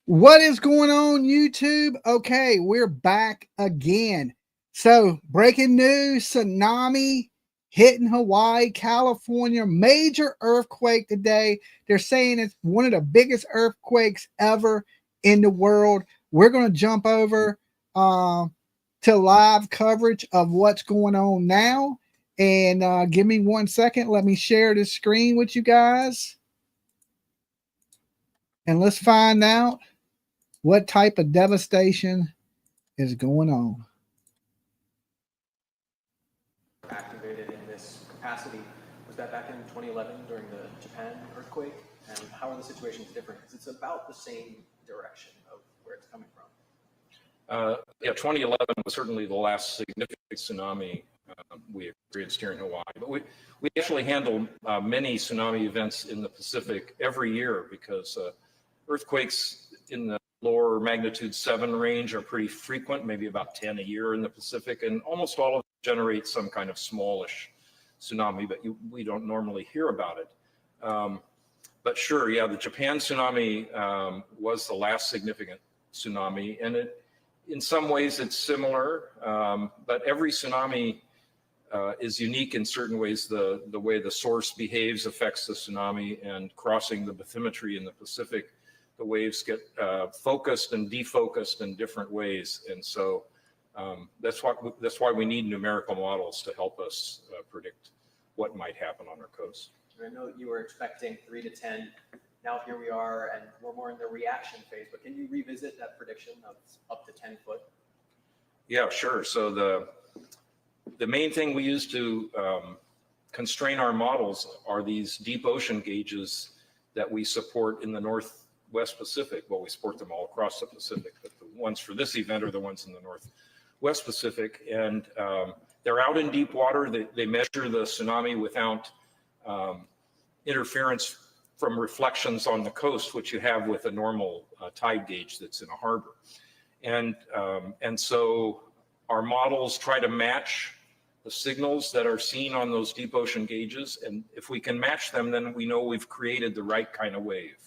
What is going on, YouTube? Okay, we're back again. So, breaking news, tsunami hitting Hawaii, California, major earthquake today. They're saying it's one of the biggest earthquakes ever in the world. We're going to jump over to live coverage of what's going on now. And give me 1 second. Let me share the screen with you guys. And let's find out what type of devastation is going on. Activated in this capacity. Was that back in 2011 during the Japan earthquake? And how are the situations different? Because it's about the same direction of where it's coming from. Yeah, 2011 was certainly the last significant tsunami we experienced here in Hawaii. But we actually handle many tsunami events in the Pacific every year because earthquakes in the lower magnitude 7 range are pretty frequent, maybe about 10 a year in the Pacific, and almost all of them generate some kind of smallish tsunami, but we don't normally hear about it. But sure, yeah, the Japan tsunami was the last significant tsunami, and in some ways it's similar, but every tsunami is unique in certain ways. The way the source behaves affects the tsunami, and crossing the bathymetry in the Pacific, the waves get focused and defocused in different ways. And so that's why we need numerical models to help us predict what might happen on our coast. I know you were expecting 3 to 10. Now here we are, and we're more in the reaction phase, but can you revisit that prediction of up to 10 foot? Yeah, sure. So the main thing we use to constrain our models are these deep ocean gauges that we support in the Northwest Pacific. Well, we support them all across the Pacific, but the ones for this event are the ones in the Northwest Pacific. And they're out in deep water. They measure the tsunami without interference from reflections on the coast, which you have with a normal tide gauge that's in a harbor. And so our models try to match the signals that are seen on those deep ocean gauges. And if we can match them, then we know we've created the right kind of wave.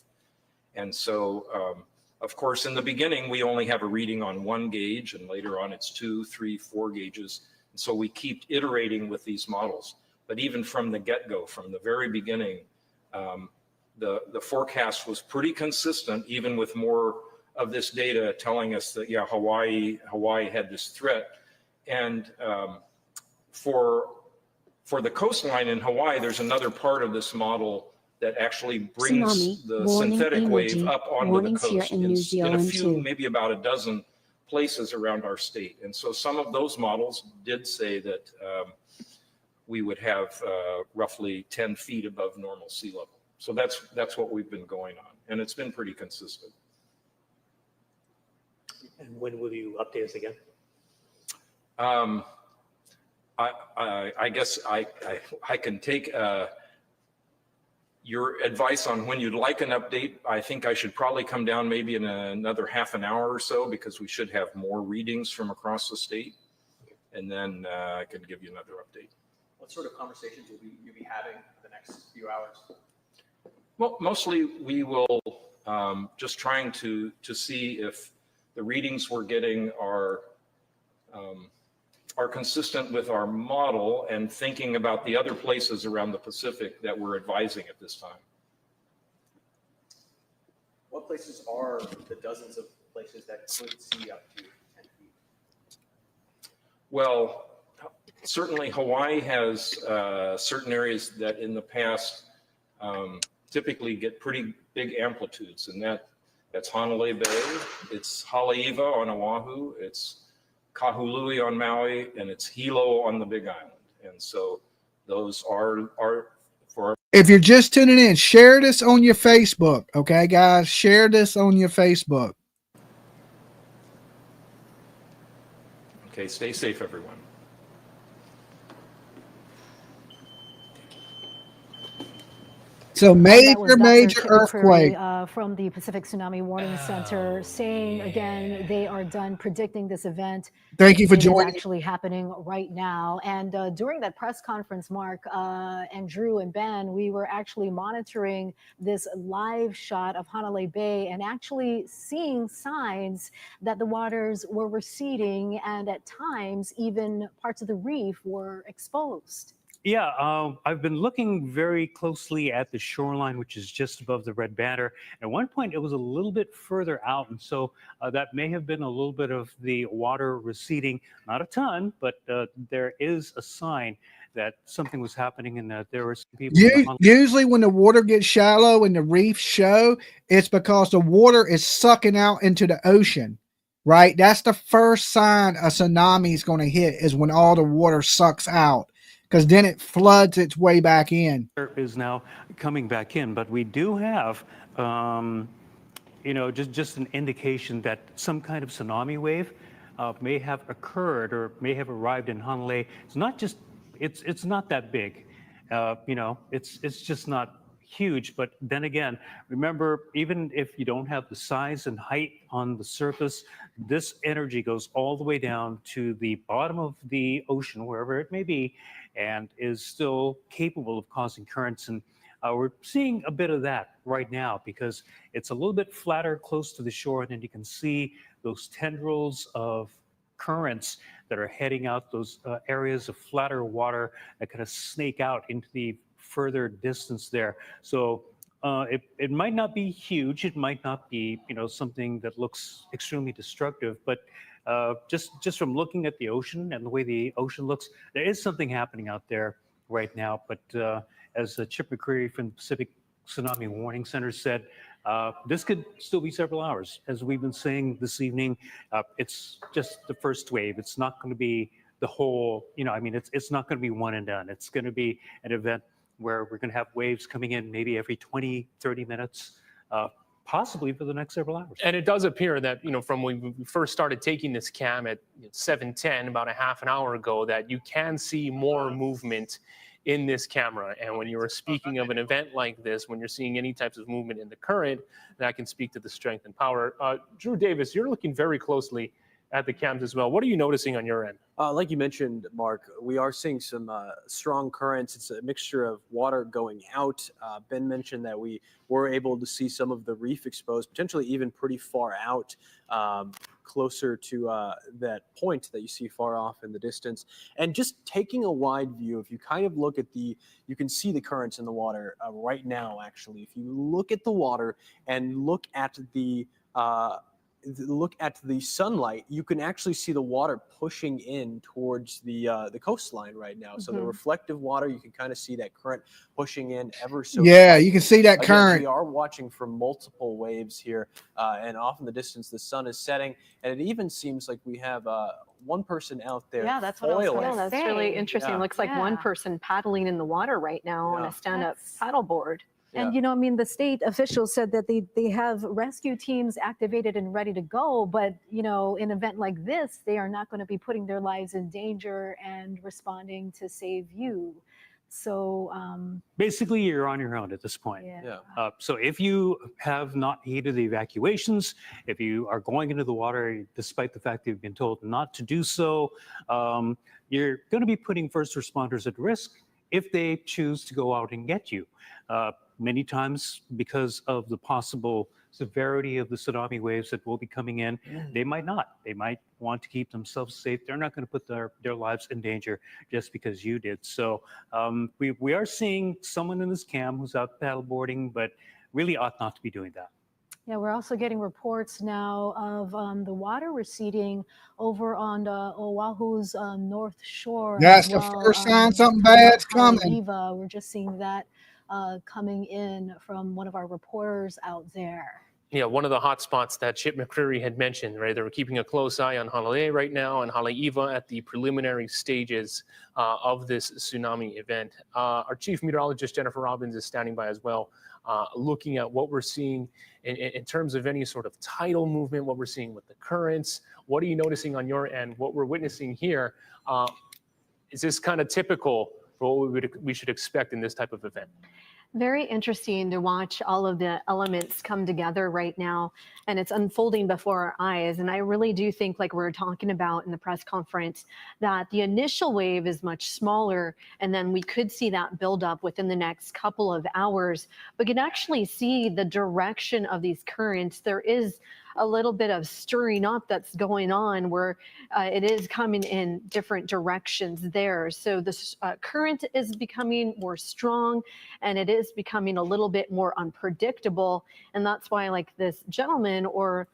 And so, of course, in the beginning, we only have a reading on 1 gauge, and later on it's 2, 3, 4 gauges. And so we keep iterating with these models. But even from the get-go, from the very beginning, the forecast was pretty consistent, even with more of this data telling us that, yeah, Hawaii had this threat. And for the coastline in Hawaii, there's another part of this model that actually brings Tsunami, the warning synthetic energy, wave up onto warnings the coast here in New in a Zealand few, too. maybe about a dozen places around our state. And so some of those models did say that we would have roughly 10 feet above normal sea level. So that's what we've been going on, and it's been pretty consistent. And when will you update us again? I guess I can take your advice on when you'd like an update. I think I should probably come down maybe in another half an hour or so, because we should have more readings from across the state, and then I can give you another update. What sort of conversations will you be having for the next few hours? Well, mostly we will just trying to see if the readings we're getting are consistent with our model, and thinking about the other places around the Pacific that we're advising at this time. What places are the dozens of places that could see up to 10 feet? Well, certainly Hawaii has certain areas that in the past typically get pretty big amplitudes, and that's Honolulu Bay, it's Haleiwa on Oahu, it's Kahului on Maui, and it's Hilo on the Big Island. And so those are for. If you're just tuning in, share this on your Facebook. Okay, guys, share this on your Facebook. Okay, stay safe, everyone. So That was major Dr. Chip earthquake. McCreary from the Pacific Tsunami Warning Center saying again they are done predicting this event. Thank you for It is joining. actually happening right now. And during that press conference, Mark and Drew and Ben, we were actually monitoring this live shot of Hanalei Bay and actually seeing signs that the waters were receding and at times even parts of the reef were exposed. Yeah, I've been looking very closely at the shoreline, which is just above the red banner. At one point, it was a little bit further out, and so that may have been a little bit of the water receding. Not a ton, but there is a sign that something was happening and that there were some people. Usually when the water gets shallow and the reefs show, it's because the water is sucking out into the ocean, right? That's the first sign a tsunami is going to hit, is when all the water sucks out, because then it floods its way back in. Is now coming back in, but we do have, just an indication that some kind of tsunami wave may have occurred or may have arrived in Hanalei. It's not just, it's not that big, it's just not huge. But then again, remember, even if you don't have the size and height on the surface, this energy goes all the way down to the bottom of the ocean, wherever it may be, and is still capable of causing currents. And we're seeing a bit of that right now because it's a little bit flatter close to the shore, and then you can see those tendrils of currents that are heading out those areas of flatter water that kind of snake out into the further distance there. So it might not be huge. It might not be, something that looks extremely destructive, but just from looking at the ocean and the way the ocean looks, there is something happening out there right now. But as Chip McCreary from the Pacific Tsunami Warning Center said, this could still be several hours. As we've been saying this evening, it's just the first wave. It's not going to be the whole, it's not going to be one and done. It's going to be an event where we're going to have waves coming in maybe every 20, 30 minutes, possibly for the next several hours. And it does appear that, from when we first started taking this cam at 7:10, about a half an hour ago, that you can see more movement in this camera. And when you're speaking of an event like this, when you're seeing any types of movement in the current, that can speak to the strength and power. Drew Davis, you're looking very closely at the cams as well. What are you noticing on your end? Like you mentioned, Mark, we are seeing some strong currents. It's a mixture of water going out. Ben mentioned that we were able to see some of the reef exposed, potentially even pretty far out, closer to that point that you see far off in the distance. And just taking a wide view, if you kind of look at you can see the currents in the water right now, actually. If you look at the water and look at the sunlight, you can actually see the water pushing in towards the coastline right now. So the reflective water, you can kind of see that current pushing in ever so slightly. You can see that current. We are watching for multiple waves here, and off in the distance, the sun is setting, and it even seems like we have one person out there. Yeah, that's what I was going to say. That's really interesting. Yeah. It looks like one person paddling in the water right now on a stand-up paddleboard. And, the state officials said that they have rescue teams activated and ready to go. But, in an event like this, they are not going to be putting their lives in danger and responding to save you. So basically, you're on your own at this point. Yeah. So if you have not heeded the evacuations, if you are going into the water, despite the fact that you've been told not to do so, you're going to be putting first responders at risk if they choose to go out and get you. Many times, because of the possible severity of the tsunami waves that will be coming in, they might not. They might want to keep themselves safe. They're not going to put their lives in danger just because you did. So we are seeing someone in this cam who's out paddleboarding, but really ought not to be doing that. Yeah, we're also getting reports now of the water receding over on Oahu's north shore. That's the first sign something bad's coming. We're just seeing that coming in from one of our reporters out there. Yeah, one of the hot spots that Chip McCreary had mentioned, right? They were keeping a close eye on Hanalei right now and Haleiwa at the preliminary stages of this tsunami event. Our chief meteorologist, Jennifer Robbins, is standing by as well, looking at what we're seeing in terms of any sort of tidal movement, what we're seeing with the currents. What are you noticing on your end? What we're witnessing here, is this kind of typical for what we should expect in this type of event? Very interesting to watch all of the elements come together right now, and it's unfolding before our eyes. And I really do think, like we were talking about in the press conference, that the initial wave is much smaller, and then we could see that build up within the next couple of hours. But you can actually see the direction of these currents. There is a little bit of stirring up that's going on where it is coming in different directions there. So this current is becoming more strong, and it is becoming a little bit more unpredictable. And that's why, like this gentleman or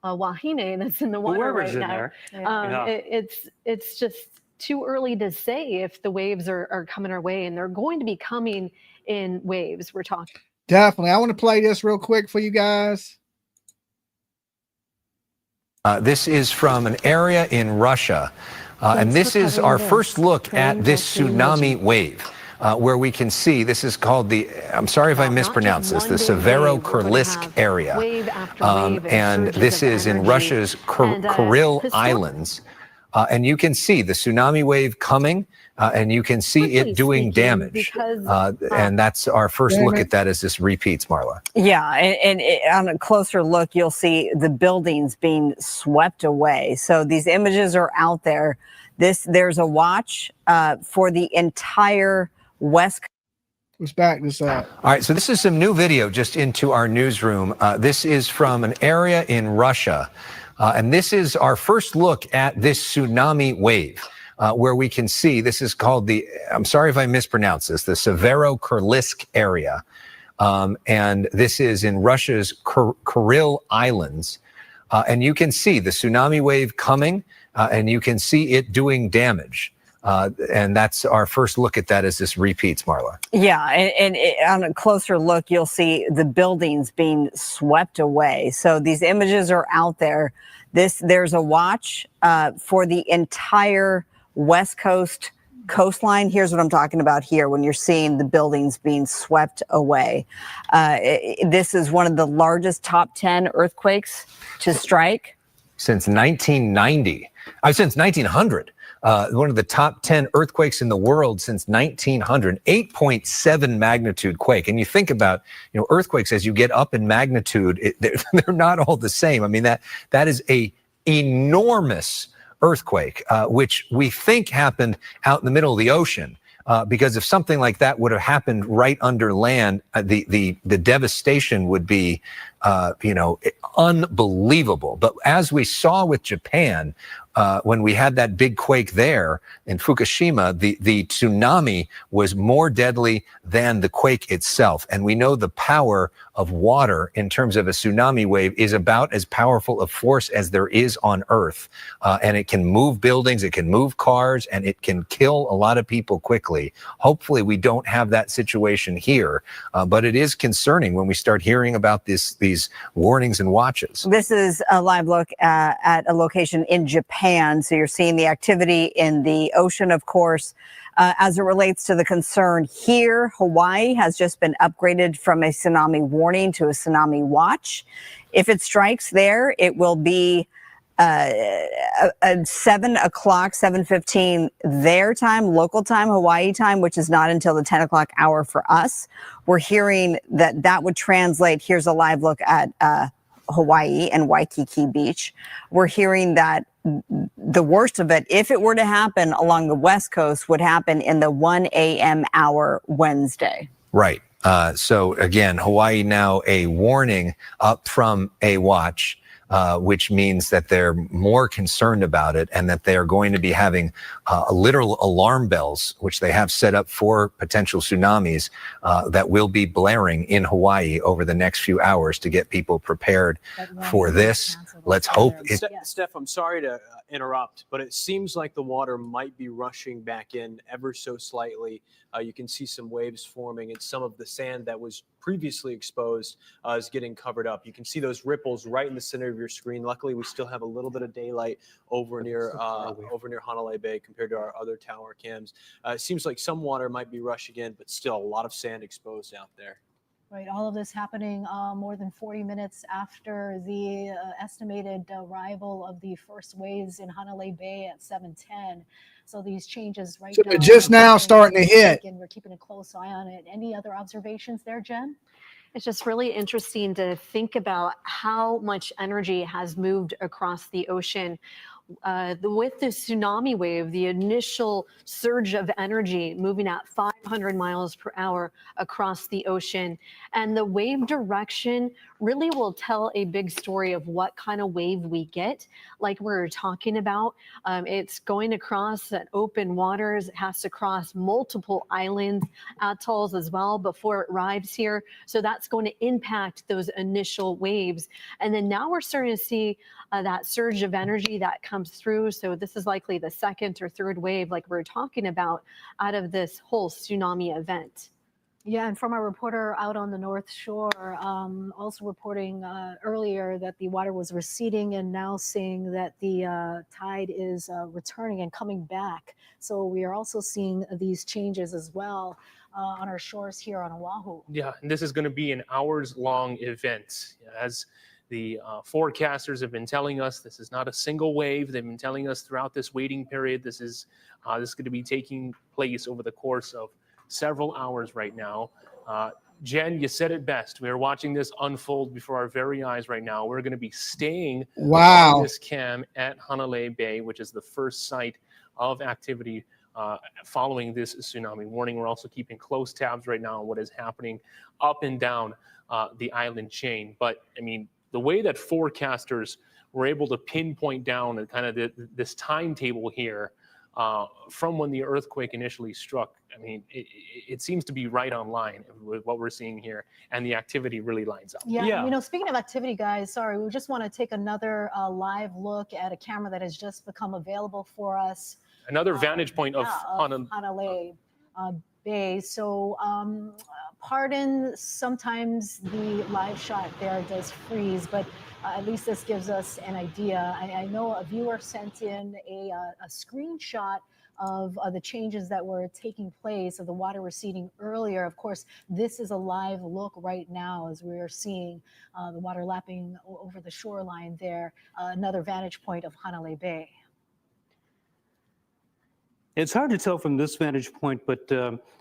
Wahine that's in the water Whoever's right in now, there. Yeah. it's just too early to say if the waves are coming our way, and they're going to be coming in waves. We're talking. Definitely. I want to play this real quick for you guys. This is from an area in Russia, and this is our first look at this tsunami wave, where we can see, this is called the, I'm sorry if I mispronounce this, the Severo-Kurilisk area, and this is in Russia's Kuril Islands. And you can see the tsunami wave coming, and you can see it doing damage. And that's our first look at that as this repeats, Marla. Yeah, and on a closer look, you'll see the buildings being swept away. So these images are out there. There's a watch for the entire West. Let's back this up. All right, so this is some new video just into our newsroom. This is from an area in Russia. And this is our first look at this tsunami wave, where we can see, this is called the, I'm sorry if I mispronounce this, the Severo-Kurilisk area. And this is in Russia's Kuril Islands. And you can see the tsunami wave coming, and you can see it doing damage. And that's our first look at that as this repeats, Marla. Yeah, and on a closer look, you'll see the buildings being swept away. So these images are out there. There's a watch for the entire West Coast coastline. Here's what I'm talking about here when you're seeing the buildings being swept away. This is one of the largest top 10 earthquakes to strike. Since 1990, since 1900. One of the top 10 earthquakes in the world since 1900, 8.7 magnitude quake. And you think about, earthquakes as you get up in magnitude, they're not all the same. I mean, that is a enormous earthquake, which we think happened out in the middle of the ocean. Because if something like that would have happened right under land, the devastation would be, unbelievable. But as we saw with Japan, when we had that big quake there in Fukushima, the tsunami was more deadly than the quake itself. And we know the power of water in terms of a tsunami wave is about as powerful a force as there is on Earth. And it can move buildings, it can move cars, and it can kill a lot of people quickly. Hopefully we don't have that situation here, but it is concerning when we start hearing about these warnings and watches. This is a live look at a location in Japan. So you're seeing the activity in the ocean, of course. As it relates to the concern here, Hawaii has just been upgraded from a tsunami warning to a tsunami watch. If it strikes there, it will be 7 o'clock, 7:15 their time, local time, Hawaii time, which is not until the 10 o'clock hour for us. We're hearing that would translate. Here's a live look at Hawaii and Waikiki Beach. We're hearing that the worst of it, if it were to happen along the West Coast, would happen in the 1 a.m. hour Wednesday. Right. So again, Hawaii now a warning up from a watch, which means that they're more concerned about it and that they're going to be having literal alarm bells, which they have set up for potential tsunamis that will be blaring in Hawaii over the next few hours to get people prepared for this. Let's hope it. Steph, I'm sorry to interrupt, but it seems like the water might be rushing back in ever so slightly. You can see some waves forming, and some of the sand that was previously exposed is getting covered up. You can see those ripples right in the center of your screen. Luckily, we still have a little bit of daylight over near Hanalei Bay compared to our other tower cams. It seems like some water might be rushing in, but still a lot of sand exposed out there. Right, all of this happening more than 40 minutes after the estimated arrival of the first waves in Hanalei Bay at 7:10. So these changes right So now they're just now starting to hit. and we're keeping a close eye on it. Any other observations there, Jen? It's just really interesting to think about how much energy has moved across the ocean. With the tsunami wave, the initial surge of energy moving at 500 miles per hour across the ocean. And the wave direction really will tell a big story of what kind of wave we get. Like we're talking about, it's going across that open waters. It has to cross multiple islands, atolls as well before it arrives here. So that's going to impact those initial waves. And then now we're starting to see that surge of energy that comes through. So this is likely the second or third wave, like we're talking about, out of this whole tsunami event. Yeah, and from our reporter out on the North Shore, also reporting earlier that the water was receding and now seeing that the tide is returning and coming back. So we are also seeing these changes as well on our shores here on Oahu. Yeah, and this is going to be an hours-long event. As the forecasters have been telling us, this is not a single wave. They've been telling us throughout this waiting period, this is going to be taking place over the course of several hours right now. Jen, you said it best. We are watching this unfold before our very eyes right now. We're going to be staying on this cam at Hanalei Bay, which is the first site of activity following this tsunami warning. We're also keeping close tabs right now on what is happening up and down the island chain. But I mean, the way that forecasters were able to pinpoint down and kind of this timetable here from when the earthquake initially struck, I mean, it seems to be right on line with what we're seeing here, and the activity really lines up. Yeah. You know, speaking of activity, guys, sorry, we just want to take another live look at a camera that has just become available for us. Another vantage point of Hanalei Bay. So pardon, sometimes the live shot there does freeze, but at least this gives us an idea. I know a viewer sent in a screenshot of the changes that were taking place, of the water receding earlier. Of course, this is a live look right now as we are seeing the water lapping over the shoreline there. Another vantage point of Hanalei Bay. It's hard to tell from this vantage point, but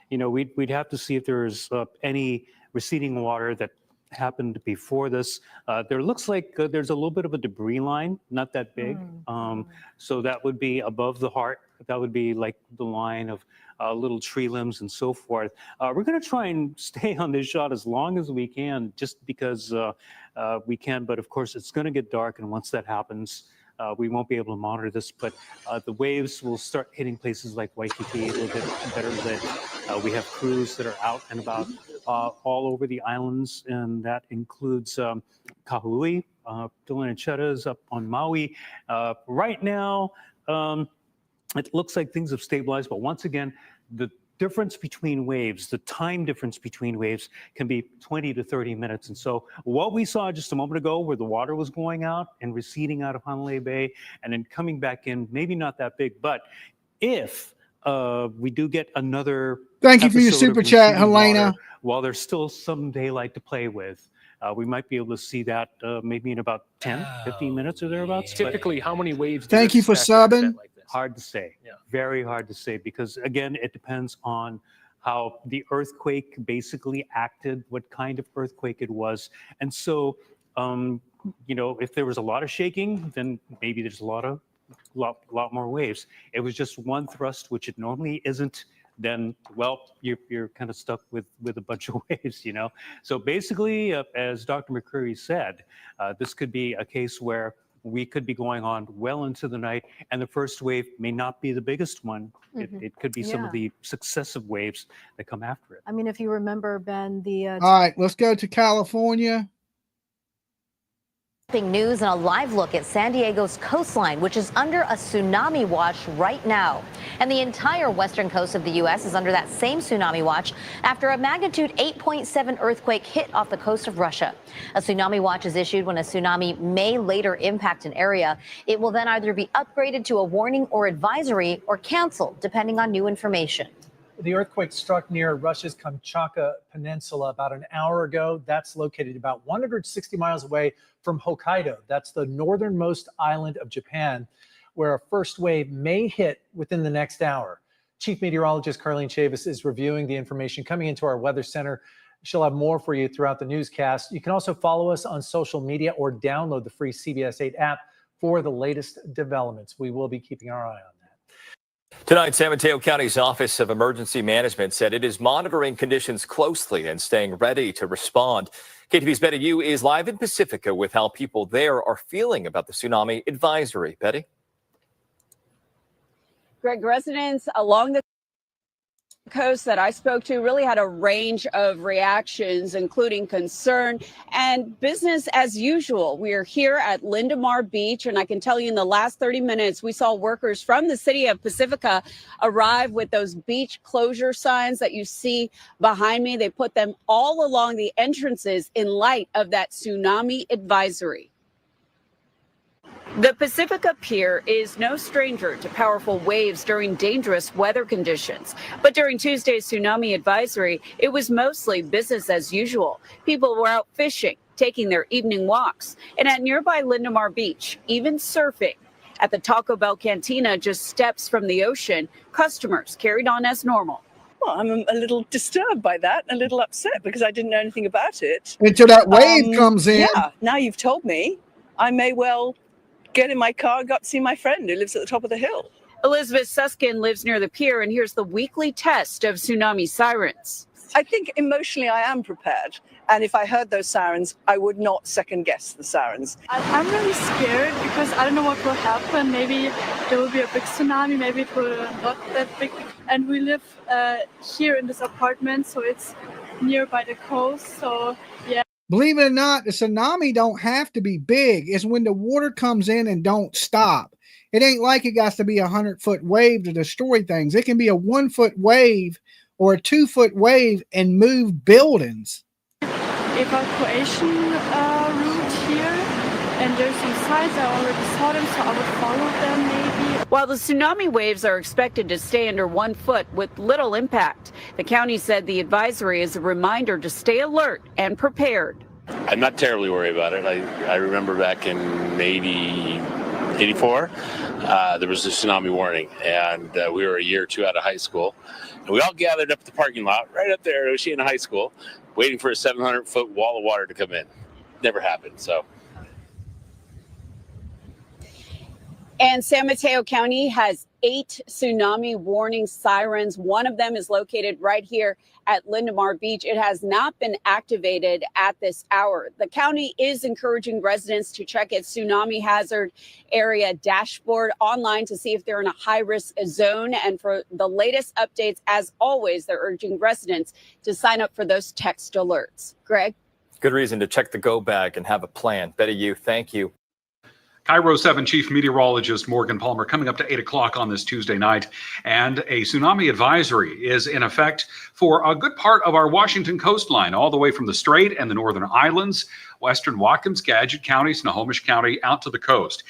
you know, we'd have to see if there's any receding water that happened before this. There looks like there's a little bit of a debris line, not that big. So that would be above the heart. That would be like the line of little tree limbs and so forth. We're going to try and stay on this shot as long as we can, just because we can. But of course, it's going to get dark, and once that happens, we won't be able to monitor this, but the waves will start hitting places like Waikiki a little bit better lit. We have crews that are out and about all over the islands, and that includes Kahului, Dylan and Chetta is up on Maui. Right now, it looks like things have stabilized, but once again, the difference between waves, the time difference between waves can be 20 to 30 minutes. And so what we saw just a moment ago, where the water was going out and receding out of Hanalei Bay and then coming back in, maybe not that big, but if we do get another thank you for your super chat, Helena. While there's still some daylight to play with, we might be able to see that maybe in about 10, 15 minutes or thereabouts. Typically, how many waves? Thank you for subbing. Hard to say. Very hard to say, because again, it depends on how the earthquake basically acted, what kind of earthquake it was. And so, you know, if there was a lot of shaking, then maybe there's a lot more waves. It was just one thrust, which it normally isn't, then, well, you're kind of stuck with a bunch of waves, you know? So basically, as Dr. McCreary said, this could be a case where we could be going on well into the night, and the first wave may not be the biggest one. It could be some of the successive waves that come after it. I mean, if you remember, Ben, the... All right, let's go to California. News and a live look at San Diego's coastline, which is under a tsunami watch right now. And the entire western coast of the U.S. is under that same tsunami watch after a magnitude 8.7 earthquake hit off the coast of Russia. A tsunami watch is issued when a tsunami may later impact an area. It will then either be upgraded to a warning or advisory or canceled, depending on new information. The earthquake struck near Russia's Kamchatka Peninsula about an hour ago. That's located about 160 miles away from Hokkaido. That's the northernmost island of Japan, where a first wave may hit within the next hour. Chief Meteorologist Carlene Chavis is reviewing the information coming into our weather center. She'll have more for you throughout the newscast. You can also follow us on social media or download the free CBS 8 app for the latest developments. We will be keeping our eye on that. Tonight, San Mateo County's Office of Emergency Management said it is monitoring conditions closely and staying ready to respond. KTV's Betty Yu is live in Pacifica with how people there are feeling about the tsunami advisory. Betty? Greg, residents along the coast that I spoke to really had a range of reactions, including concern and business as usual. We are here at Lindamar Beach, and I can tell you in the last 30 minutes, we saw workers from the city of Pacifica arrive with those beach closure signs that you see behind me. They put them all along the entrances in light of that tsunami advisory. The Pacifica Pier is no stranger to powerful waves during dangerous weather conditions. But during Tuesday's tsunami advisory, it was mostly business as usual. People were out fishing, taking their evening walks, and at nearby Lindamar Beach, even surfing. At the Taco Bell Cantina, just steps from the ocean, customers carried on as normal. Well, I'm a little disturbed by that, a little upset because I didn't know anything about it. Until that wave comes in. Yeah, now you've told me, I may well get in my car and go up to see my friend who lives at the top of the hill. Elizabeth Suskin lives near the pier, and here's the weekly test of tsunami sirens. I think emotionally I am prepared. And if I heard those sirens, I would not second guess the sirens. I'm really scared because I don't know what will happen. Maybe there will be a big tsunami, maybe it will not that big. And we live here in this apartment, so it's nearby the coast. So, yeah. Believe it or not, the tsunami don't have to be big. It's when the water comes in and don't stop. It ain't like it got to be 100-foot wave to destroy things. It can be a 1-foot wave or a 2-foot wave and move buildings. Evacuation route here, and there's some signs. I already saw them, so I would follow them maybe. While the tsunami waves are expected to stay under 1 foot with little impact, the county said the advisory is a reminder to stay alert and prepared. I'm not terribly worried about it. I remember back in 84, there was a tsunami warning, and we were a year or two out of high school. And we all gathered up at the parking lot right up there at Oceana High School, waiting for a 700-foot wall of water to come in. Never happened, so. And San Mateo County has 8 tsunami warning sirens. One of them is located right here at Lindamar Beach. It has not been activated at this hour. The county is encouraging residents to check its tsunami hazard area dashboard online to see if they're in a high-risk zone. And for the latest updates, as always, they're urging residents to sign up for those text alerts. Greg? Good reason to check the go bag and have a plan. Betty Yu, thank you. Cairo 7 Chief Meteorologist Morgan Palmer coming up to 8 o'clock on this Tuesday night. And a tsunami advisory is in effect for a good part of our Washington coastline, all the way from the Strait and the Northern Islands, western Watkins, Skagit County, Snohomish County, out to the coast.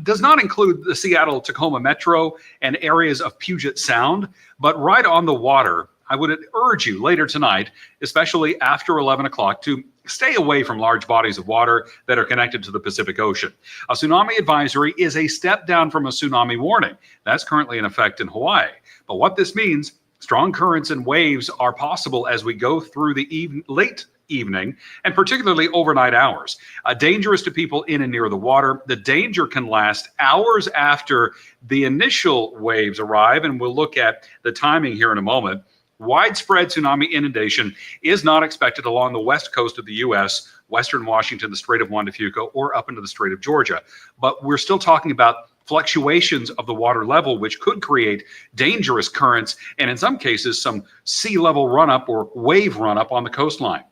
Does not include the Seattle-Tacoma Metro and areas of Puget Sound, but right on the water. I would urge you later tonight, especially after 11 o'clock, to stay away from large bodies of water that are connected to the Pacific Ocean. A tsunami advisory is a step down from a tsunami warning. That's currently in effect in Hawaii. But what this means, strong currents and waves are possible as we go through the late evening and particularly overnight hours. Dangerous to people in and near the water. The danger can last hours after the initial waves arrive, and we'll look at the timing here in a moment. Widespread tsunami inundation is not expected along the west coast of the U.S., western Washington, the Strait of Juan de Fuca, or up into the Strait of Georgia. But we're still talking about fluctuations of the water level, which could create dangerous currents and in some cases some sea level run-up or wave run-up on the coastline.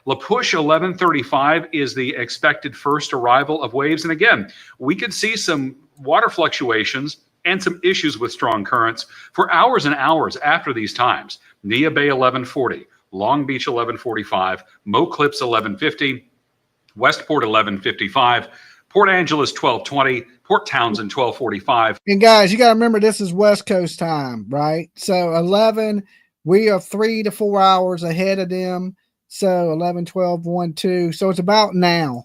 La Push 1135 is the expected first arrival of waves. And again, we could see some water fluctuations and some issues with strong currents for hours and hours after these times. Nia Bay 1140, Long Beach 1145, Mo Clips 1150, Westport 1155, Port Angeles 1220, Port Townsend 1245. And guys, you got to remember this is West Coast time, right? So 11 We are 3 to 4 hours ahead of them. So 11, 12, 1, 2. So it's about now.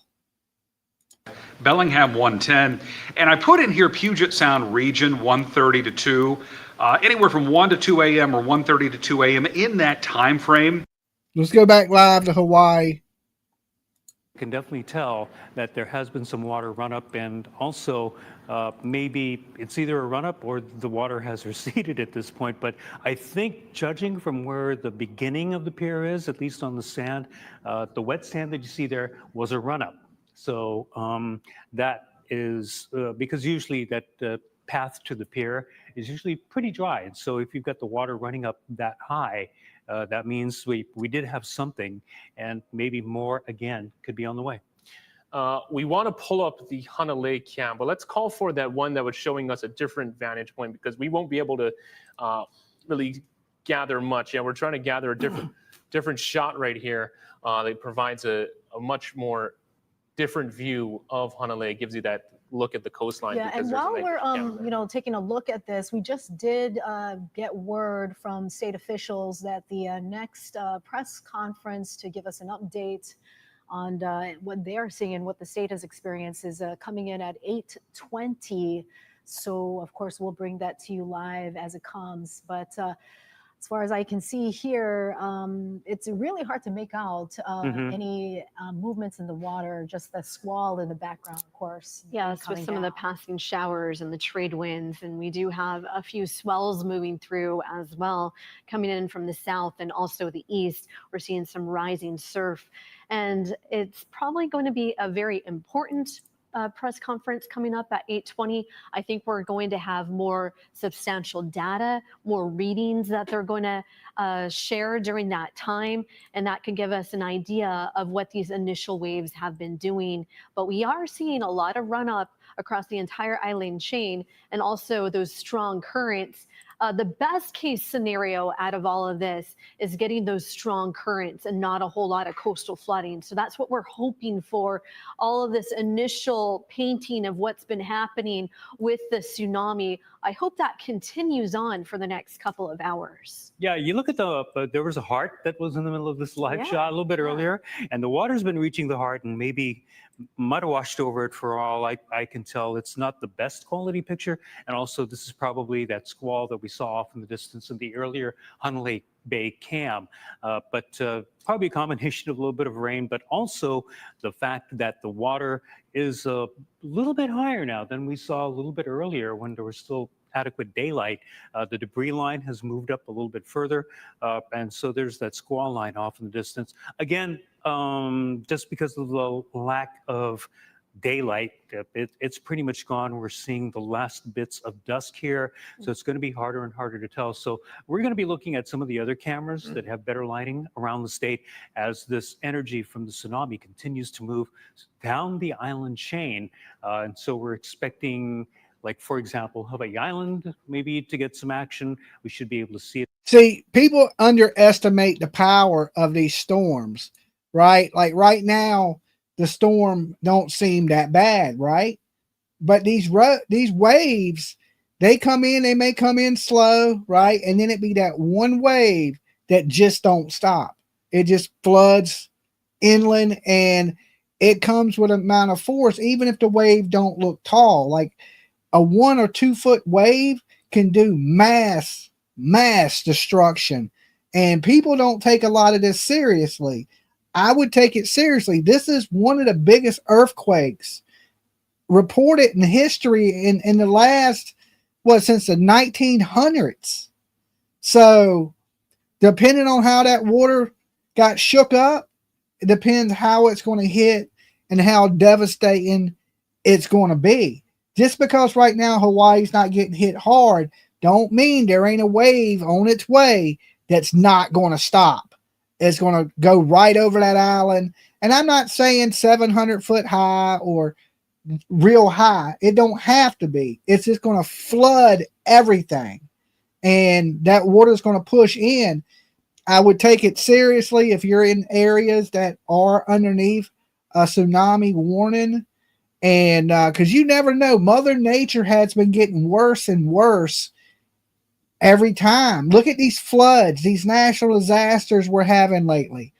Bellingham 110. And I put in here Puget Sound region 1:30 to 2. Anywhere from 1 to 2 a.m. or 1:30 to 2 a.m. in that time frame. Let's go back live to Hawaii. Can definitely tell that there has been some water run up, and also maybe it's either a run up or the water has receded at this point. But I think, judging from where the beginning of the pier is, at least on the sand, the wet sand that you see there was a run up. So that is because usually that path to the pier is usually pretty dry. And so if you've got the water running up that high, that means we did have something, and maybe more again could be on the way. We want to pull up the Hanalei cam, but let's call for that one that was showing us a different vantage point, because we won't be able to really gather much. Yeah, we're trying to gather a different shot right here that provides a much more different view of Hanalei. It gives you that look at the coastline. Yeah, and while we're taking a look at this, we just did get word from state officials that the next press conference to give us an update on what they are seeing and what the state has experienced is coming in at 8:20. So of course we'll bring that to you live as it comes. But as far as I can see here, it's really hard to make out any movements in the water, just the squall in the background, of course. Yes, with some of the passing showers and the trade winds. And we do have a few swells moving through as well, coming in from the south and also the east. We're seeing some rising surf. And it's probably going to be a very important press conference coming up at 8:20. I think we're going to have more substantial data, more readings that they're going to share during that time, and that can give us an idea of what these initial waves have been doing. But we are seeing a lot of run up across the entire island chain, and also those strong currents. The best case scenario out of all of this is getting those strong currents and not a whole lot of coastal flooding. So that's what we're hoping for. All of this initial painting of what's been happening with the tsunami, I hope that continues on for the next couple of hours. Yeah, you look at there was a heart that was in the middle of this live shot a little bit earlier, and the water's been reaching the heart, and maybe mud washed over it for all I can tell. It's not the best quality picture, and also this is probably that squall that we saw off in the distance in the earlier Hanalei Bay cam, but probably a combination of a little bit of rain, but also the fact that the water is a little bit higher now than we saw a little bit earlier when there was still adequate daylight. The debris line has moved up a little bit further, and so there's that squall line off in the distance. Again, just because of the lack of daylight, it's pretty much gone. We're seeing the last bits of dusk here, so it's going to be harder and harder to tell. So we're going to be looking at some of the other cameras that have better lighting around the state as this energy from the tsunami continues to move down the island chain. And so we're expecting, like, for example, Hawaii Island, maybe to get some action. We should be able to see it. See, people underestimate the power of these storms, right? Like right now, the storm don't seem that bad, right? But these waves, they come in, they may come in slow, right? And then it be that one wave that just don't stop. It just floods inland, and it comes with an amount of force, even if the wave don't look tall. Like a 1 or 2 foot wave can do mass destruction, and people don't take a lot of this seriously. I would take it seriously. This is one of the biggest earthquakes reported in history in the last, since the 1900s. So depending on how that water got shook up, it depends how it's going to hit and how devastating it's going to be. Just because right now Hawaii's not getting hit hard, don't mean there ain't a wave on its way that's not going to stop. It's going to go right over that island. And I'm not saying 700 foot high or real high. It don't have to be. It's just going to flood everything. And that water is going to push in. I would take it seriously if you're in areas that are underneath a tsunami warning. And because you never know, Mother Nature has been getting worse and worse every time. Look at these floods, these natural disasters we're having lately.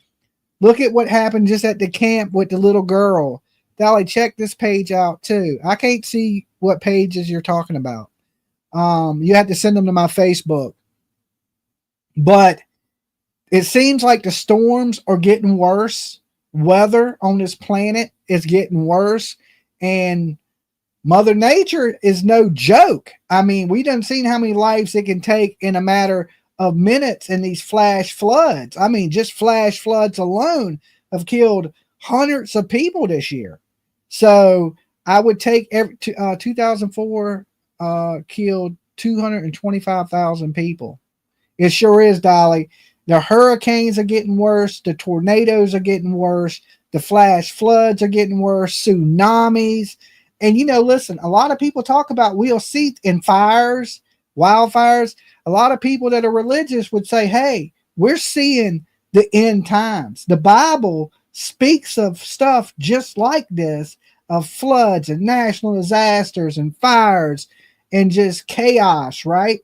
Look at what happened just at the camp with the little girl. Dolly, check this page out too. I can't see what pages you're talking about. You have to send them to my Facebook. But it seems like the storms are getting worse. Weather on this planet is getting worse. And Mother Nature is no joke. I mean, we done seen how many lives it can take in a matter of minutes in these flash floods. I mean, just flash floods alone have killed hundreds of people this year. So I would take 2004 killed 225,000 people. It sure is, Dolly. The hurricanes are getting worse. The tornadoes are getting worse. The flash floods are getting worse. Tsunamis. And, listen, a lot of people talk about we'll see in fires, wildfires. A lot of people that are religious would say, hey, we're seeing the end times. The Bible speaks of stuff just like this, of floods and national disasters and fires and just chaos, right?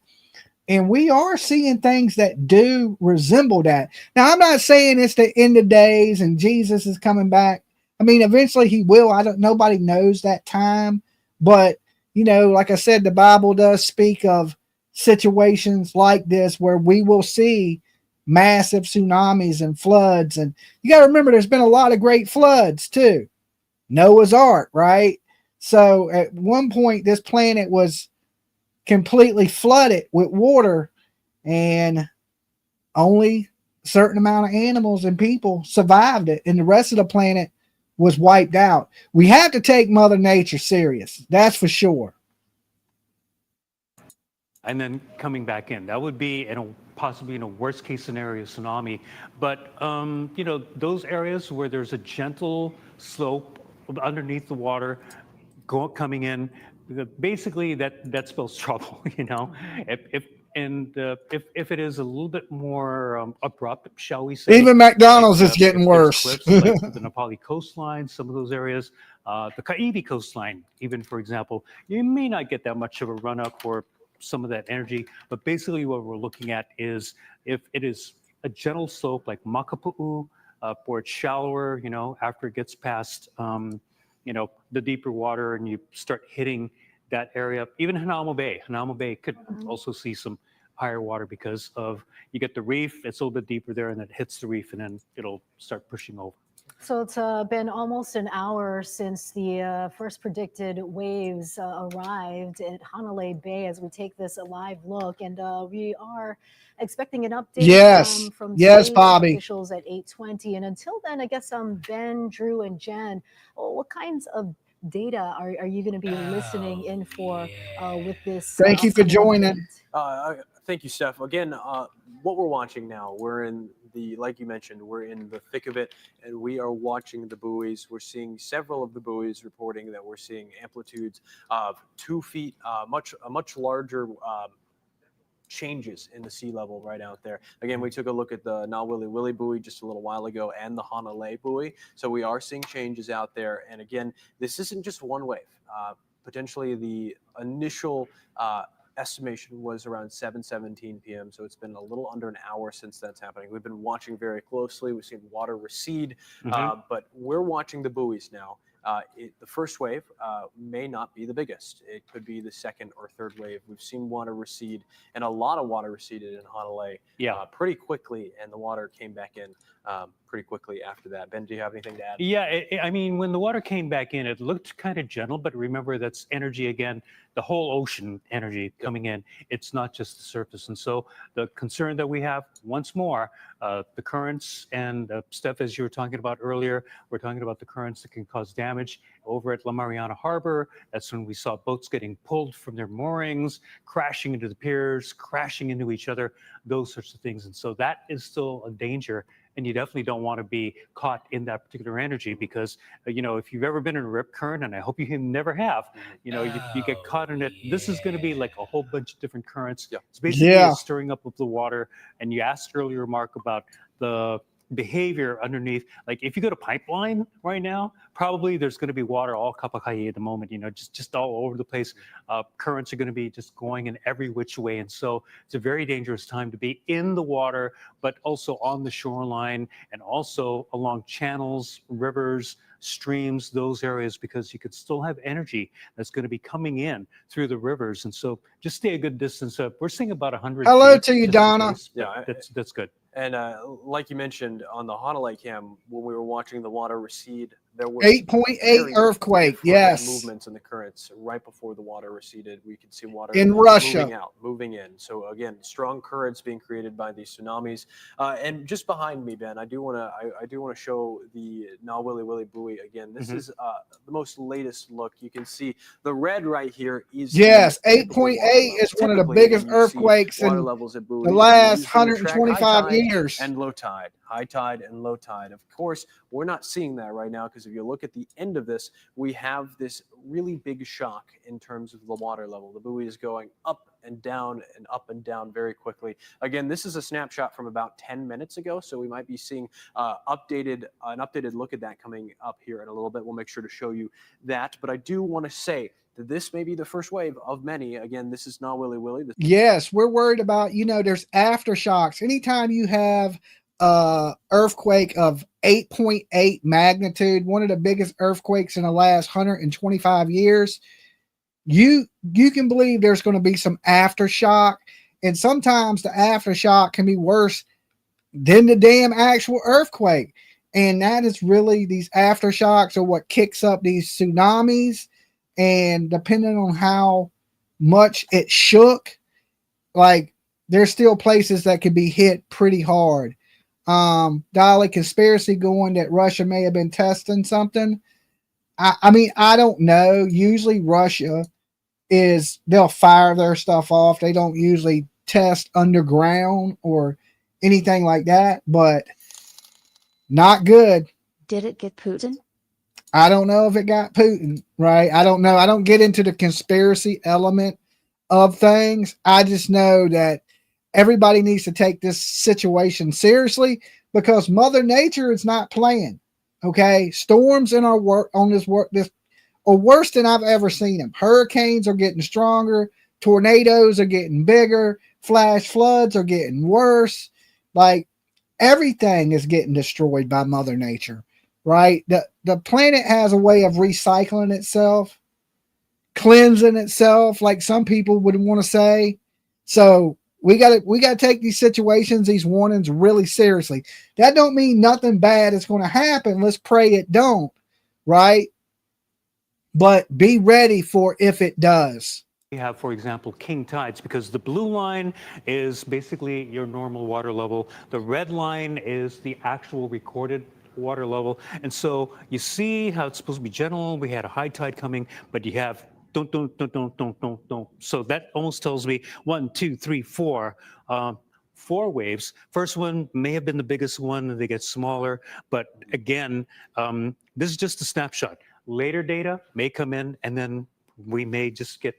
And we are seeing things that do resemble that. Now, I'm not saying it's the end of days and Jesus is coming back. I mean, eventually he will. Nobody knows that time. But, like I said, the Bible does speak of situations like this where we will see massive tsunamis and floods. And you got to remember, there's been a lot of great floods too. Noah's Ark, right? So at one point, this planet was completely flooded with water, and only a certain amount of animals and people survived it, and the rest of the planet was wiped out. We have to take Mother Nature serious. That's for sure. And then coming back in, that would be possibly in a worst case scenario tsunami. But those areas where there's a gentle slope underneath the water coming in, basically that spells trouble. If it is a little bit more abrupt, shall we say? Even McDonald's is getting worse. Cliffs, like the Nepali coastline, some of those areas, the Kaivi coastline, even, for example, you may not get that much of a run up for some of that energy. But basically, what we're looking at is if it is a gentle slope like Makapu'u, or it's shallower, after it gets past, the deeper water, and you start hitting that area. Even Hanamo Bay could also see some higher water because of you get the reef. It's a little bit deeper there, and it hits the reef, and then it'll start pushing over. So it's been almost an hour since the first predicted waves arrived at Hanalei Bay as we take this live look, and we are expecting an update from state Bobby. officials at 8:20. And until then, I guess Ben, Drew, and Jen, what kinds of data are you going to be listening in for with this? Thank you for joining. Thank you, Steph. Again, what we're watching now, we're in like you mentioned, we're in the thick of it, and we are watching the buoys. We're seeing several of the buoys reporting that we're seeing amplitudes of 2 feet, a much larger changes in the sea level right out there. Again, we took a look at the Nawili buoy just a little while ago and the Hanalei buoy. So we are seeing changes out there. And again, this isn't just one wave. Potentially the initial estimation was around 7:17 p.m. So it's been a little under an hour since that's happening. We've been watching very closely. We've seen water recede, but we're watching the buoys now. The first wave may not be the biggest. It could be the second or third wave. We've seen water recede, and a lot of water receded in Hanalei pretty quickly, and the water came back in pretty quickly after that. Ben, do you have anything to add? Yeah, I mean, when the water came back in, it looked kind of gentle, but remember that's energy again, the whole ocean energy coming in. It's not just the surface. And so the concern that we have, once more, the currents, and Steph, as you were talking about earlier, we're talking about the currents that can cause damage. Over at La Mariana Harbor, that's when we saw boats getting pulled from their moorings, crashing into the piers, crashing into each other, those sorts of things. And so that is still a danger. And you definitely don't want to be caught in that particular energy because, if you've ever been in a rip current, and I hope you never have, you get caught in it. This is going to be like a whole bunch of different currents. It's basically a stirring up of the water. And you asked earlier, Mark, about the behavior underneath. Like if you go to Pipeline right now, probably there's going to be water all Kapakai at the moment, just all over the place. Currents are going to be just going in every which way. And so it's a very dangerous time to be in the water, but also on the shoreline and also along channels, rivers, streams, those areas, because you could still have energy that's going to be coming in through the rivers. And so just stay a good distance up. We're seeing about 100 Hello feet to you, just in Donna. case, but that's good. And like you mentioned on the Hanalei cam, when we were watching the water recede, there was 8.8 earthquake. Yes. Movements in the currents right before the water receded. We could see water in Russia moving out, moving in. So again, strong currents being created by these tsunamis. And just behind me, Ben, I do want to show the Nawili Buoy again. This is the most latest look. You can see the red right here is 8.8 is one of the biggest earthquakes in the last 125 years. And low tide, high tide and low tide. Of course, we're not seeing that right now because if you look at the end of this, we have this really big shock in terms of the water level. The buoy is going up and down very quickly. Again, this is a snapshot from about 10 minutes ago, so we might be seeing an updated look at that coming up here in a little bit. We'll make sure to show you that. But I do want to say that this may be the first wave of many. Again, this is not Willy. Yes, we're worried about, there's aftershocks. Anytime you have earthquake of 8.8 magnitude, one of the biggest earthquakes in the last 125 years, you can believe there's going to be some aftershock, and sometimes the aftershock can be worse than the damn actual earthquake. And that is really, these aftershocks are what kicks up these tsunamis, and depending on how much it shook, like there's still places that could be hit pretty hard. Dolly, conspiracy going that Russia may have been testing something. I mean, I don't know. Usually Russia they'll fire their stuff off. They don't usually test underground or anything like that, but not good. Did it get Putin? I don't know if it got Putin, right? I don't know. I don't get into the conspiracy element of things. I just know that everybody needs to take this situation seriously because Mother Nature is not playing. Okay, storms in our work this are worse than I've ever seen them. Hurricanes are getting stronger, tornadoes are getting bigger, flash floods are getting worse. Like everything is getting destroyed by Mother Nature, right? The planet has a way of recycling itself, cleansing itself, like some people would want to say. So we got to take these situations, these warnings really seriously. That don't mean nothing bad is going to happen. Let's pray it don't, right? But be ready for if it does. We have, for example, king tides, because the blue line is basically your normal water level. The red line is the actual recorded water level. And so you see how it's supposed to be gentle. We had a high tide coming, but you have don't. So that almost tells me 1, 2, 3, 4. 4 waves. First one may have been the biggest one, and they get smaller. But again, this is just a snapshot. Later data may come in, and then we may just get,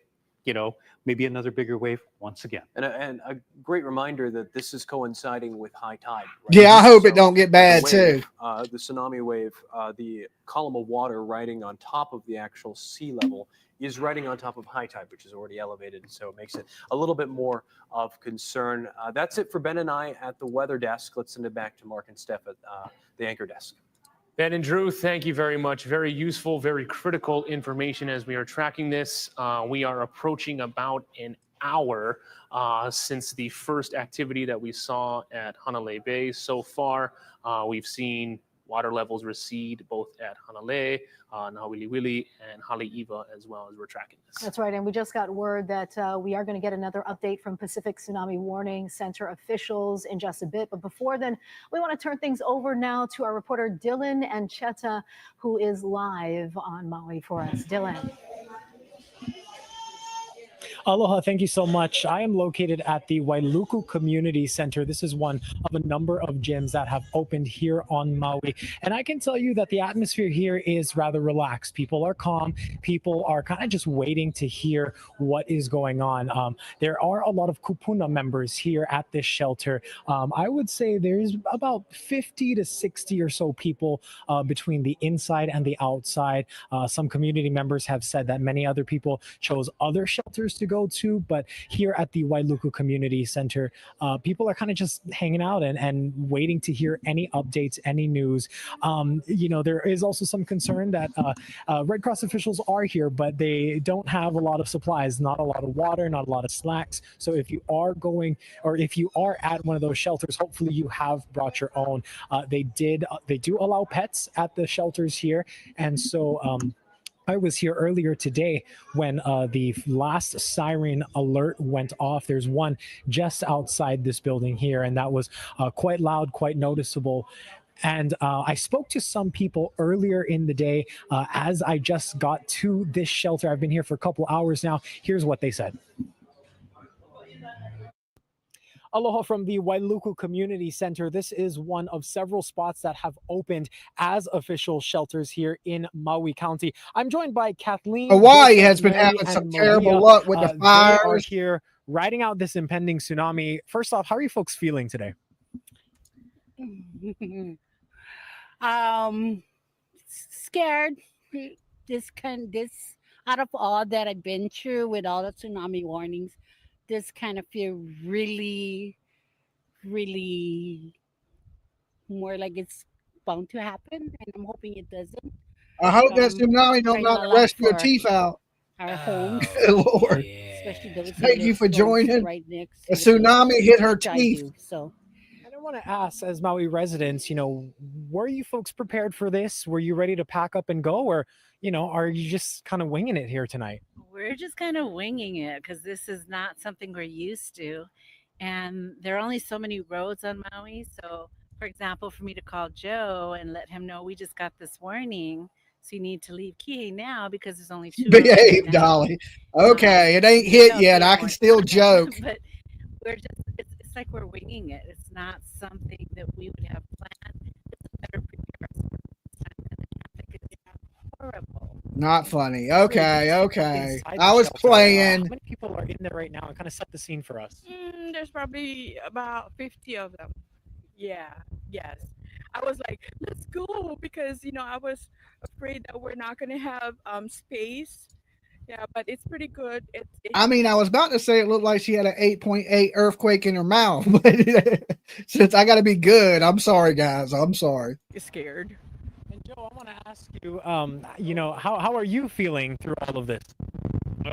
maybe another bigger wave once again. And a great reminder that this is coinciding with high tide. Right? Yeah, I hope it don't get bad too. The tsunami wave, the column of water riding on top of the actual sea level is riding on top of high tide, which is already elevated. So it makes it a little bit more of concern. That's it for Ben and I at the weather desk. Let's send it back to Mark and Steph at the anchor desk. Ben and Drew, thank you very much. Very useful, very critical information as we are tracking this. We are approaching about an hour since the first activity that we saw at Hanalei Bay. So far, we've seen water levels recede both at Hanalei, Nawiliwili, and Haleiwa as well as we're tracking this. That's right. And we just got word that we are going to get another update from Pacific Tsunami Warning Center officials in just a bit. But before then, we want to turn things over now to our reporter Dylan Ancheta, who is live on Maui for us. Dylan. Aloha, thank you so much. I am located at the Wailuku Community Center. This is one of a number of gyms that have opened here on Maui. And I can tell you that the atmosphere here is rather relaxed. People are calm. People are kind of just waiting to hear what is going on. There are a lot of kupuna members here at this shelter. I would say there's about 50 to 60 or so people between the inside and the outside. Some community members have said that many other people chose other shelters to go to, but here at the Wailuku Community Center, people are kind of just hanging out and waiting to hear any updates, any news. There is also some concern that Red Cross officials are here, but they don't have a lot of supplies, not a lot of water, not a lot of snacks. So if you are going, or if you are at one of those shelters, hopefully you have brought your own. They do allow pets at the shelters here, and so I was here earlier today when the last siren alert went off. There's one just outside this building here, and that was quite loud, quite noticeable. And I spoke to some people earlier in the day as I just got to this shelter. I've been here for a couple hours now. Here's what they said. Aloha from the Wailuku Community Center. This is one of several spots that have opened as official shelters here in Maui County. I'm joined by Kathleen. Hawaii Joseph, has been Mary, having and some Maria. terrible luck with the They are fires. here riding out this impending tsunami. First off, how are you folks feeling today? Scared. This out of all that I've been through with all the tsunami warnings, this kind of feel really, really more like it's bound to happen, and I'm hoping it doesn't. I hope that tsunami don't Praying knock a the lot rest of your for teeth out. our homes, Lord. especially those who Thank you live for close joining. right next A to the tsunami hit her which I teeth. do, so. And I want to ask, as Maui residents, were you folks prepared for this? Were you ready to pack up and go, or, are you just kind of winging it here tonight? We're just kind of winging it because this is not something we're used to. And there are only so many roads on Maui. So, for example, for me to call Joe and let him know we just got this warning, so you need to leave Kihei now because there's only 2 roads Behave, right now. Dolly. Okay, it ain't hit yet. I can still joke. But we're just, it's like we're winging it. It's not something that we would have planned. It's a better prepare us for this time, and the traffic is horrible. Not funny. Okay. Inside the I was shelter, playing. how many people are in there right now? And kind of set the scene for us. There's probably about 50 of them. Yeah, yes. I was like, let's go because, I was afraid that we're not going to have space. Yeah, but it's pretty good. I mean, I was about to say it looked like she had an 8.8 earthquake in her mouth, but since I got to be good, I'm sorry, guys. I'm sorry. Scared. And Joe, I want to ask you, how are you feeling through all of this?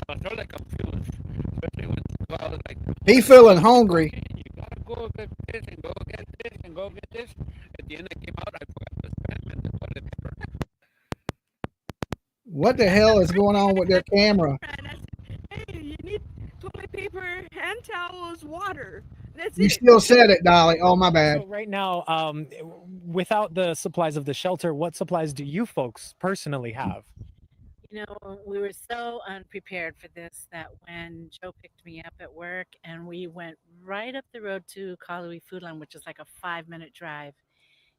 I feel like I'm feeling, especially when it's about like. He feeling hungry. You gotta go get this and go get this and go get this. At the end, I came out, I forgot the pen and the toilet paper. What the hell is going on with their camera? Hey, you need toilet paper, hand towels, water. That's You it. still said it, Dolly. Oh, my bad. So right now, without the supplies of the shelter, what supplies do you folks personally have? We were so unprepared for this that when Joe picked me up at work and we went right up the road to Kalui Food Line, which is like a 5-minute drive,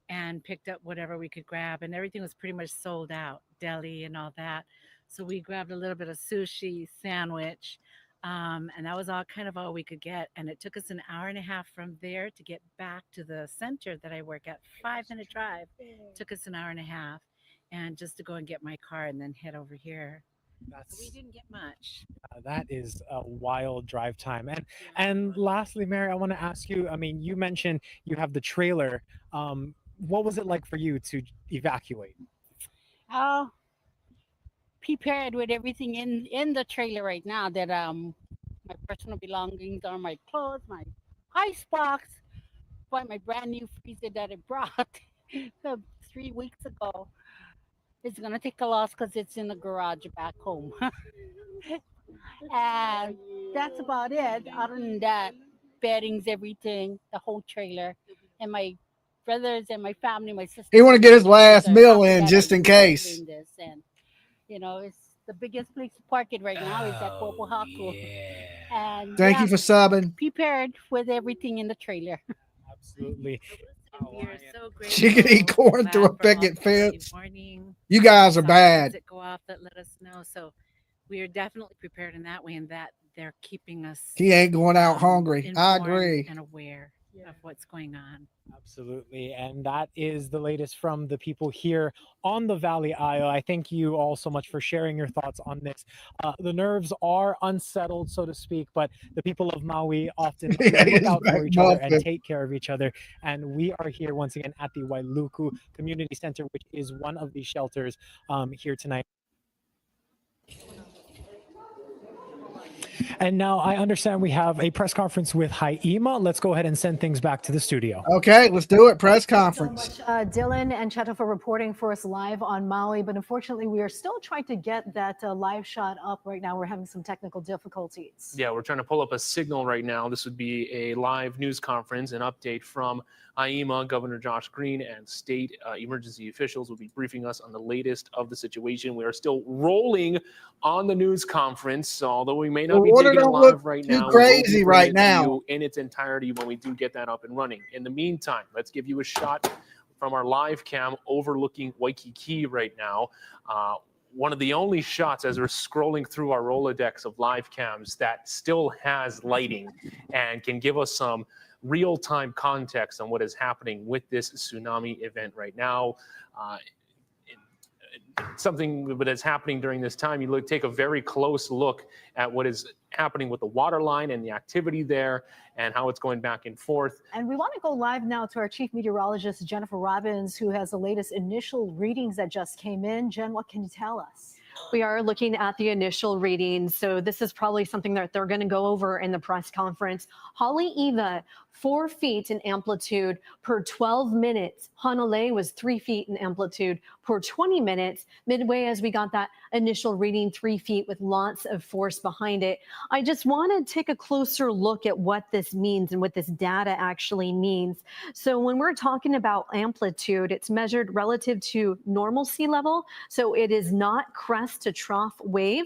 and picked up whatever we could grab, and everything was pretty much sold out, deli and all that. So we grabbed a little bit of sushi, sandwich, and that was all we could get. And it took us an hour and a half from there to get back to the center that I work at. 5-minute drive took us an hour and a half, and just to go and get my car and then head over here. So we didn't get much. That is a wild drive time. And lastly, Mary, I want to ask you, I mean, you mentioned you have the trailer. What was it like for you to evacuate? Prepared with everything in the trailer right now. That my personal belongings are my clothes, my ice box, my brand new freezer that I brought 3 weeks ago. It's gonna take a loss because it's in the garage back home. And that's about it. Other than that, beddings, everything, the whole trailer, and my brothers and my family, my sisters. He want to get his last are meal happy in that just I'm in case. doing this. And the biggest place to park it right now is at Popohaku. And Thank you for subbing. prepared with everything in the trailer. Absolutely. We are so She can eat grateful corn through a for all picket the early fence. warning You guys are sirens bad. that go off that let us know. So we are definitely prepared in that way, and that they're keeping us He ain't going out hungry. I informed agree. and aware of what's going on. Absolutely. And that is the latest from the people here on the Valley Isle. I thank you all so much for sharing your thoughts on this. The nerves are unsettled, so to speak, but the people of Maui often look out for each other and take care of each other. And we are here once again at the Wailuku Community Center, which is one of these shelters here tonight. And now I understand we have a press conference with Haima. Let's go ahead and send things back to the studio. Okay, let's do it. Press conference. Dylan and Cheto for reporting for us live on Maui, but unfortunately we are still trying to get that live shot up right now. We're having some technical difficulties. Yeah, we're trying to pull up a signal right now. This would be a live news conference, an update from Haima. Governor Josh Green and state emergency officials will be briefing us on the latest of the situation. We are still rolling on the news conference, so although we may not be taking it live right now, crazy right now in its entirety when we do get that up and running. In the meantime, let's give you a shot from our live cam overlooking Waikiki right now. One of the only shots as we're scrolling through our Rolodex of live cams that still has lighting and can give us some real-time context on what is happening with this tsunami event right now. Something that is happening during this time, you take a very close look at what is happening with the water line and the activity there and how it's going back and forth. And we want to go live now to our chief meteorologist, Jennifer Robbins, who has the latest initial readings that just came in. Jen, what can you tell us? We are looking at the initial readings. So this is probably something that they're going to go over in the press conference. Haleiwa, 4 feet in amplitude per 12 minutes. Hanalei was 3 feet in amplitude per 20 minutes. Midway, as we got that initial reading, 3 feet with lots of force behind it. I just want to take a closer look at what this means and what this data actually means. So when we're talking about amplitude, it's measured relative to normal sea level. So it is not crest to trough wave.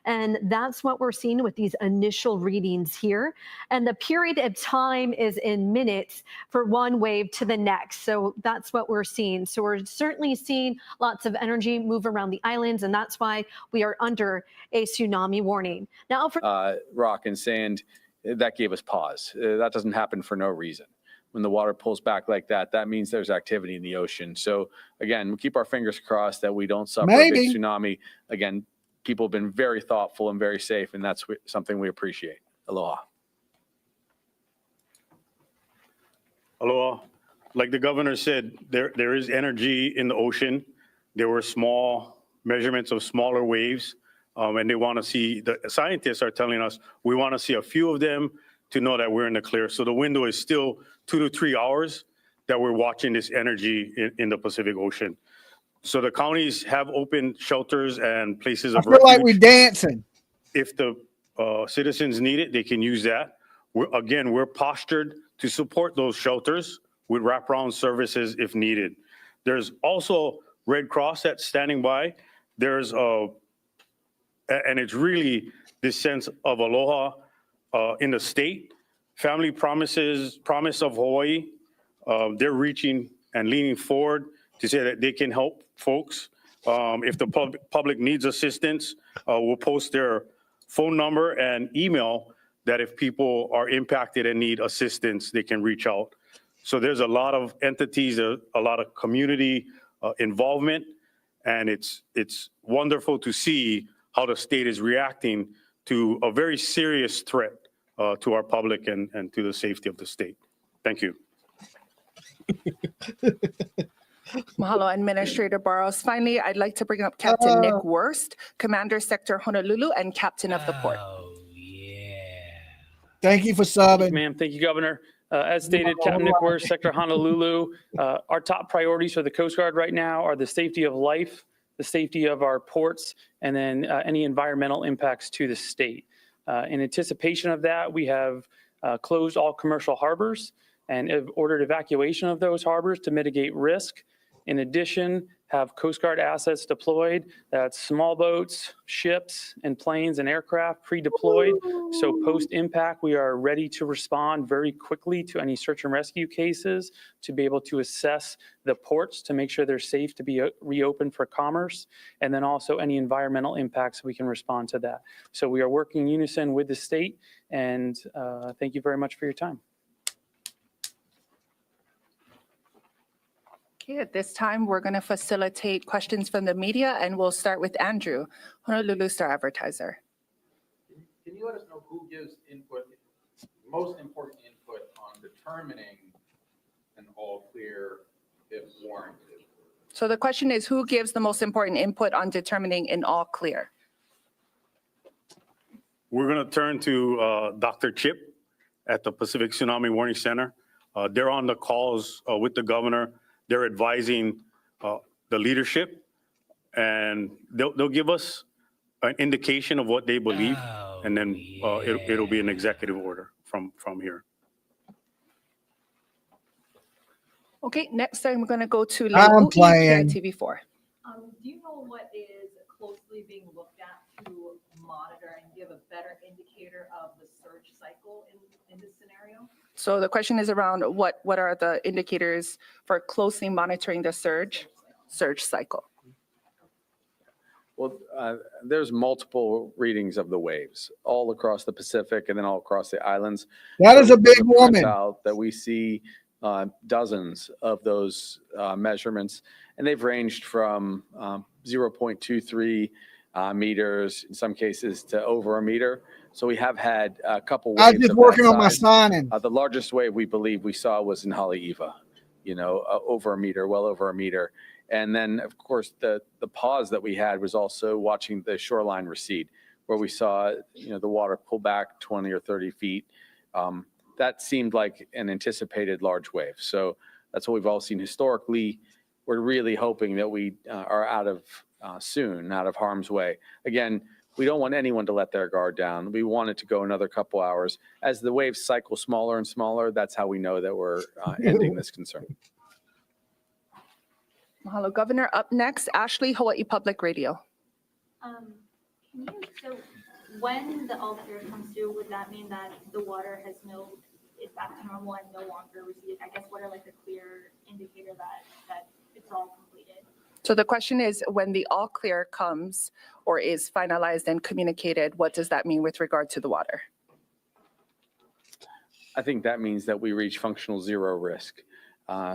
And that's what we're seeing with these initial readings here. And the period of time is in minutes for one wave to the next. So that's what we're seeing. So we're certainly seeing lots of energy move around the islands, and that's why we are under a tsunami warning. Now, for rock and sand, that gave us pause. That doesn't happen for no reason. When the water pulls back like that, that means there's activity in the ocean. So again, we keep our fingers crossed that we don't suffer a big tsunami. Again, people have been very thoughtful and very safe, and that's something we appreciate. Aloha. Aloha. Like the governor said, there is energy in the ocean. There were small measurements of smaller waves, and they want to see, the scientists are telling us, we want to see a few of them to know that we're in the clear. So the window is still 2 to 3 hours that we're watching this energy in the Pacific Ocean. So the counties have opened shelters and places of refuge. Like we're dancing. If the citizens need it, they can use that. We're postured to support those shelters with wraparound services if needed. There's also Red Cross that's standing by. There's and it's really this sense of aloha in the state. Family Promise of Hawaii, they're reaching and leaning forward to say that they can help folks. If the public needs assistance, we'll post their phone number and email that if people are impacted and need assistance, they can reach out. So there's a lot of entities, a lot of community involvement, and it's wonderful to see how the state is reacting to a very serious threat to our public and to the safety of the state. Thank you. Mahalo, Administrator Barros. Finally, I'd like to bring up Captain Nick Wurst, Commander Sector Honolulu and Captain of the Port. Thank you for subbing. Ma'am, thank you, Governor. As stated, Captain Nick Wurst, Sector Honolulu. Our top priorities for the Coast Guard right now are the safety of life, the safety of our ports, and then any environmental impacts to the state. In anticipation of that, we have closed all commercial harbors and have ordered evacuation of those harbors to mitigate risk. In addition, have Coast Guard assets deployed. That's small boats, ships, and planes and aircraft pre-deployed. So post-impact, we are ready to respond very quickly to any search and rescue cases, to be able to assess the ports to make sure they're safe to be reopened for commerce, and then also any environmental impacts, we can respond to that. So we are working in unison with the state, and thank you very much for your time. Okay, at this time, we're going to facilitate questions from the media, and we'll start with Andrew, Honolulu Star Advertiser. Can you let us know who gives input, most important input on determining an all clear if warranted? So the question is, who gives the most important input on determining an all clear? We're going to turn to Dr. Chip at the Pacific Tsunami Warning Center. They're on the calls with the governor. They're advising the leadership, and they'll give us an indication of what they believe, and then it'll be an executive order from here. Okay, next time we're going to go to I'm Leo'i, playing. TV4. Do you know what is closely being looked at to monitor and give a better indicator of the surge cycle in this scenario? So the question is around what are the indicators for closely monitoring the surge cycle? Well, there's multiple readings of the waves all across the Pacific and then all across the islands. That is a big the woman. printout that we see dozens of those measurements, and they've ranged from 0.23 meters in some cases to over a meter. So we have had a couple waves. I was just of working that on my size. signing. The largest wave we believe we saw was in Haleiwa, over a meter, well over a meter. And then, of course, the pause that we had was also watching the shoreline recede, where we saw, the water pull back 20 or 30 feet. That seemed like an anticipated large wave. So that's what we've all seen historically. We're really hoping that we are out of harm's way. Again, we don't want anyone to let their guard down. We want it to go another couple hours. As the waves cycle smaller and smaller, that's how we know that we're ending this concern. Mahalo, Governor. Up next, Ashley, Hawaii Public Radio. So when the all clear comes through, would that mean that the water is back to normal and no longer receded? I guess what are like the clear indicator that it's all completed? So the question is, when the all clear comes or is finalized and communicated, what does that mean with regard to the water? I think that means that we reach functional zero risk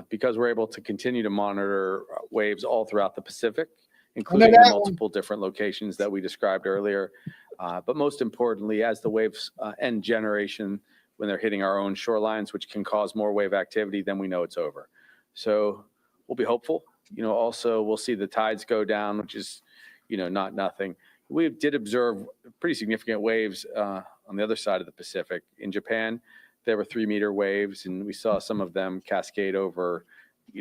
because we're able to continue to monitor waves all throughout the Pacific, including the multiple different locations that we described earlier. But most importantly, as the waves end generation, when they're hitting our own shorelines, which can cause more wave activity, then we know it's over. So we'll be hopeful. Also we'll see the tides go down, which is, not nothing. We did observe pretty significant waves on the other side of the Pacific. In Japan, there were 3-meter waves, and we saw some of them cascade over,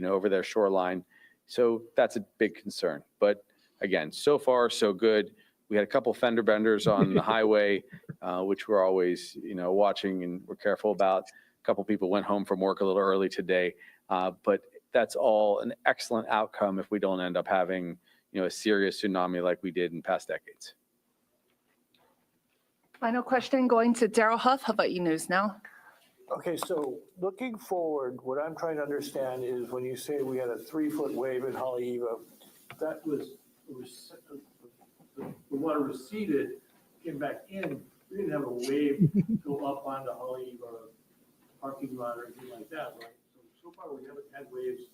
over their shoreline. So that's a big concern. But again, so far, so good. We had a couple fender benders on the highway, which we're always, watching and we're careful about. A couple people went home from work a little early today, but that's all an excellent outcome if we don't end up having, a serious tsunami like we did in past decades. Final question going to Daryl Huff, Hawaii News Now. Okay, so looking forward, what I'm trying to understand is when you say we had a 3-foot wave in Haleiwa, that was the water receded, came back in. We didn't have a wave go up onto Haleiwa parking lot or anything like that, right? So far we haven't had waves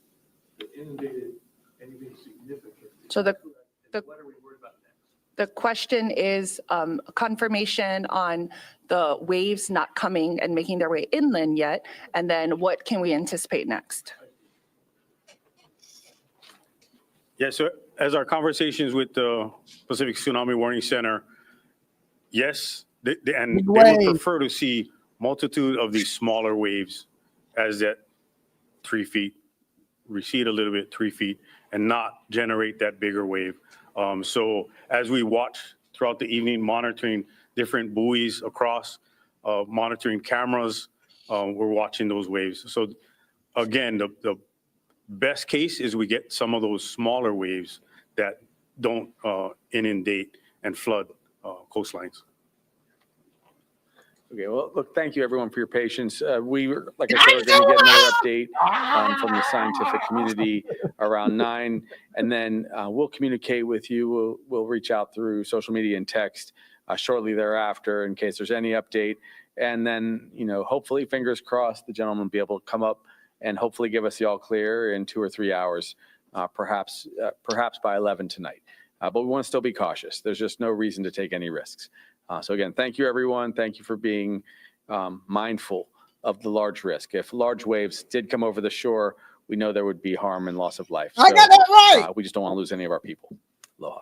that inundated anything significant. So what are we worried about next? The question is confirmation on the waves not coming and making their way inland yet, and then what can we anticipate next? Yeah, so as our conversations with the Pacific Tsunami Warning Center, yes, they would prefer to see multitude of these smaller waves as that 3 feet, recede a little bit, 3 feet, and not generate that bigger wave. So as we watch throughout the evening, monitoring different buoys across, monitoring cameras, we're watching those waves. So again, the Best case is we get some of those smaller waves that don't inundate and flood coastlines. Okay, well, look, thank you everyone for your patience. We were, like I said, we're going to get another update from the scientific community around 9, and then we'll communicate with you. We'll reach out through social media and text shortly thereafter in case there's any update. And then, you know, hopefully, fingers crossed, the gentleman will be able to come up and hopefully give us the all clear in 2 or 3 hours, perhaps by 11 tonight. But we want to still be cautious. There's just no reason to take any risks. So again, thank you, everyone. Thank you for being mindful of the large risk. If large waves did come over the shore, we know there would be harm and loss of life. I got that right. We just don't want to lose any of our people. Aloha.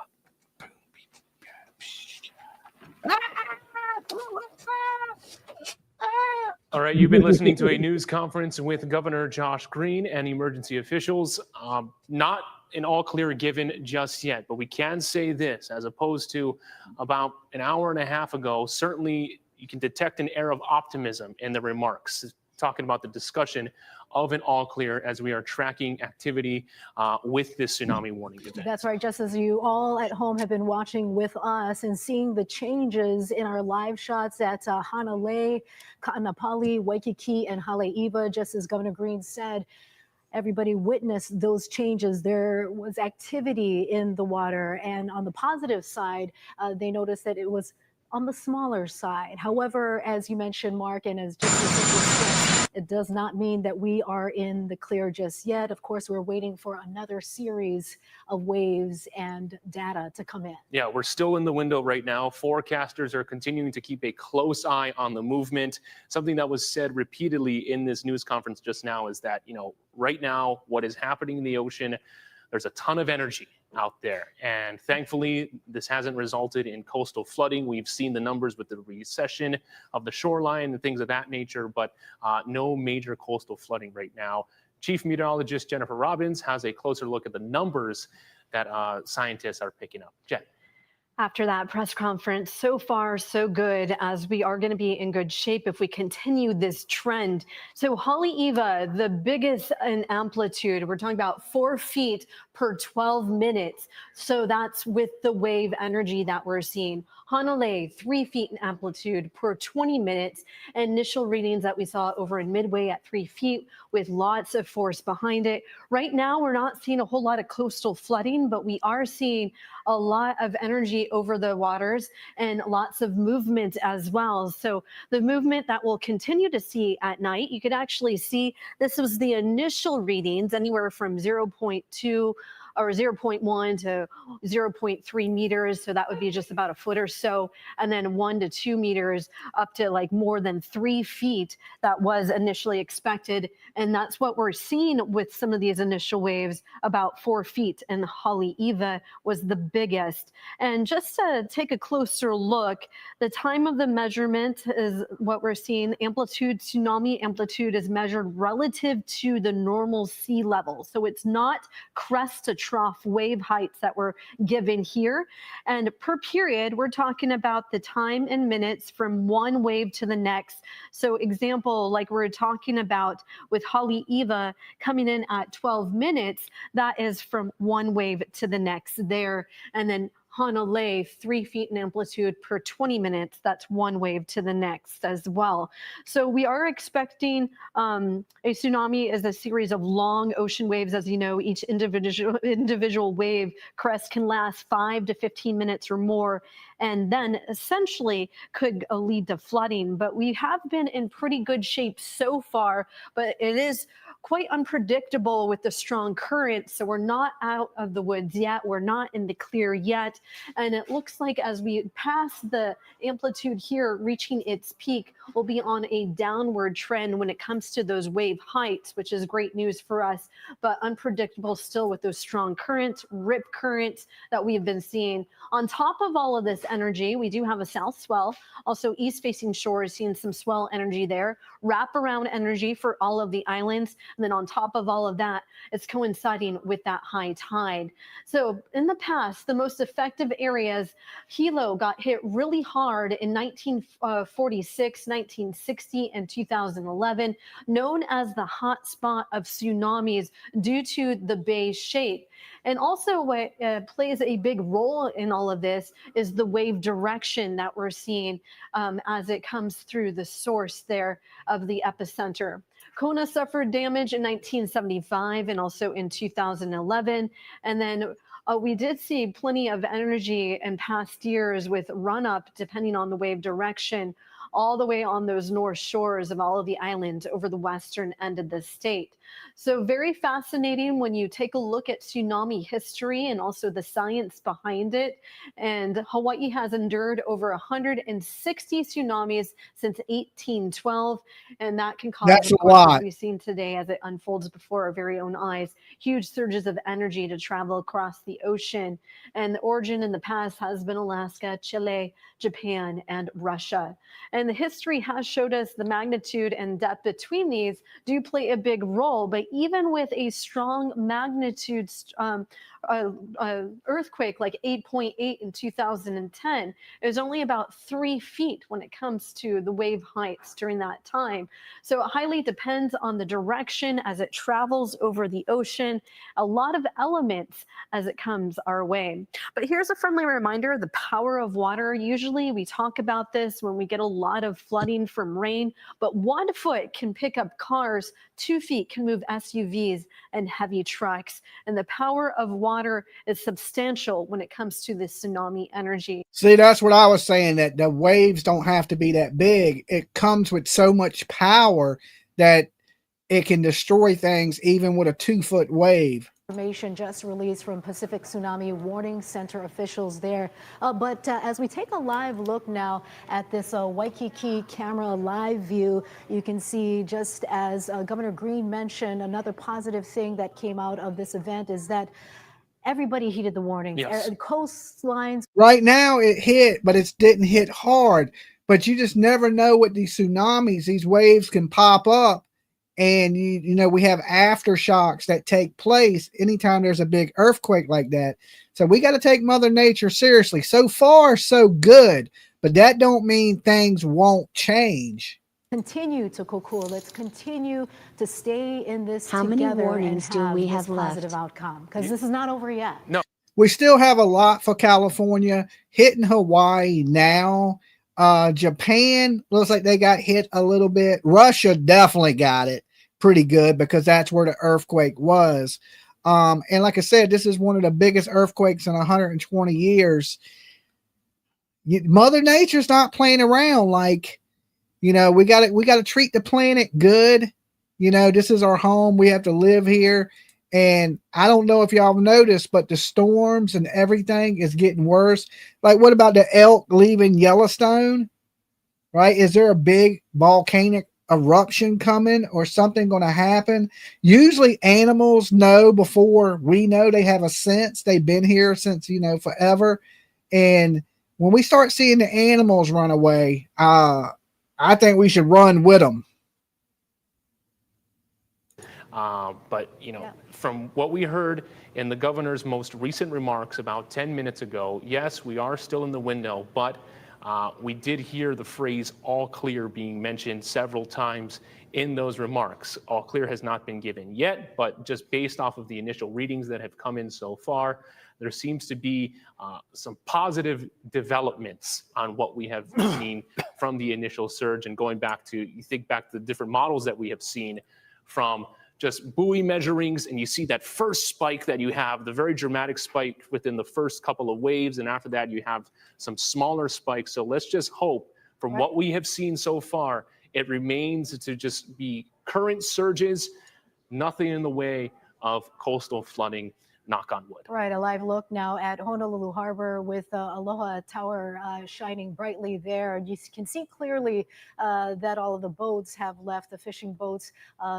All right, you've been listening to a news conference with Governor Josh Green and emergency officials. Not an all clear given just yet, but we can say this, as opposed to about an hour and a half ago, certainly you can detect an air of optimism in the remarks, talking about the discussion of an all clear as we are tracking activity with this tsunami warning event. That's right, just as you all at home have been watching with us and seeing the changes in our live shots at Hanalei, Kaanapali, Waikiki, and Haleiwa, just as Governor Green said. Everybody witnessed those changes. There was activity in the water, and on the positive side, they noticed that it was on the smaller side. However, as you mentioned, Mark, and as just it does not mean that we are in the clear just yet. Of course, we're waiting for another series of waves and data to come in. Yeah, we're still in the window right now. Forecasters are continuing to keep a close eye on the movement. Something that was said repeatedly in this news conference just now is that, you know, right now, what is happening in the ocean, there's a ton of energy out there. And thankfully, this hasn't resulted in coastal flooding. We've seen the numbers with the recession of the shoreline and things of that nature, but no major coastal flooding right now. Chief Meteorologist Jennifer Robbins has a closer look at the numbers that scientists are picking up. Jen. After that press conference, so far so good, as we are going to be in good shape if we continue this trend. So Haleiwa, the biggest in amplitude, we're talking about 4 feet per 12 minutes. So that's with the wave energy that we're seeing. Hanalei, 3 feet in amplitude per 20 minutes. Initial readings that we saw over in Midway at 3 feet with lots of force behind it. Right now, we're not seeing a whole lot of coastal flooding, but we are seeing a lot of energy over the waters and lots of movement as well. So the movement that we'll continue to see at night, you could actually see this was the initial readings, anywhere from 0.2 or 0.1 to 0.3 meters. So that would be just about a foot or so. And then 1 to 2 meters up to like more than 3 feet that was initially expected. And that's what we're seeing with some of these initial waves, about 4 feet. And Haleiwa was the biggest. And just to take a closer look, the time of the measurement is what we're seeing. Amplitude, tsunami amplitude is measured relative to the normal sea level. So it's not crest to trough wave heights that we're given here. And per period, we're talking about the time in minutes from one wave to the next. So example, like we're talking about with Haleiwa coming in at 12 minutes, that is from one wave to the next there. And then Hanalei, 3 feet in amplitude per 20 minutes. That's one wave to the next as well. So we are expecting a tsunami is a series of long ocean waves. As you know, each individual wave crest can last 5 to 15 minutes or more, and then essentially could lead to flooding. But we have been in pretty good shape so far, but it is quite unpredictable with the strong current. So we're not out of the woods yet. We're not in the clear yet. And it looks like as we pass the amplitude here, reaching its peak, we'll be on a downward trend when it comes to those wave heights, which is great news for us, but unpredictable still with those strong currents, rip currents that we've been seeing. On top of all of this energy, we do have a south swell, also east facing shores, seeing some swell energy there, wrap around energy for all of the islands. And then on top of all of that, it's coinciding with that high tide. So in the past, the most effective areas, Hilo got hit really hard in 1946, 1960, and 2011, known as the hot spot of tsunamis due to the bay's shape. And also what plays a big role in all of this is the wave direction that we're seeing as it comes through the source there of the epicenter. Kona suffered damage in 1975 and also in 2011. And then we did see plenty of energy in past years with run up depending on the wave direction all the way on those north shores of all of the islands over the western end of the state. So very fascinating when you take a look at tsunami history and also the science behind it. And Hawaii has endured over 160 tsunamis since 1812. And that can cause, That's of a course, lot. as we've seen today as it unfolds before our very own eyes, huge surges of energy to travel across the ocean. And the origin in the past has been Alaska, Chile, Japan, and Russia. And the history has showed us the magnitude and depth between these do play a big role. But even with a strong magnitude earthquake like 8.8 in 2010, it was only about 3 feet when it comes to the wave heights during that time. So it highly depends on the direction as it travels over the ocean, a lot of elements as it comes our way. But here's a friendly reminder, the power of water. Usually we talk about this when we get a lot of flooding from rain, but 1 foot can pick up cars, 2 feet can move SUVs and heavy trucks. And the power of water is substantial when it comes to this tsunami energy. See, that's what I was saying, that the waves don't have to be that big. It comes with so much power that it can destroy things even with a 2-foot wave. Information just released from Pacific Tsunami Warning Center officials there. But as we take a live look now at this Waikiki camera live view, you can see, just as Governor Green mentioned, another positive thing that came out of this event is that everybody heeded the warnings. Yes. Coastlines. Right now it hit, but it didn't hit hard. But you just never know what these tsunamis, these waves can pop up. And you know, we have aftershocks that take place anytime there's a big earthquake like that. So we got to take Mother Nature seriously. So far, so good, but that don't mean things won't change. Continue to kokua. Let's continue to stay in this How together. many warnings and do have we this have left? positive outcome, because this is not over yet. No. We still have a lot for California, hitting Hawaii now. Japan looks like they got hit a little bit. Russia definitely got it pretty good because that's where the earthquake was. And like I said, this is one of the biggest earthquakes in 120 years. Mother Nature's not playing around. Like, you know, we got to treat the planet good. You know, this is our home. We have to live here. And I don't know if y'all noticed, but the storms and everything is getting worse. Like, what about the elk leaving Yellowstone? Right? Is there a big volcanic eruption coming or something going to happen? Usually animals know before we know. They have a sense. They've been here since, you know, forever. And when we start seeing the animals run away, I think we should run with them. But, you know, from what we heard in the governor's most recent remarks about 10 minutes ago, yes, we are still in the window, but we did hear the phrase all clear being mentioned several times in those remarks. All clear has not been given yet, but just based off of the initial readings that have come in so far, there seems to be some positive developments on what we have seen from the initial surge. And going back to, you think back to the different models that we have seen from just buoy measurings, and you see that first spike that you have, the very dramatic spike within the first couple of waves, and after that you have some smaller spikes. So let's just hope, from what we have seen so far, it remains to just be current surges, nothing in the way of coastal flooding, knock on wood. Right, a live look now at Honolulu Harbor with Aloha Tower shining brightly there. You can see clearly that all of the boats have left, the fishing boats.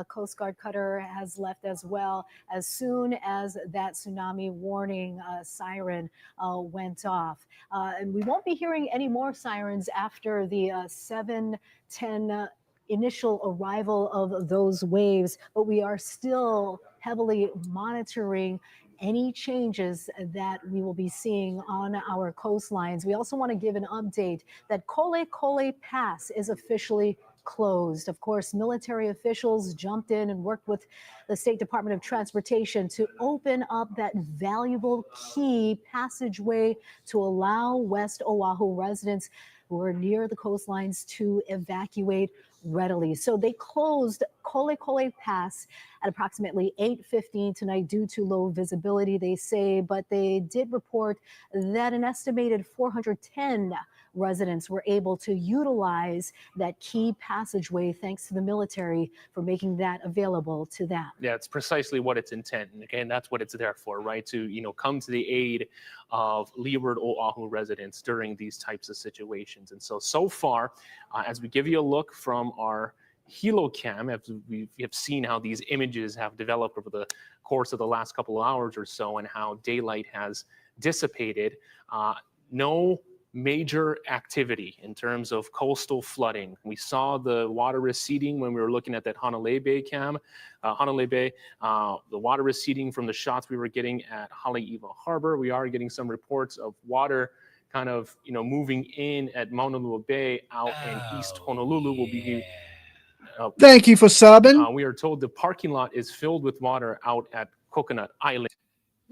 Coast Guard cutter has left as well, as soon as that tsunami warning siren went off. And we won't be hearing any more sirens after the 7:10 initial arrival of those waves, but we are still heavily monitoring any changes that we will be seeing on our coastlines. We also want to give an update that Kole Kole Pass is officially closed. Of course, military officials jumped in and worked with the State Department of Transportation to open up that valuable key passageway to allow West Oahu residents who are near the coastlines to evacuate readily. So they closed Kole Kole Pass at approximately 8:15 tonight due to low visibility, they say, but they did report that an estimated 410 residents were able to utilize that key passageway thanks to the military for making that available to them. Yeah, it's precisely what its intent. And again, that's what it's there for, right? To, come to the aid of leeward Oahu residents during these types of situations. And so far, as we give you a look from our Hilo cam, as we have seen how these images have developed over the course of the last couple of hours or so and how daylight has dissipated, no major activity in terms of coastal flooding. We saw the water receding when we were looking at that Hanalei Bay cam. Hanalei Bay, the water receding from the shots we were getting at Haleiwa Harbor. We are getting some reports of water kind of, moving in at Mauna Lua Bay out in East Honolulu. Will be. Thank you for subbing. We are told the parking lot is filled with water out at Coconut Island.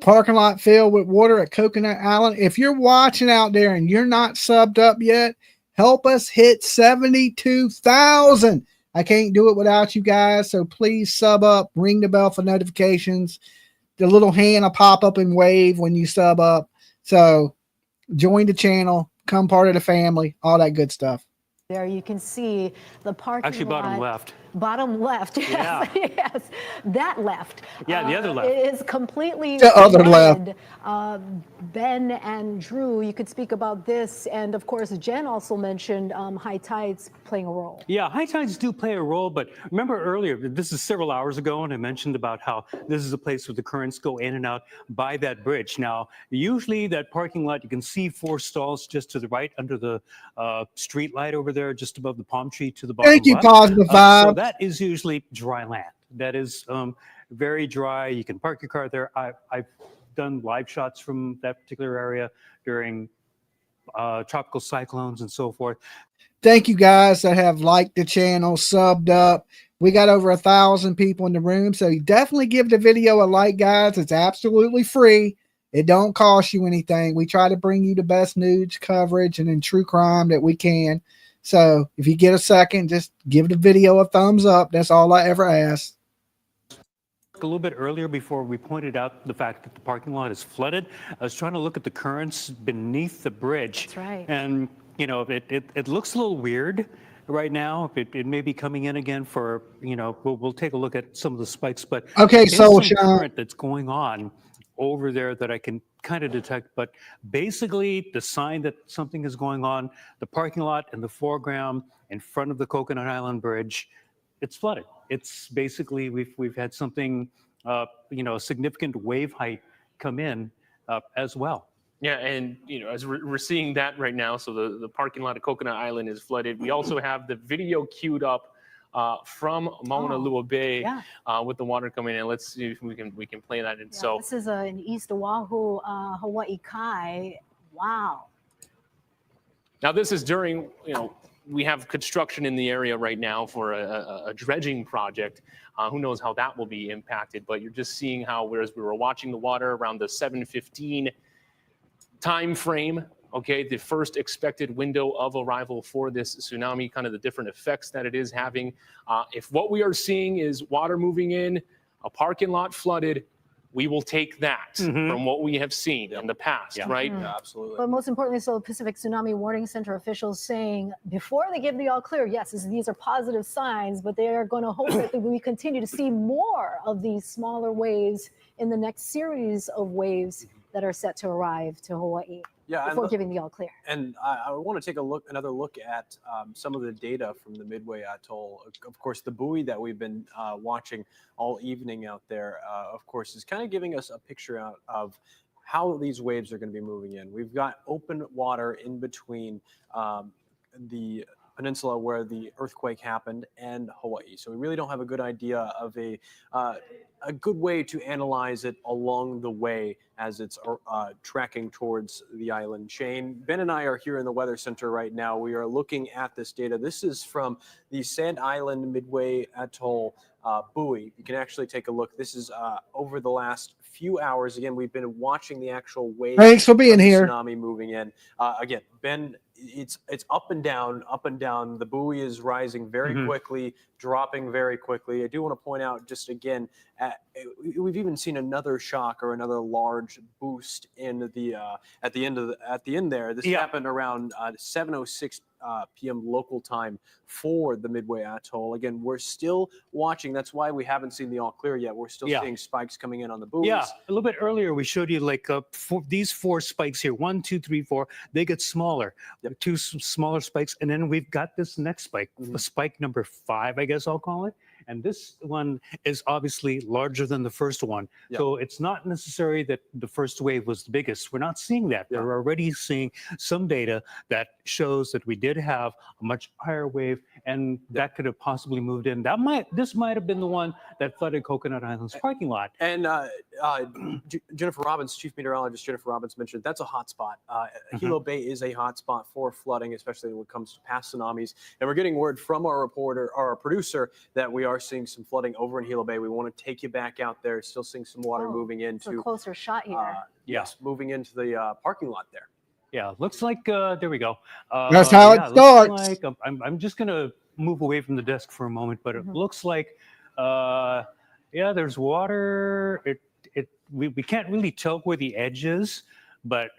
Parking lot filled with water at Coconut Island. If you're watching out there and you're not subbed up yet, help us hit 72,000. I can't do it without you guys, so please sub up, ring the bell for notifications. The little hand will pop up and wave when you sub up. So join the channel, become part of the family, all that good stuff. There you can see the parking Actually, lot. bottom left. Bottom left, yes, Yeah. yes, that left. Yeah, the other left. Is completely the other flooded. left. Ben and Drew, you could speak about this, and of course, Jen also mentioned high tides playing a role. Yeah, high tides do play a role, but remember earlier, this is several hours ago, and I mentioned about how this is a place where the currents go in and out by that bridge. Now, usually that parking lot, you can see 4 stalls just to the right under the street light over there, just above the palm tree to the bottom Thank you, left. Positive Vibe. So that is usually dry land. That is very dry. You can park your car there. I've done live shots from that particular area during tropical cyclones and so forth. Thank you guys that have liked the channel, subbed up. We got over 1,000 people in the room, so you definitely give the video a like, guys. It's absolutely free. It don't cost you anything. We try to bring you the best news coverage and in true crime that we can. So if you get a second, just give the video a thumbs up. That's all I ever ask. A little bit earlier, before we pointed out the fact that the parking lot is flooded, I was trying to look at the currents beneath the bridge. That's right. And, it looks a little weird right now. It may be coming in again for, we'll take a look at some of the spikes. But okay, there's so some current that's going on over there that I can kind of detect. But basically, the sign that something is going on, the parking lot in the foreground in front of the Coconut Island Bridge, it's flooded. It's basically we've had something, a significant wave height come in as well. Yeah, and as we're seeing that right now, so the parking lot of Coconut Island is flooded. We also have the video queued up from Mauna Lua Bay with the water coming in. Let's see if we can play that. And so this is in East Oahu, Hawaii Kai. Wow. Now this is during we have construction in the area right now for a dredging project. Who knows how that will be impacted? But you're just seeing how, whereas we were watching the water around the 7:15 time frame, okay, the first expected window of arrival for this tsunami, kind of the different effects that it is having. If what we are seeing is water moving in, a parking lot flooded, we will take that from what we have seen in the past, right? Yeah, absolutely. But most importantly, so the Pacific Tsunami Warning Center officials saying before they give the all clear, yes, these are positive signs, but they are going to hope that we continue to see more of these smaller waves in the next series of waves that are set to arrive to Hawaii. Yeah, before giving the all clear. And I want to take another look at some of the data from the Midway Atoll. Of course, the buoy that we've been watching all evening out there, of course, is kind of giving us a picture out of how these waves are going to be moving in. We've got open water in between the peninsula where the earthquake happened and Hawaii. So we really don't have a good idea of a good way to analyze it along the way as it's tracking towards the island chain. Ben and I are here in the Weather Center right now. We are looking at this data. This is from the Sand Island Midway Atoll buoy. You can actually take a look. This is over the last few hours. Again, we've been watching the actual wave. Thanks for being here. Tsunami moving in. Again, Ben, it's up and down, up and down. The buoy is rising very quickly, dropping very quickly. I do want to point out just again, we've even seen another shock or another large boost in the at the end there. This happened around 7:06 p.m. local time for the Midway Atoll. Again, we're still watching. That's why we haven't seen the all clear yet. We're still seeing spikes coming in on the buoys. Yeah, a little bit earlier we showed you like these 4 spikes here, 1, 2, 3, 4. They get smaller. Yep. 2 smaller spikes, and then we've got this next spike, spike number 5, I guess I'll call it. And this one is obviously larger than the first one. Yep. So it's not necessary that the first wave was the biggest. We're not seeing that. We're already seeing some data that shows that we did have a much higher wave, and that could have possibly moved in. This might have been the one that flooded Coconut Island's parking lot. And Jennifer Robbins, Chief Meteorologist Jennifer Robbins mentioned that's a hot spot. Hilo Bay is a hot spot for flooding, especially when it comes to past tsunamis. And we're getting word from our producer, that we are seeing some flooding over in Hilo Bay. We want to take you back out there. Still seeing some water moving into. It's a closer shot here. Yes, moving into the parking lot there. Yeah, looks like there we go. That's how it starts. Like, I'm just gonna move away from the desk for a moment, but it looks like there's water. We can't really tell where the edge is, but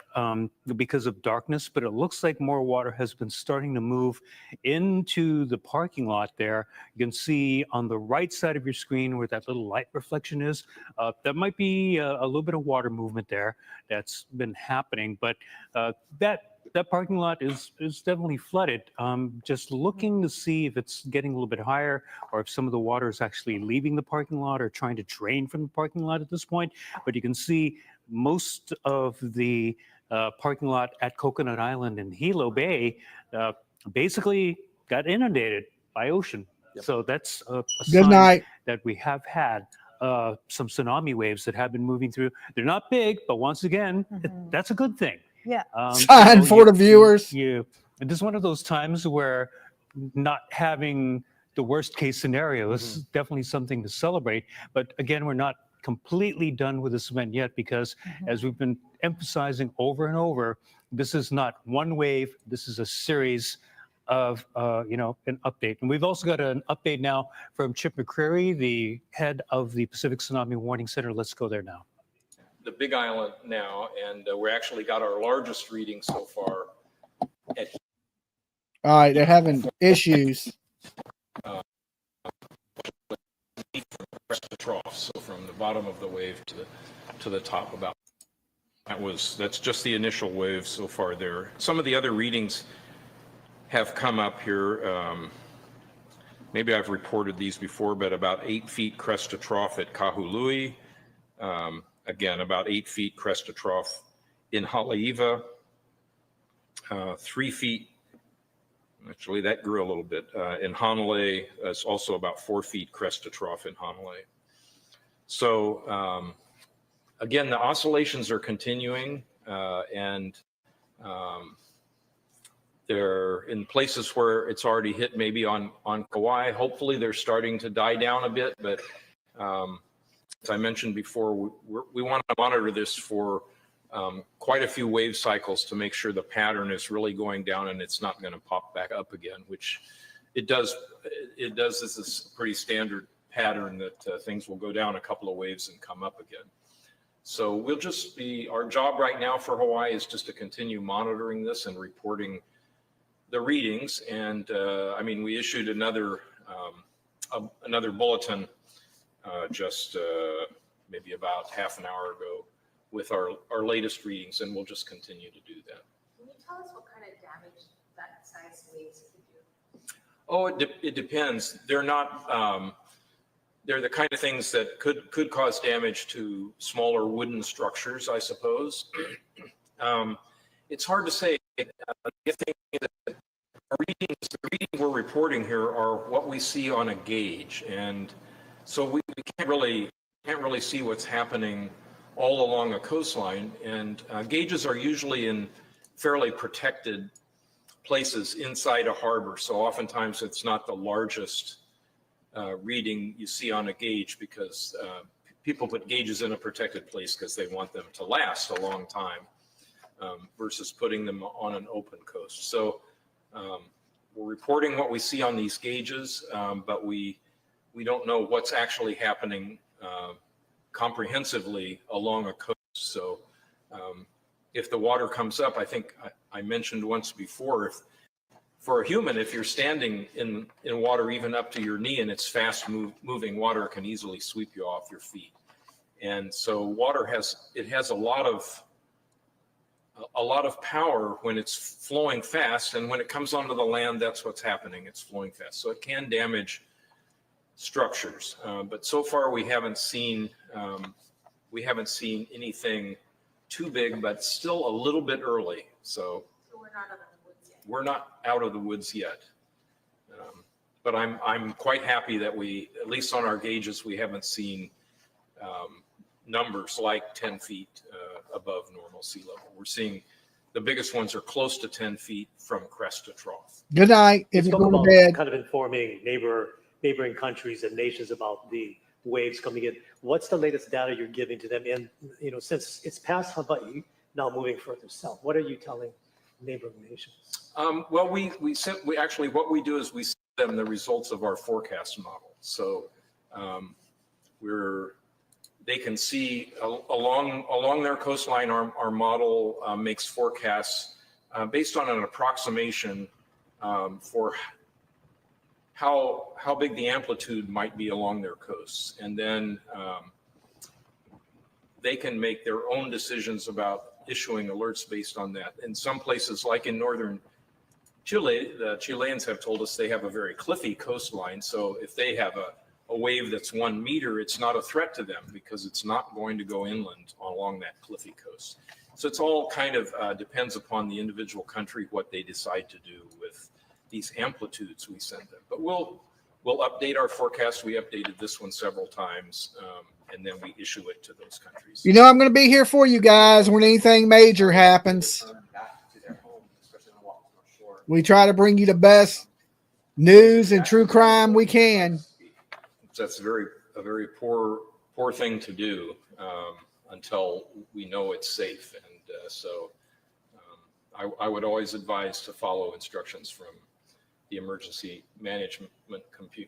because of darkness, but it looks like more water has been starting to move into the parking lot there. You can see on the right side of your screen where that little light reflection is, that might be a little bit of water movement there that's been happening, but that parking lot is definitely flooded. Just looking to see if it's getting a little bit higher or if some of the water is actually leaving the parking lot or trying to drain from the parking lot at this point. But you can see most of the parking lot at Coconut Island and Hilo Bay basically got inundated by ocean. Yep. So that's a sign that we have had some tsunami waves that have been moving through. They're not big, but once again, that's a good thing. Yeah. Sign for the viewers. This is one of those times where not having the worst case scenario is definitely something to celebrate. But again, we're not completely done with this event yet, because as we've been emphasizing over and over, this is not one wave. This is a series of, an update. And we've also got an update now from Chip McCreary, the head of the Pacific Tsunami Warning Center. Let's go there now. The Big Island now, and we actually got our largest reading so far. All right, they're having issues. Trough, so from the bottom of the wave to the top, about that's just the initial wave so far there. Some of the other readings have come up here. Maybe I've reported these before, but about 8 feet crest to trough at Kahului. Again, about 8 feet crest to trough in Haleiwa. 3 feet, actually that grew a little bit, in Hanalei. It's also about 4 feet crest to trough in Hanalei. So again, the oscillations are continuing, and they're in places where it's already hit, maybe on Kauai. Hopefully they're starting to die down a bit, but as I mentioned before, we want to monitor this for quite a few wave cycles to make sure the pattern is really going down and it's not going to pop back up again, which it does. This is a pretty standard pattern that things will go down a couple of waves and come up again. So we'll just our job right now for Hawaii is just to continue monitoring this and reporting the readings. And I mean, we issued another bulletin just maybe about half an hour ago with our latest readings, and we'll just continue to do that. Can you tell us what kind of damage that size waves could do? Oh, it depends. They're not. They're the kind of things that could cause damage to smaller wooden structures, I suppose. It's hard to say. The thing is that the readings we're reporting here are what we see on a gauge, and so we can't really see what's happening all along a coastline. And gauges are usually in fairly protected places inside a harbor, so oftentimes it's not the largest reading you see on a gauge, because people put gauges in a protected place because they want them to last a long time, versus putting them on an open coast. So we're reporting what we see on these gauges, but we don't know what's actually happening comprehensively along a coast. So if the water comes up, I think I mentioned once before, if for a human, if you're standing in water even up to your knee and it's fast moving water, it can easily sweep you off your feet. And so water has a lot of power when it's flowing fast, and when it comes onto the land, that's what's happening. It's flowing fast, so it can damage structures. But so far, we haven't seen anything too big, but still a little bit early. So we're not out of the woods yet. But I'm quite happy that we, at least on our gauges, we haven't seen numbers like 10 feet above normal sea level. We're seeing the biggest ones are close to 10 feet from crest to trough. Good night. If you're going to bed. Kind of informing neighboring countries and nations about the waves coming in. What's the latest data you're giving to them? And since it's past Hawaii, now moving further south, what are you telling neighboring nations? Well, we actually, what we do is we send them the results of our forecast model. So they can see along their coastline, our model makes forecasts based on an approximation for how big the amplitude might be along their coasts. And then they can make their own decisions about issuing alerts based on that. In some places, like in northern Chile, the Chileans have told us they have a very cliffy coastline. So if they have a wave that's 1 meter, it's not a threat to them because it's not going to go inland along that cliffy coast. So it's all kind of depends upon the individual country, what they decide to do with these amplitudes we send them. But we'll update our forecast. We updated this one several times, and then we issue it to those countries. You know, I'm going to be here for you guys when anything major happens. We try to bring you the best news and true crime we can. That's a very poor thing to do until we know it's safe. And so I would always advise to follow instructions from the emergency management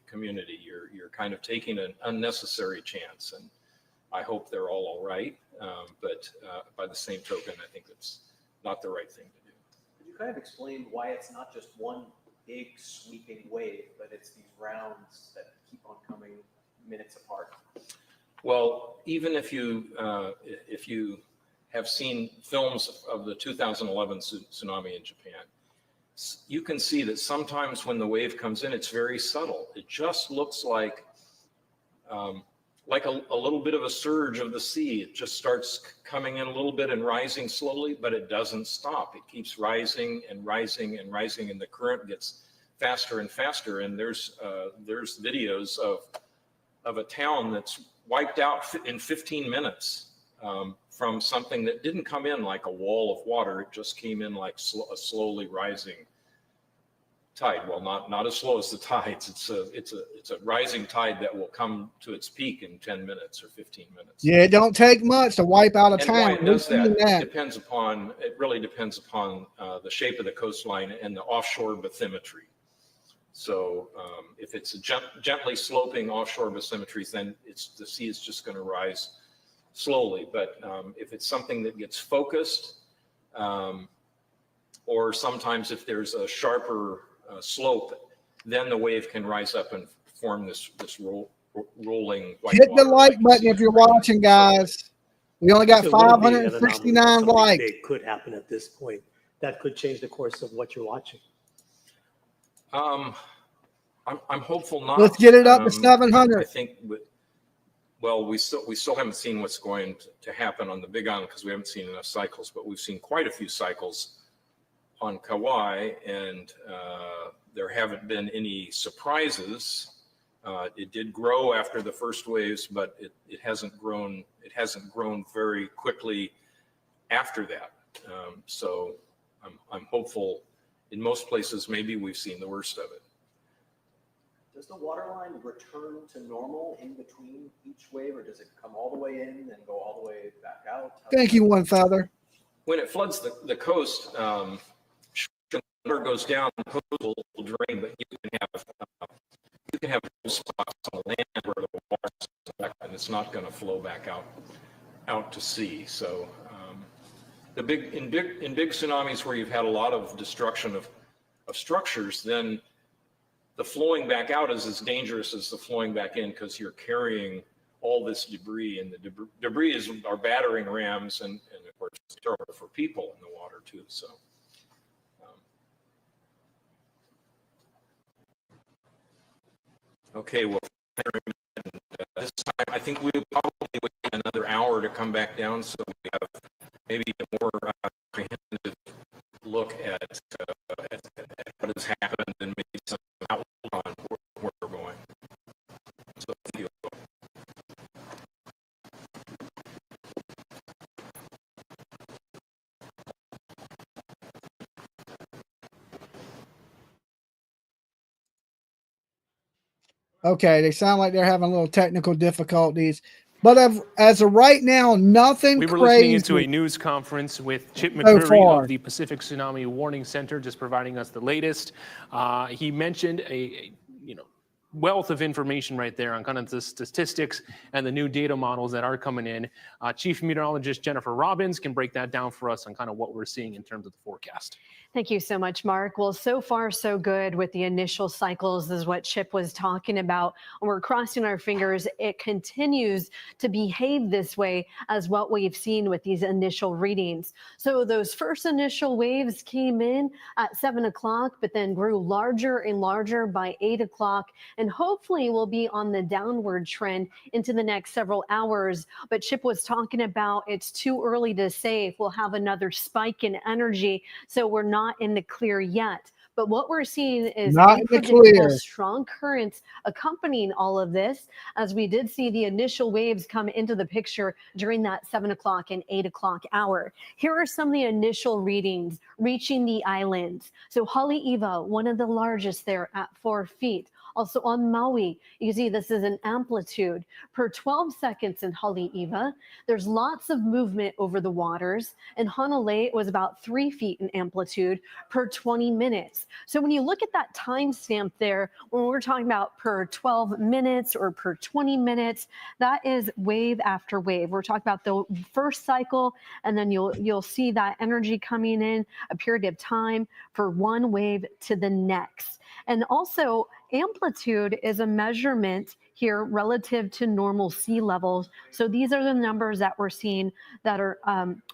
community. You're kind of taking an unnecessary chance, and I hope they're all right. But by the same token, I think it's not the right thing to do. Could you kind of explain why it's not just one big sweeping wave, but it's these rounds that keep on coming minutes apart? Well, even if you have seen films of the 2011 tsunami in Japan, you can see that sometimes when the wave comes in, it's very subtle. It just looks like a little bit of a surge of the sea. It just starts coming in a little bit and rising slowly, but it doesn't stop. It keeps rising and rising and rising, and the current gets faster and faster. And there's videos of a town that's wiped out in 15 minutes from something that didn't come in like a wall of water. It just came in like a slowly rising tide. Well, not as slow as the tides. It's a rising tide that will come to its peak in 10 minutes or 15 minutes. Yeah, it don't take much to wipe out a And town. why it does that, it really depends upon the shape of the coastline and the offshore bathymetry. So if it's a gently sloping offshore bathymetry, then the sea is just going to rise slowly. But if it's something that gets focused, or sometimes if there's a sharper slope, then the wave can rise up and form this rolling white Hit the water like button if you're watching, guys. We only got So would it be an anomaly 569 that something likes. big could happen at this point that could change the course of what you're watching? I'm hopeful not. Let's get it up to 700. I think, we still haven't seen what's going to happen on the Big Island because we haven't seen enough cycles, but we've seen quite a few cycles on Kauai, and there haven't been any surprises. It did grow after the first waves, but it hasn't grown. It hasn't grown very quickly after that. So I'm hopeful. In most places, maybe we've seen the worst of it. Does the water line return to normal in between each wave, or does it come all the way in and go all the way back out? Thank you, one father. When it floods the coast, the water goes down, the coast will drain, but you can have spots on the land where the water's back, and it's not going to flow back out to sea. So in big tsunamis where you've had a lot of destruction of structures, then the flowing back out is as dangerous as the flowing back in, because you're carrying all this debris, and the debris is our battering rams, and of course it's terrible for people in the water too. So okay, well, this time I think we'll probably wait another hour to come back down, so we have maybe a more comprehensive look at what has happened and maybe some outlook on where we're going. So thank you. Okay, they sound like they're having a little technical difficulties. But as of right now, nothing We were crazy. listening into a news conference with Chip So McCreary far. of the Pacific Tsunami Warning Center, just providing us the latest. He mentioned a wealth of information right there on kind of the statistics and the new data models that are coming in. Chief Meteorologist Jennifer Robbins can break that down for us on kind of what we're seeing in terms of the forecast. Thank you so much, Mark. Well, so far, so good with the initial cycles is what Chip was talking about. And we're crossing our fingers. It continues to behave this way as what we've seen with these initial readings. So those first initial waves came in at 7 o'clock, but then grew larger and larger by 8 o'clock. And hopefully we'll be on the downward trend into the next several hours. But Chip was talking about it's too early to say if we'll have another spike in energy. So we're not in the clear yet. But what we're seeing is Not in the unpredictable, clear. strong currents accompanying all of this, as we did see the initial waves come into the picture during that 7 o'clock and 8 o'clock hour. Here are some of the initial readings reaching the islands. So Haleiwa, one of the largest there at 4 feet. Also on Maui, you see this is an amplitude per 12 seconds in Haleiwa. There's lots of movement over the waters. In Honolulu, it was about 3 feet in amplitude per 20 minutes. So when you look at that timestamp there, when we're talking about per 12 minutes or per 20 minutes, that is wave after wave. We're talking about the first cycle, and then you'll see that energy coming in a period of time for one wave to the next. And also, amplitude is a measurement here relative to normal sea levels. So these are the numbers that we're seeing that are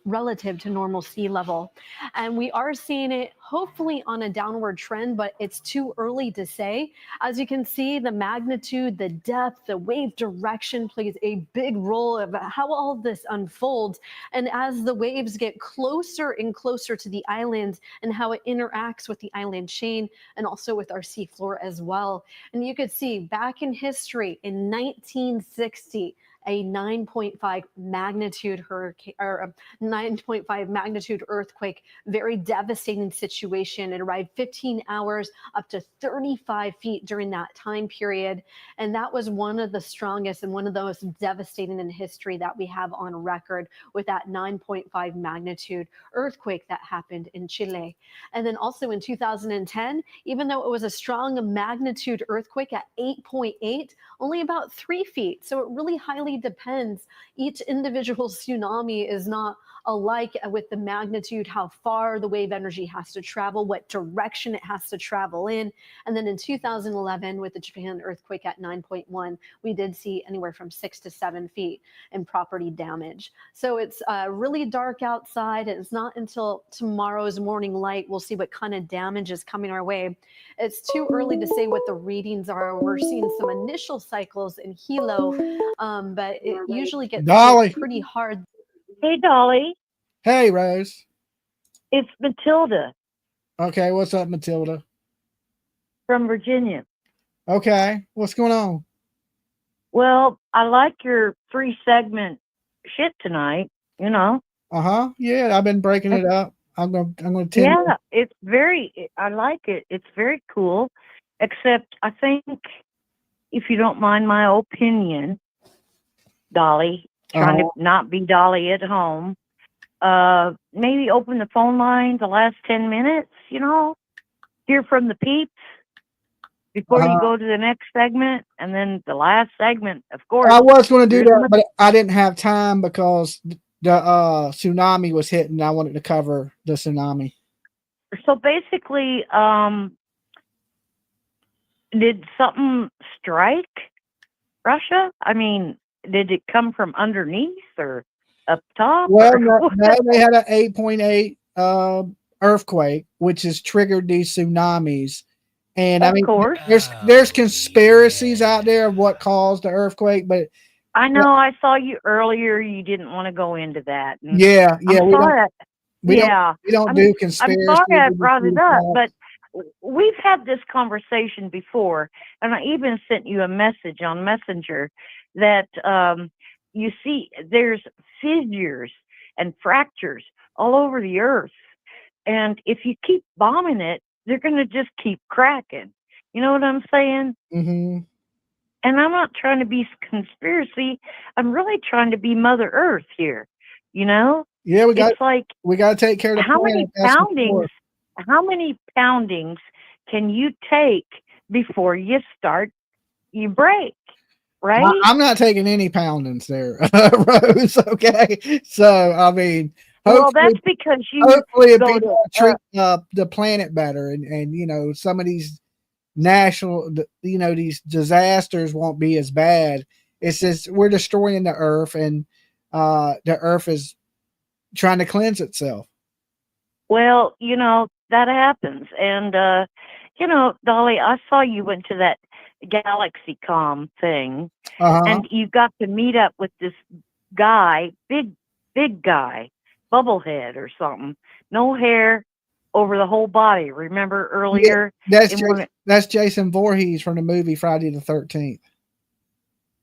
relative to normal sea level. And we are seeing it hopefully on a downward trend, but it's too early to say. As you can see, the magnitude, the depth, the wave direction plays a big role of how all of this unfolds. And as the waves get closer and closer to the islands and how it interacts with the island chain and also with our seafloor as well. And you could see back in history in 1960, a 9.5 magnitude hurricane or a 9.5 magnitude earthquake, very devastating situation. It arrived 15 hours up to 35 feet during that time period. And that was one of the strongest and one of the most devastating in history that we have on record with that 9.5 magnitude earthquake that happened in Chile. And then also in 2010, even though it was a strong magnitude earthquake at 8.8, only about 3 feet. So it really highly depends. Each individual tsunami is not alike with the magnitude, how far the wave energy has to travel, what direction it has to travel in. And then in 2011, with the Japan earthquake at 9.1, we did see anywhere from 6 to 7 feet in property damage. So it's really dark outside. It's not until tomorrow's morning light we'll see what kind of damage is coming our way. It's too early to say what the readings are. We're seeing some initial cycles in Hilo, but it usually gets Dolly. hit pretty hard. Hey, Dolly. Hey, Rose. It's Matilda. Okay, what's up, Matilda? From Virginia. Okay, what's going on? Well, I like your 3-segment shit tonight, you know. Yeah, I've been breaking it up. I'm gonna tend Yeah, it's I like it. It's very cool. Except I think, if you don't mind my opinion, Dolly, trying to not be Dolly at home, maybe open the phone line the last 10 minutes, you know, hear from the peeps before you go to the next segment, and then the last segment, of course. I was going to do that, but I didn't have time because the tsunami was hitting. I wanted to cover the tsunami. So basically, did something strike Russia? I mean, did it come from underneath or up top? Well, no, they had an 8.8 earthquake, which has triggered these tsunamis. And I mean, there's conspiracies out there of what caused the earthquake, but I know I saw you earlier. You didn't want to go into that. And yeah, we don't do conspiracy. I'm sorry I brought it up, but we've had this conversation before, and I even sent you a message on Messenger that you see there's fissures and fractures all over the earth, and if you keep bombing it, they're going to just keep cracking. You know what I'm saying? Mm-hmm. And I'm not trying to be conspiracy. I'm really trying to be Mother Earth here. You know? Yeah, we got to take care of the how planet. How many poundings can you take before you break? Right? I'm not taking any poundings there, Rose. Okay, so I mean, well, that's because you hopefully people treat the planet better, and you know, some of these these disasters won't be as bad. It's just we're destroying the earth, and the earth is trying to cleanse itself. Well, you know, that happens. And, you know, Dolly, I saw you went to that GalaxyCom thing, and you got to meet up with this guy, big guy, bubblehead or something, no hair over the whole body. Remember earlier? Yeah, that's Jason Voorhees from the movie Friday the 13th.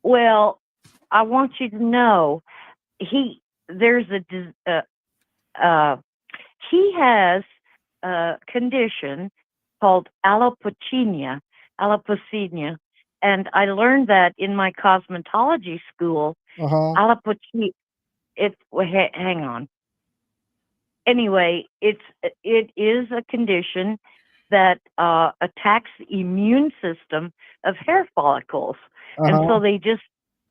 Well, I want you to know he has a condition called alopecia, and I learned that in my cosmetology school. Alopecia. Hang on. Anyway, it is a condition that attacks the immune system of hair follicles, and so they just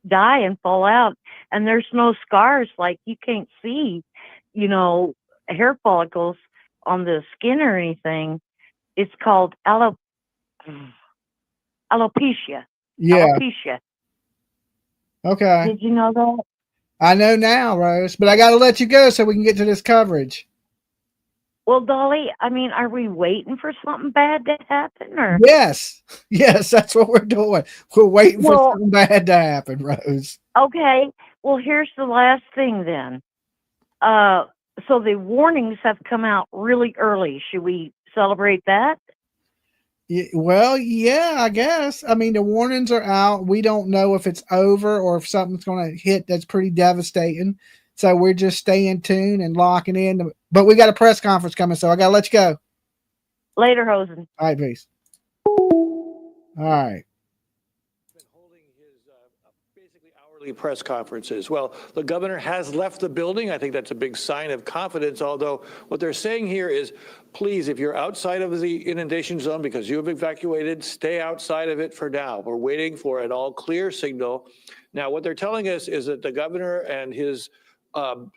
die and fall out. And there's no scars, like you can't see, you know, hair follicles on the skin or anything. It's called alopecia. Yeah. Alopecia. Okay. Did you know that? I know now, Rose, but I got to let you go so we can get to this coverage. Well, Dolly, I mean, are we waiting for something bad to happen, or? Yes, that's what we're doing. We're waiting for something bad to happen, Rose. Okay. Well, here's the last thing then. So the warnings have come out really early. Should we celebrate that? Well, yeah, I guess. I mean, the warnings are out. We don't know if it's over or if something's going to hit that's pretty devastating. So we're just staying tuned and locking in. But we got a press conference coming, so I got to let you go. Later, Hosen. All right, peace. All right. Press conferences. Well, the governor has left the building. I think that's a big sign of confidence, although what they're saying here is, please, if you're outside of the inundation zone because you have evacuated, stay outside of it for now. We're waiting for an all clear signal. Now, what they're telling us is that the governor and his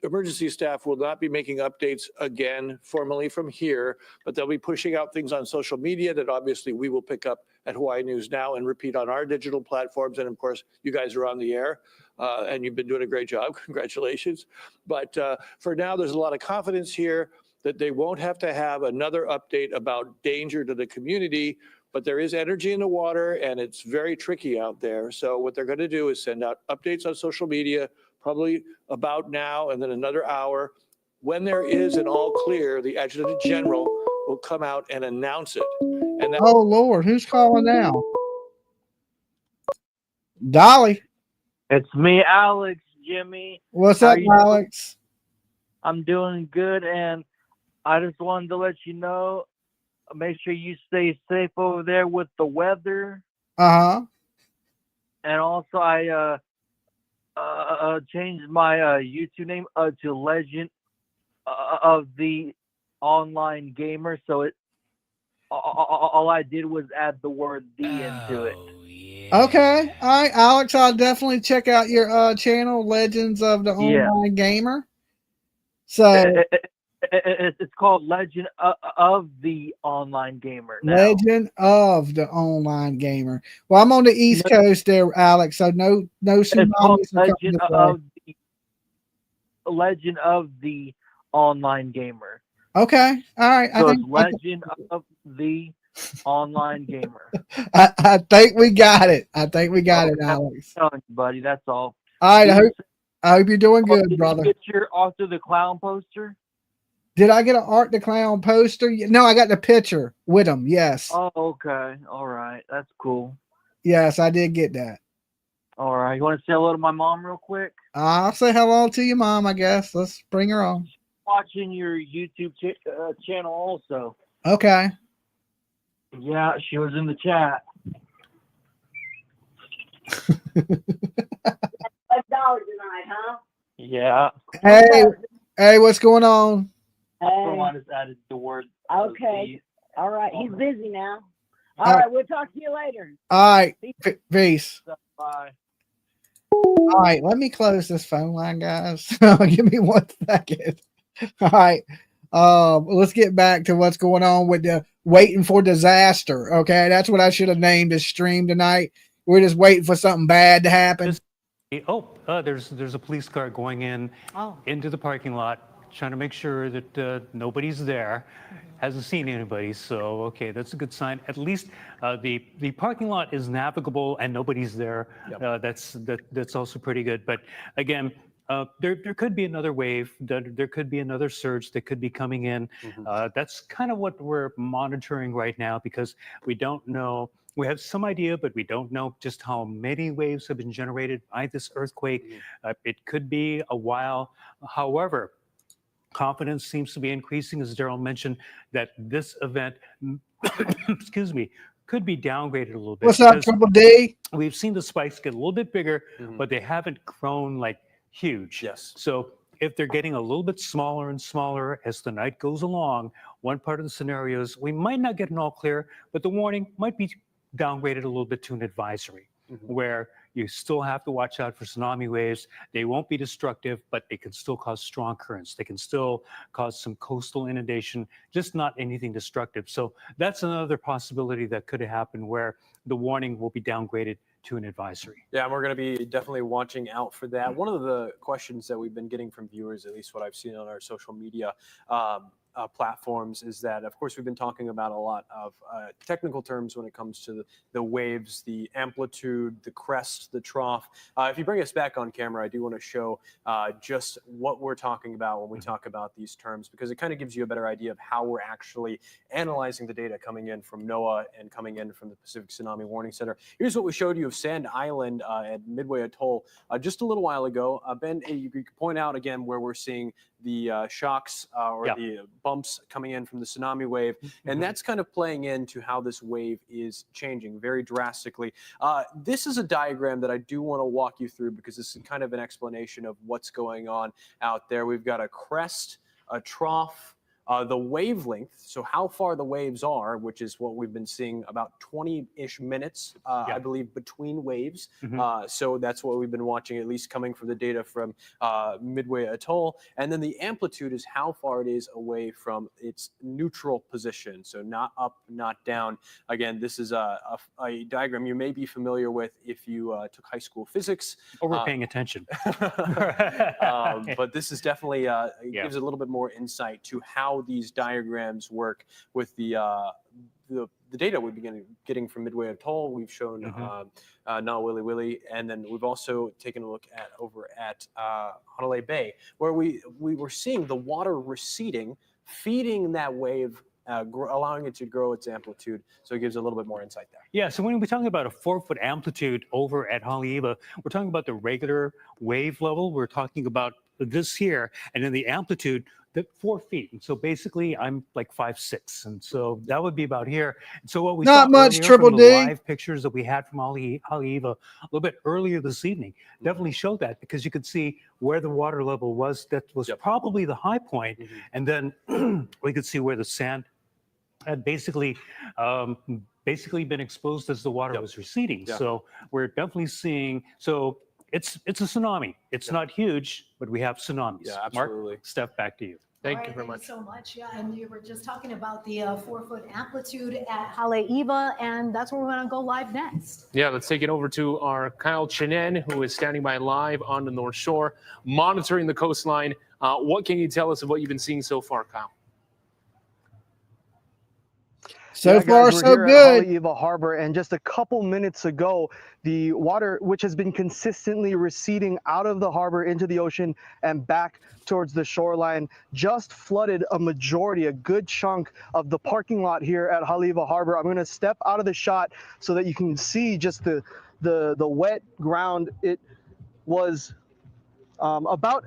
emergency staff will not be making updates again formally from here, but they'll be pushing out things on social media that obviously we will pick up at Hawaii News Now and repeat on our digital platforms. And of course, you guys are on the air and you've been doing a great job. Congratulations. But for now, there's a lot of confidence here that they won't have to have another update about danger to the community. But there is energy in the water and it's very tricky out there. So what they're going to do is send out updates on social media, probably about now and then another hour. When there is an all clear, the adjutant general will will come out and announce it. And that, Oh Lord, who's calling now? Dolly. It's me, Alex, Jimmy. What's How up, you doing? Alex? I'm doing good, and I just wanted to let you know, make sure you stay safe over there with the weather. Uh-huh. And also, I changed my YouTube name to Legend of the Online Gamer. So all I did was add the word "the" into it. Okay. All right, Alex, I'll definitely check out your channel, Legends of the Yeah. Online Gamer. So It's called Legend of the Online Gamer now. Legend of the Online Gamer. Well, I'm on the East Coast there, Alex, so no It's called tsunamis are coming this way. Legend of the Online Gamer. Okay. All right. So it's Legend of the Online Gamer. I think we got it. I think we got it, Alex. I'm telling you, buddy, that's all. All right. I hope you're doing good, Did brother. you get your Arthur the Clown poster? Did I get an Art the Clown poster? No, I got the picture with him. Yes. Oh, okay. All right. That's cool. Yes, I did get that. All right. You want to say hello to my mom real quick? I'll say hello to your mom, I guess. Let's bring her on. Watching your YouTube channel also. Okay. Yeah, she was in the chat. $5 tonight, huh? Yeah. Hey, what's going on? I just added the word. Okay. All right. He's busy now. All All right. right. We'll talk to you later. All right. Peace. Bye. All right. Let me close this phone line, guys. Give me 1 second. All right. Let's get back to what's going on with the waiting for disaster. Okay. That's what I should have named this stream tonight. We're just waiting for something bad to happen. There's a police car going into the parking lot, trying to make sure that nobody's there. Hasn't seen anybody, so okay, that's a good sign. At least the parking lot is navigable and nobody's there. Yep. That's also pretty good. But again, there could be another wave. There could be another surge that could be coming in. That's kind of what we're monitoring right now because we don't know. We have some idea, but we don't know just how many waves have been generated by this earthquake. It could be a while. However, confidence seems to be increasing, as Daryl mentioned, that this event, excuse me, could be downgraded a little bit. What's up, Triple D? We've seen the spikes get a little bit bigger, but they haven't grown like huge. Yes. So if they're getting a little bit smaller and smaller as the night goes along, one part of the scenarios, we might not get an all clear, but the warning might be downgraded a little bit to an advisory, where you still have to watch out for tsunami waves. They won't be destructive, but they can still cause strong currents. They can still cause some coastal inundation, just not anything destructive. So that's another possibility that could happen where the warning will be downgraded to an advisory. Yeah, and we're going to be definitely watching out for that. One of the questions that we've been getting from viewers, at least what I've seen on our social media platforms, is that, of course, we've been talking about a lot of technical terms when it comes to the waves, the amplitude, the crest, the trough. If you bring us back on camera, I do want to show just what we're talking about when we talk about these terms, because it kind of gives you a better idea of how we're actually analyzing the data coming in from NOAA and coming in from the Pacific Tsunami Warning Center. Here's what we showed you of Sand Island at Midway Atoll just a little while ago. Ben, you could point out again where we're seeing the shocks or the bumps coming in from the tsunami wave. And that's kind of playing into how this wave is changing very drastically. This is a diagram that I do want to walk you through because this is kind of an explanation of what's going on out there. We've got a crest, a trough, the wavelength, so how far the waves are, which is what we've been seeing about 20-ish minutes, I believe, between waves. So that's what we've been watching, at least coming from the data from Midway Atoll. And then the amplitude is how far it is away from its neutral position. So not up, not down. Again, this is a diagram you may be familiar with if you took high school physics. Or we're paying attention. But this is definitely, gives a little bit more insight to how these diagrams work with the data we've been getting from Midway Atoll. We've shown Na Wili Wili, and then we've also taken a look at over at Hanalei Bay, where we were seeing the water receding, feeding that wave allowing it to grow its amplitude. So it gives a little bit more insight there. Yeah, so when we're talking about a 4-foot amplitude over at Haleiwa, we're talking about the regular wave level. We're talking about this here, and then the amplitude, the 4 feet. And so basically, I'm like 5'6", and so that would be about here. And so what we Not saw much, earlier Triple from the D. live pictures that we had from Haleiwa a little bit earlier this evening definitely showed that, because you could see where the water level was. That was probably the high point, and then we could see where the sand had basically been exposed as the water was receding. So we're definitely seeing, so it's a tsunami. It's not huge, but we have tsunamis. Yeah, absolutely. Mark, Steph, back to you. Thank you very much. Thank you so much. Yeah, and you were just talking about the 4-foot amplitude at Haleiwa, and that's where we're going to go live next. Yeah, let's take it over to our Kyle Chinen, who is standing by live on the North Shore, monitoring the coastline. What can you tell us of what you've been seeing so far, Kyle? So far, we're so here good. At Haleiwa Harbor, and just a couple minutes ago, the water, which has been consistently receding out of the harbor into the ocean and back towards the shoreline, just flooded a good chunk of the parking lot here at Haleiwa Harbor. I'm going to step out of the shot so that you can see just the wet ground. It was about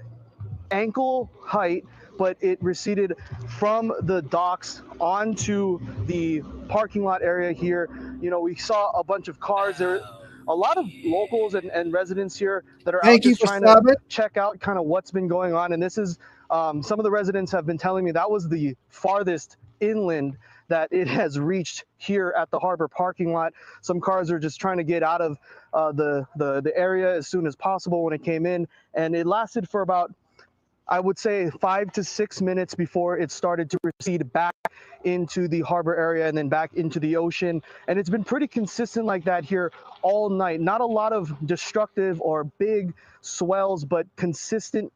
ankle height, but it receded from the docks onto the parking lot area here. You know, we saw a bunch of cars there. A lot of locals and residents here that are out just trying to check out kind of what's been going on. And this is, some of the residents have been telling me that was the farthest inland that it has reached here at the harbor parking lot. Some cars are just trying to get out of the area as soon as possible when it came in. And it lasted for about, I would say, 5 to 6 minutes before it started to recede back into the harbor area and then back into the ocean. And it's been pretty consistent like that here all night. Not a lot of destructive or big swells, but consistent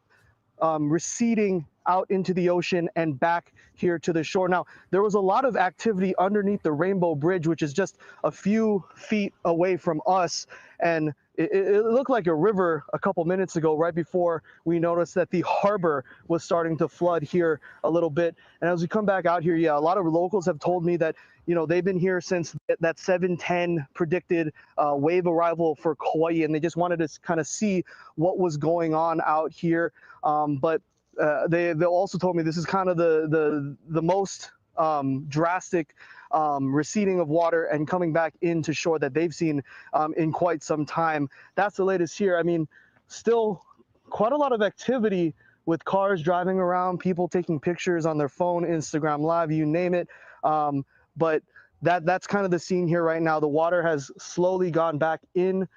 receding out into the ocean and back here to the shore. Now, there was a lot of activity underneath the Rainbow Bridge, which is just a few feet away from us. And it looked like a river a couple minutes ago, right before we noticed that the harbor was starting to flood here a little bit. And as we come back out here, yeah, a lot of locals have told me that, you know, they've been here since that 7:10 predicted wave arrival for Kauai, and they just wanted to kind of see what was going on out here. But they also told me this is kind of the most drastic receding of water and coming back into shore that they've seen in quite some time. That's the latest here. I mean, still quite a lot of activity with cars driving around, people taking pictures on their phone, Instagram Live, you name it. But that's kind of the scene here right now. The water has slowly gone back in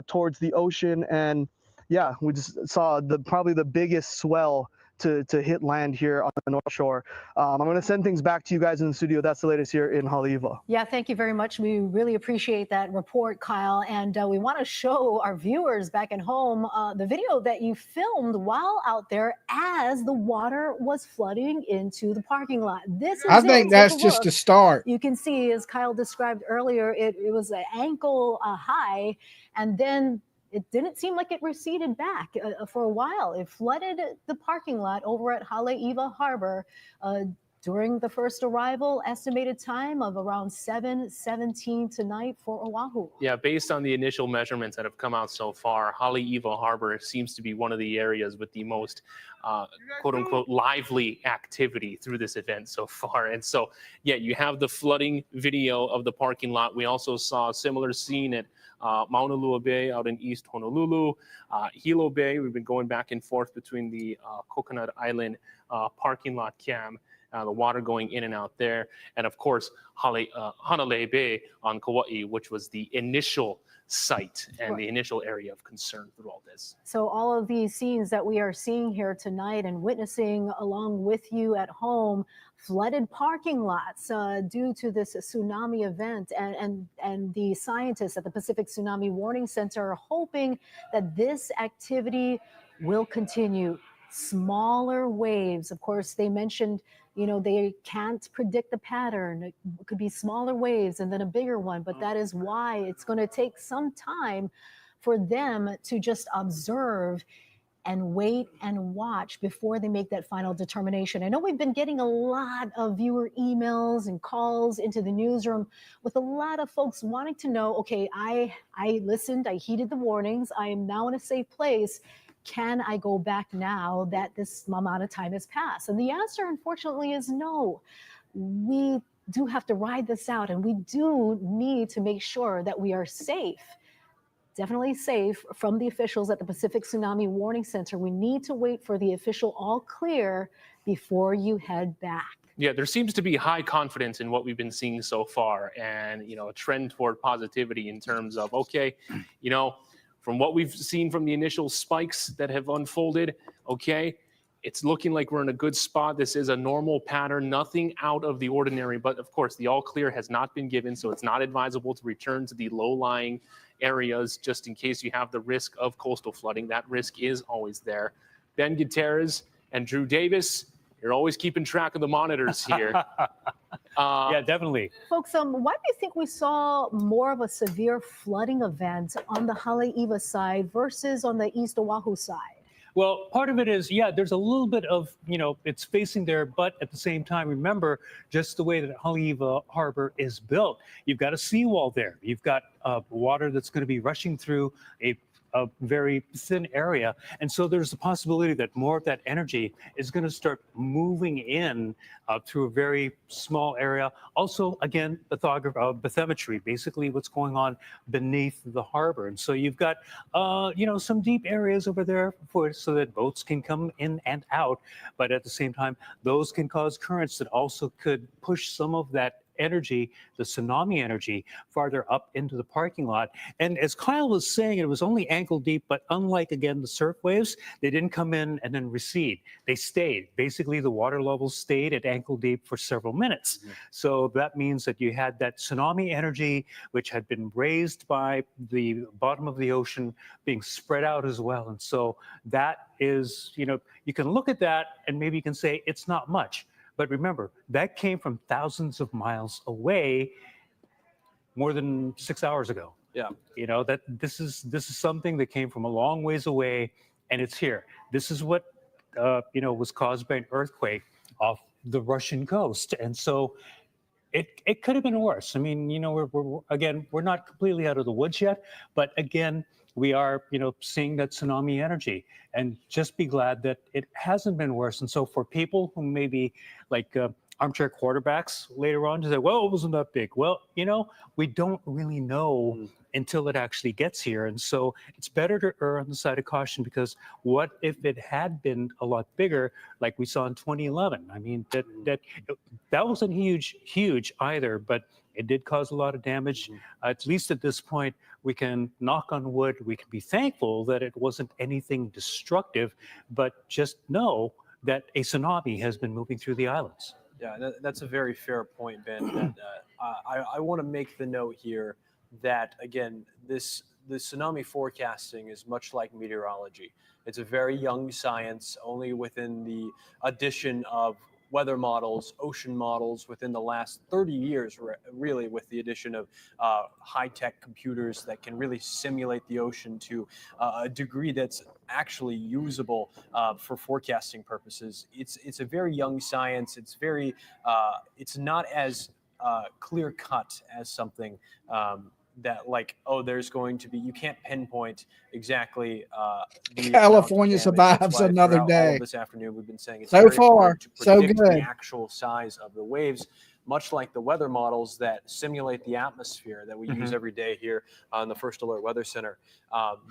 towards the ocean, and yeah, we just saw probably the biggest swell to hit land here on the North Shore. I'm going to send things back to you guys in the studio. That's the latest here in Haleiwa. Yeah, thank you very much. We really appreciate that report, Kyle. And we want to show our viewers back at home the video that you filmed while out there as the water was flooding into the parking lot. I think that's just a start. You can see, as Kyle described earlier, it was an ankle high, and then it didn't seem like it receded back for a while. It flooded the parking lot over at Haleiwa Harbor during the first arrival, estimated time of around 7:17 tonight for Oahu. Yeah, based on the initial measurements that have come out so far, Haleiwa Harbor seems to be one of the areas with the most quote unquote lively activity through this event so far. And so, yeah, you have the flooding video of the parking lot. We also saw a similar scene at Mauna Lua Bay out in East Honolulu, Hilo Bay. We've been going back and forth between the Coconut Island parking lot cam, the water going in and out there, and of course Hanalei Bay on Kauai, which was the initial site and the initial area of concern through all this. So all of these scenes that we are seeing here tonight and witnessing along with you at home, flooded parking lots due to this tsunami event, and the scientists at the Pacific Tsunami Warning Center are hoping that this activity will continue. Smaller waves, of course, they mentioned, you know, they can't predict the pattern. It could be smaller waves and then a bigger one, but that is why it's going to take some time for them to just observe and wait and watch before they make that final determination. I know we've been getting a lot of viewer emails and calls into the newsroom with a lot of folks wanting to know, okay, I listened, I heeded the warnings, I am now in a safe place. Can I go back now that this amount of time has passed? And the answer, unfortunately, is no. We do have to ride this out, and we do need to make sure that we are safe. Definitely safe from the officials at the Pacific Tsunami Warning Center. We need to wait for the official all clear before you head back. Yeah, there seems to be high confidence in what we've been seeing so far, and a trend toward positivity in terms of, okay, from what we've seen from the initial spikes that have unfolded, okay, it's looking like we're in a good spot. This is a normal pattern, nothing out of the ordinary, but of course the all clear has not been given, so it's not advisable to return to the low-lying areas just in case you have the risk of coastal flooding. That risk is always there. Ben Gutierrez and Drew Davis, you're always keeping track of the monitors here. Yeah, definitely. Folks, why do you think we saw more of a severe flooding event on the Haleiwa side versus on the East Oahu side? Well, part of it is, yeah, there's a little bit of, it's facing there, but at the same time, remember, just the way that Haleiwa Harbor is built, you've got a seawall there. You've got water that's going to be rushing through a very thin area. And so there's a possibility that more of that energy is going to start moving in through a very small area. Also, again, bathymetry, basically what's going on beneath the harbor. And so you've got, some deep areas over there so that boats can come in and out. But at the same time, those can cause currents that also could push some of that energy, the tsunami energy, farther up into the parking lot. And as Kyle was saying, it was only ankle deep, but unlike, again, the surf waves, they didn't come in and then recede. They stayed. Basically, the water levels stayed at ankle deep for several minutes. Mm-hmm. So that means that you had that tsunami energy, which had been raised by the bottom of the ocean, being spread out as well. And so that is, you can look at that and maybe you can say it's not much. But remember, that came from thousands of miles away more than 6 hours ago. Yeah. That this is something that came from a long ways away, and it's here. This is what was caused by an earthquake off the Russian coast. And so it could have been worse. I mean, we're not completely out of the woods yet, but again, we are, seeing that tsunami energy, and just be glad that it hasn't been worse. And so for people who may be like armchair quarterbacks later on to say, well, it wasn't that big. Well, we don't really know until it actually gets here. And so it's better to err on the side of caution, because what if it had been a lot bigger, like we saw in 2011? I mean, that wasn't huge either, but it did cause a lot of damage. At least at this point, we can knock on wood. We can be thankful that it wasn't anything destructive, but just know that a tsunami has been moving through the islands. Yeah, that's a very fair point, Ben. I want to make the note here that, again, the tsunami forecasting is much like meteorology. It's a very young science, only within the addition of weather models, ocean models within the last 30 years, really, with the addition of high-tech computers that can really simulate the ocean to a degree that's actually usable for forecasting purposes. It's a very young science. It's it's not as clear-cut as something that, like, there's going to be, you can't pinpoint exactly California survives another day. All this afternoon we've been saying it's so far so good. The actual size of the waves, much like the weather models that simulate the atmosphere that we use every day here on the First Alert Weather Center.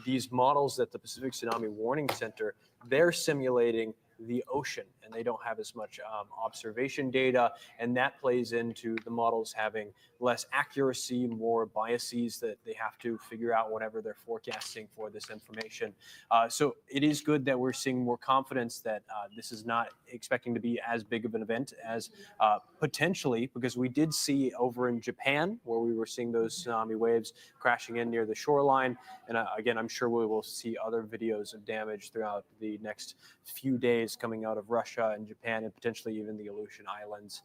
These models that the Pacific Tsunami Warning Center, they're simulating the ocean, and they don't have as much observation data, and that plays into the models having less accuracy, more biases that they have to figure out whenever they're forecasting for this information. So it is good that we're seeing more confidence that this is not expecting to be as big of an event as potentially, because we did see over in Japan where we were seeing those tsunami waves crashing in near the shoreline. And again, I'm sure we will see other videos of damage throughout the next few days coming out of Russia and Japan and potentially even the Aleutian Islands.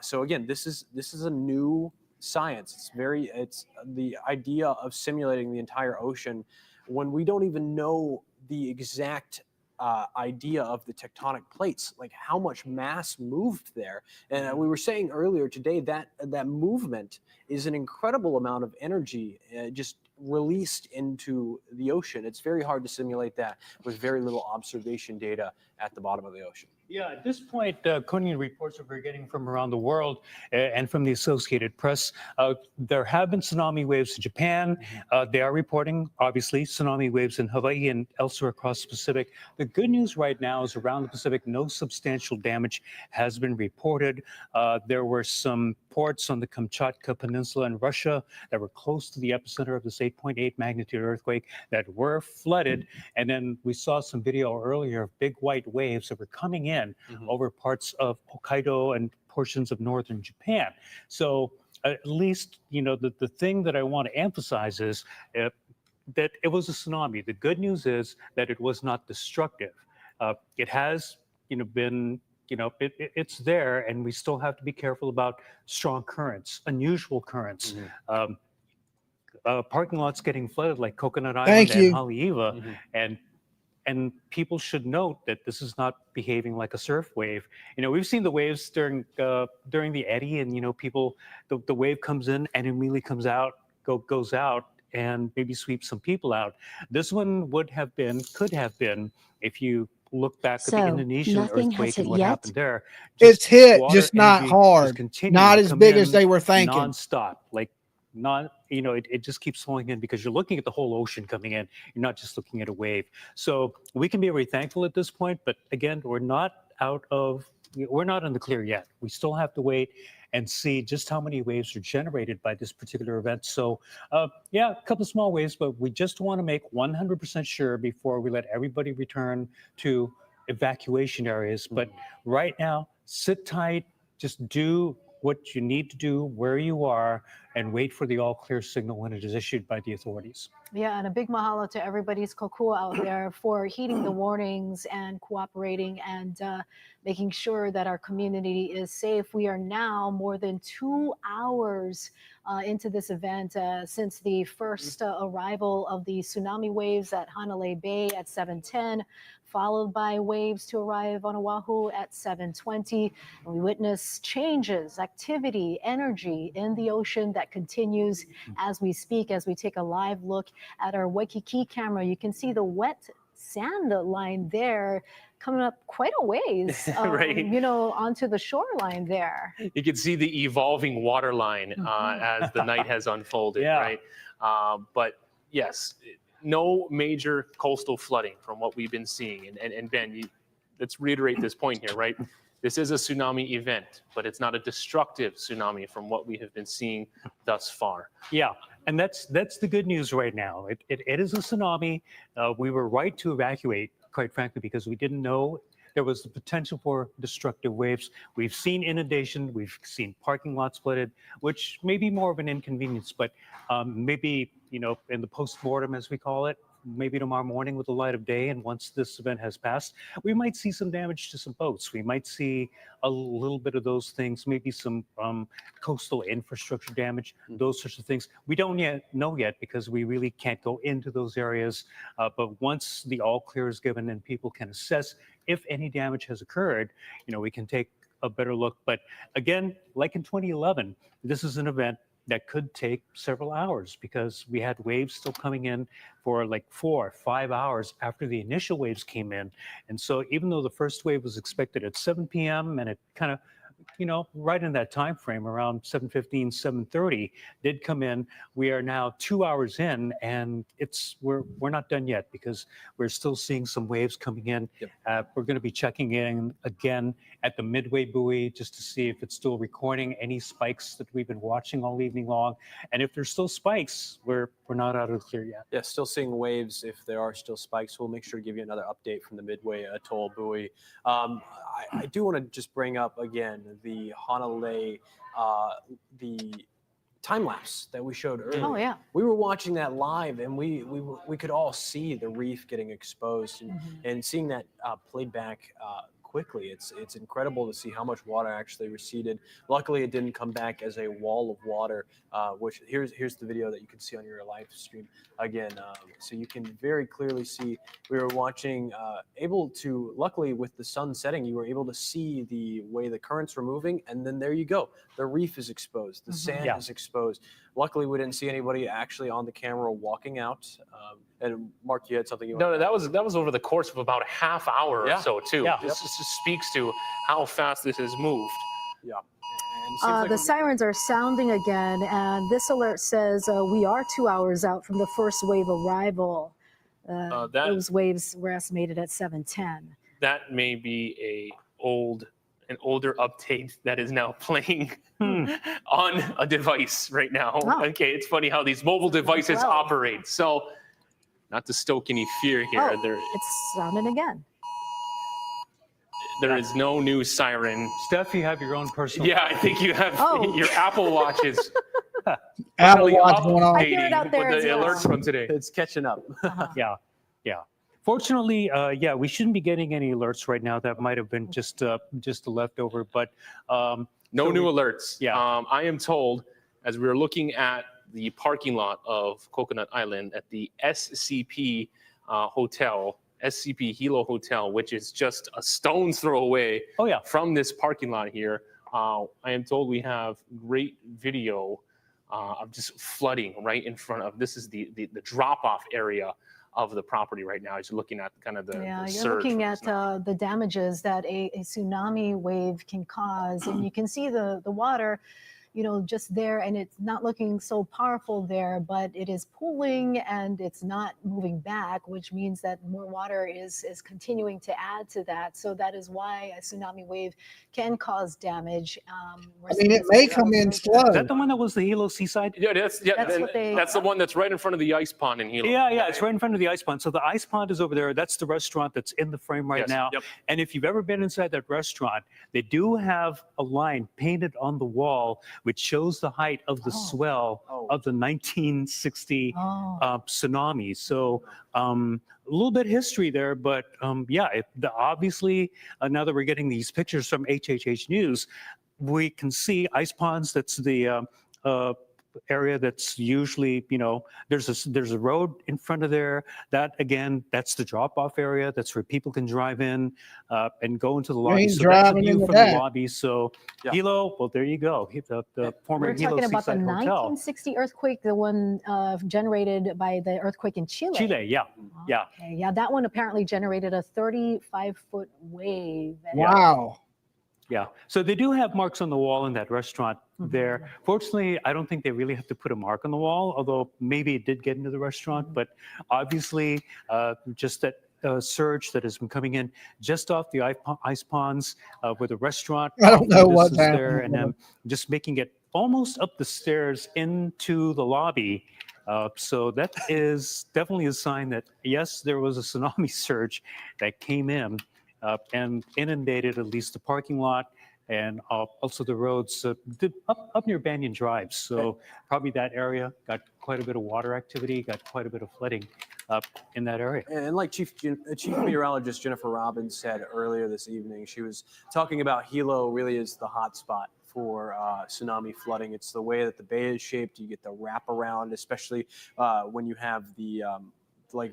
So again, this is a new science. It's the idea of simulating the entire ocean when we don't even know the exact idea of the tectonic plates, like how much mass moved there. And we were saying earlier today that that movement is an incredible amount of energy just released into the ocean. It's very hard to simulate that with very little observation data at the bottom of the ocean. Yeah, at this point, according to reports that we're getting from around the world and from the Associated Press, there have been tsunami waves in Japan. They are reporting, obviously, tsunami waves in Hawaii and elsewhere across the Pacific. The good news right now is around the Pacific, no substantial damage has been reported. There were some ports on the Kamchatka Peninsula in Russia that were close to the epicenter of this 8.8 magnitude earthquake that were flooded. And then we saw some video earlier of big white waves that were coming in over parts of Hokkaido and portions of northern Japan. So at least, you know, the thing that I want to emphasize is that it was a tsunami. The good news is that it was not destructive. It has, you know, been, you know, it's there, and we still have to be careful about strong currents, unusual currents. Parking lots getting flooded like Coconut Island and Haleiwa, and people should note that this is not behaving like a surf wave. You know, we've seen the waves during the eddy, and you know, people, the wave comes in and immediately comes out, goes out, and maybe sweeps some people out. This one could have been, if you look back at the Indonesian earthquake and what happened there. It's hit, just not hard, not as big as they were thinking. Nonstop, like you know, it just keeps flowing in because you're looking at the whole ocean coming in. You're not just looking at a wave. So we can be very thankful at this point, but again, we're not in the clear yet. We still have to wait and see just how many waves are generated by this particular event. So yeah, a couple of small waves, but we just want to make 100% sure before we let everybody return to evacuation areas. But right now, sit tight, just do what you need to do where you are and wait for the all clear signal when it is issued by the authorities. Yeah, and a big mahalo to everybody's kokua out there for heeding the warnings and cooperating and making sure that our community is safe. We are now more than 2 hours into this event since the first arrival of the tsunami waves at Hanalei Bay at 7:10, followed by waves to arrive on Oahu at 7:20. And we witness changes, activity, energy in the ocean that continues as we speak. As we take a live look at our Waikiki camera, you can see the wet sand line there coming up quite a ways, Right. you know, onto the shoreline there. You can see the evolving water line as the night has unfolded, right? But yes, no major coastal flooding from what we've been seeing. And Ben, let's reiterate this point here, right? This is a tsunami event, but it's not a destructive tsunami from what we have been seeing thus far. Yeah, and that's the good news right now. It is a tsunami. We were right to evacuate, quite frankly, because we didn't know there was the potential for destructive waves. We've seen inundation, we've seen parking lots flooded, which may be more of an inconvenience, but maybe, you know, in the post-mortem, as we call it, maybe tomorrow morning with the light of day, and once this event has passed, we might see some damage to some boats. We might see a little bit of those things, maybe some coastal infrastructure damage, those sorts of things. We don't know yet because we really can't go into those areas. But once the all clear is given and people can assess if any damage has occurred, you know, we can take a better look. But again, like in 2011, this is an event that could take several hours because we had waves still coming in for like 4 or 5 hours after the initial waves came in. And so even though the first wave was expected at 7 p.m. and it kind of, you know, right in that time frame around 7:15, 7:30 did come in, we are now 2 hours in, and we're not done yet because we're still seeing some waves coming in. We're going to be checking in again at the Midway buoy just to see if it's still recording any spikes that we've been watching all evening long. And if there's still spikes, we're not out of the clear yet. Yeah, still seeing waves. If there are still spikes, we'll make sure to give you another update from the Midway Atoll buoy. I do want to just bring up again the Hanalei, the time lapse that we showed earlier. Oh, yeah. We were watching that live, and we could all see the reef getting exposed, and seeing that played back quickly. It's incredible to see how much water actually receded. Luckily, it didn't come back as a wall of water, which here's the video that you can see on your live stream again. So you can very clearly see we were watching, able to, luckily with the sun setting, you were able to see the way the currents were moving, and then there you go. The reef is exposed, the sand is exposed. Luckily, we didn't see anybody actually on the camera walking out. And Mark, you had something you wanted No, that was over the course of about a half hour or so too. Yeah. This just speaks to how fast this has moved. Yeah. And it seems like The sirens are sounding again, and this alert says we are 2 hours out from the first wave arrival. Those waves were estimated at 7:10. That may be an older update that is now playing on a device right now. Oh. Okay, it's funny how these mobile devices operate. So, not to stoke any fear here, It's sounding again. there is no new siren. Steph, you have your own personal. Yeah, I think you have your Apple Watches. Apple Watch going on. I hear it out there with the as well. alerts from today. It's catching up. Yeah. Fortunately, we shouldn't be getting any alerts right now. That might have been just a leftover, but No new alerts. Yeah. I am told, as we were looking at the parking lot of Coconut Island at the SCP Hotel, SCP Hilo Hotel, which is just a stone's throw away from this parking lot here. I am told we have great video of just flooding right in front of, this is the drop-off area of the property right now, as you're looking at kind of the You're surge looking from at the damages that a tsunami wave can cause, and you can see the water, just there, and it's not looking so powerful there, but it is pooling and it's not moving back, which means that more water is continuing to add to that. So that is why a tsunami wave can cause damage. It may come in slow. Is that the one that was the Hilo seaside? Yeah, that's the one that's right in front of the ice pond in Hilo. Yeah, it's right in front of the ice pond. So the ice pond is over there. That's the restaurant that's in the frame right now. Yep. And if you've ever been inside that restaurant, they do have a line painted on the wall which shows the height of the swell of the 1960 tsunami. So a little bit of history there, but obviously now that we're getting these pictures from HHH News, we can see ice ponds. That's the area that's usually, there's a road in front of there. That again, that's the drop-off area. That's where people can drive in and go into the lobby. ain't So that's a driving view into from that. the lobby. So Hilo, well, there you go. The former We're Hilo talking about the Seaside Hotel. 1960 earthquake, the one generated by the earthquake in Chile. Chile, yeah. Okay, yeah, that one apparently generated a 35-foot wave. Wow. Yeah, so they do have marks on the wall in that restaurant there. Fortunately, I don't think they really have to put a mark on the wall, although maybe it did get into the restaurant. But obviously, just that surge that has been coming in just off the ice ponds with the restaurant. I don't know what's there, happening. and just making it almost up the stairs into the lobby. So that is definitely a sign that, yes, there was a tsunami surge that came in and inundated at least the parking lot and also the roads up near Banyan Drive. So probably that area got quite a bit of water activity, got quite a bit of flooding in that area. And like Chief Meteorologist Jennifer Robbins said earlier this evening, she was talking about Hilo really is the hot spot for tsunami flooding. It's the way that the bay is shaped. You get the wraparound, especially when you have the like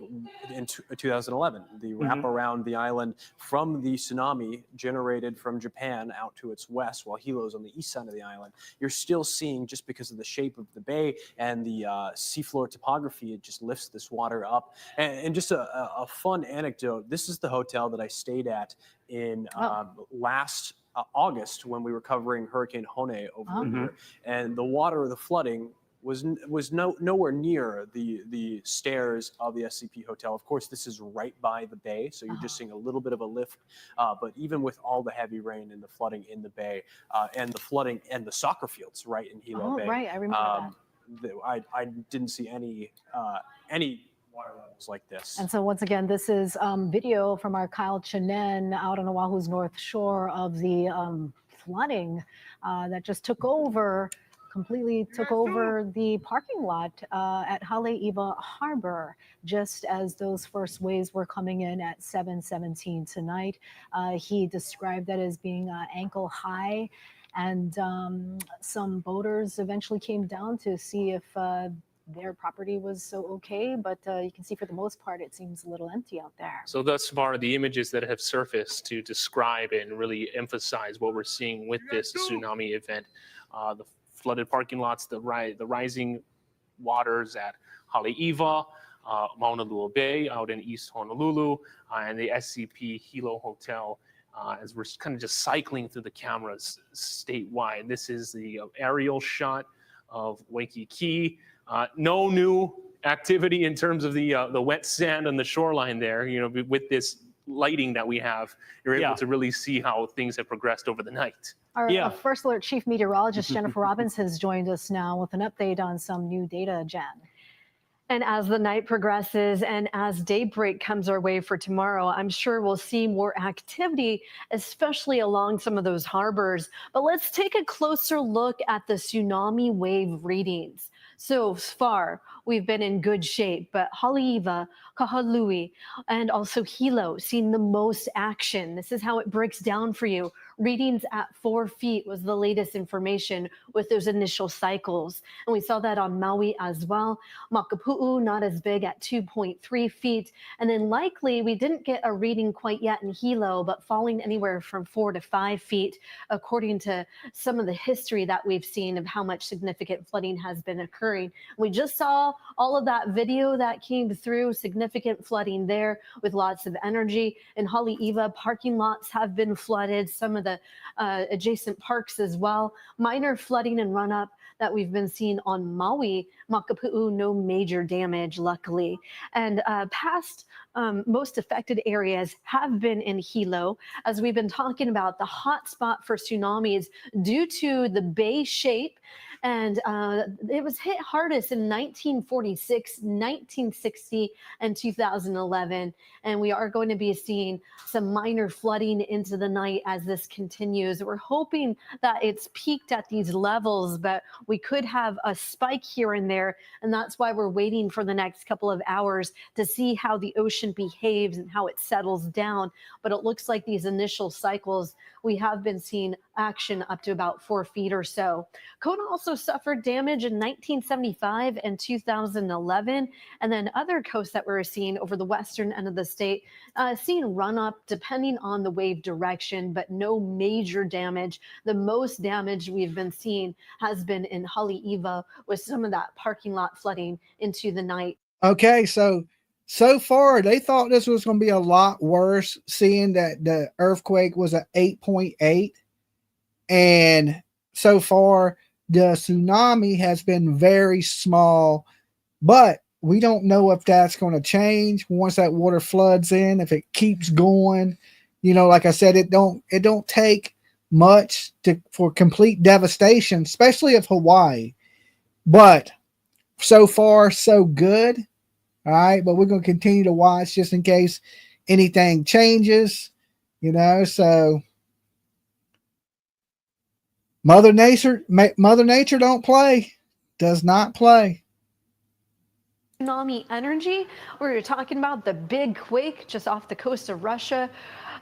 in 2011, the wrap around the island from the tsunami generated from Japan out to its west, while Hilo's on the east side of the island. You're still seeing, just because of the shape of the bay and the seafloor topography, it just lifts this water up. And just a fun anecdote, this is the hotel that I stayed at in last August when we were covering Hurricane Hone over here. And the water, the flooding, was nowhere near the stairs of the SCP Hotel. Of course, this is right by the bay, so you're just seeing a little bit of a lift. But even with all the heavy rain and the flooding in the bay, and the flooding and the soccer fields right in Hilo Bay, Right, I remember that. I didn't see any water levels like this. And so once again, this is video from our Kyle Chinen out on Oahu's north shore of the flooding that just took over completely took over the parking lot at Haleiwa Harbor just as those first waves were coming in at 7:17 tonight. He described that as being ankle high, and some boaters eventually came down to see if their property was so okay, but you can see for the most part it seems a little empty out there. So thus far, the images that have surfaced to describe and really emphasize what we're seeing with this tsunami event, the flooded parking lots, the rising waters at Haleiwa, Mauna Lua Bay out in East Honolulu, and the SCP Hilo Hotel. As we're kind of just cycling through the cameras statewide. This is the aerial shot of Waikiki. No new activity in terms of the wet sand on the shoreline there. You know, with this lighting that we have, you're able to really see how things have progressed over the night. Our First Alert Chief Meteorologist Jennifer Robbins has joined us now with an update on some new data, Jen. And as the night progresses and as daybreak comes our way for tomorrow, I'm sure we'll see more activity, especially along some of those harbors. But let's take a closer look at the tsunami wave readings. So far, we've been in good shape, but Haleiwa, Kahului, and also Hilo seen the most action. This is how it breaks down for you. Readings at 4 feet was the latest information with those initial cycles. And we saw that on Maui as well. Makapu'u, not as big at 2.3 feet. And then likely we didn't get a reading quite yet in Hilo, but falling anywhere from 4 to 5 feet, according to some of the history that we've seen of how much significant flooding has been occurring. We just saw all of that video that came through, significant flooding there with lots of energy. In Haleiwa, parking lots have been flooded, some of the adjacent parks as well. Minor flooding and run up that we've been seeing on Maui. Makapu'u, no major damage, luckily. And past most affected areas have been in Hilo, as we've been talking about the hot spot for tsunamis due to the bay shape. And it was hit hardest in 1946, 1960, and 2011. And we are going to be seeing some minor flooding into the night as this continues. We're hoping that it's peaked at these levels, but we could have a spike here and there. And that's why we're waiting for the next couple of hours to see how the ocean behaves and how it settles down. But it looks like these initial cycles, we have been seeing action up to about 4 feet or so. Kona also suffered damage in 1975 and 2011, and then other coasts that we're seeing over the western end of the state, seeing run up depending on the wave direction, but no major damage. The most damage we've been seeing has been in Haleiwa with some of that parking lot flooding into the night. Okay, so far they thought this was going to be a lot worse, seeing that the earthquake was at 8.8, and so far the tsunami has been very small, but we don't know if that's going to change once that water floods in, if it keeps going. You know, like I said, it don't take much for complete devastation, especially of Hawaii. But so far, so good. All right, but we're going to continue to watch just in case anything changes, you know. So Mother Nature don't play, does not play. Tsunami energy, we're talking about the big quake just off the coast of Russia.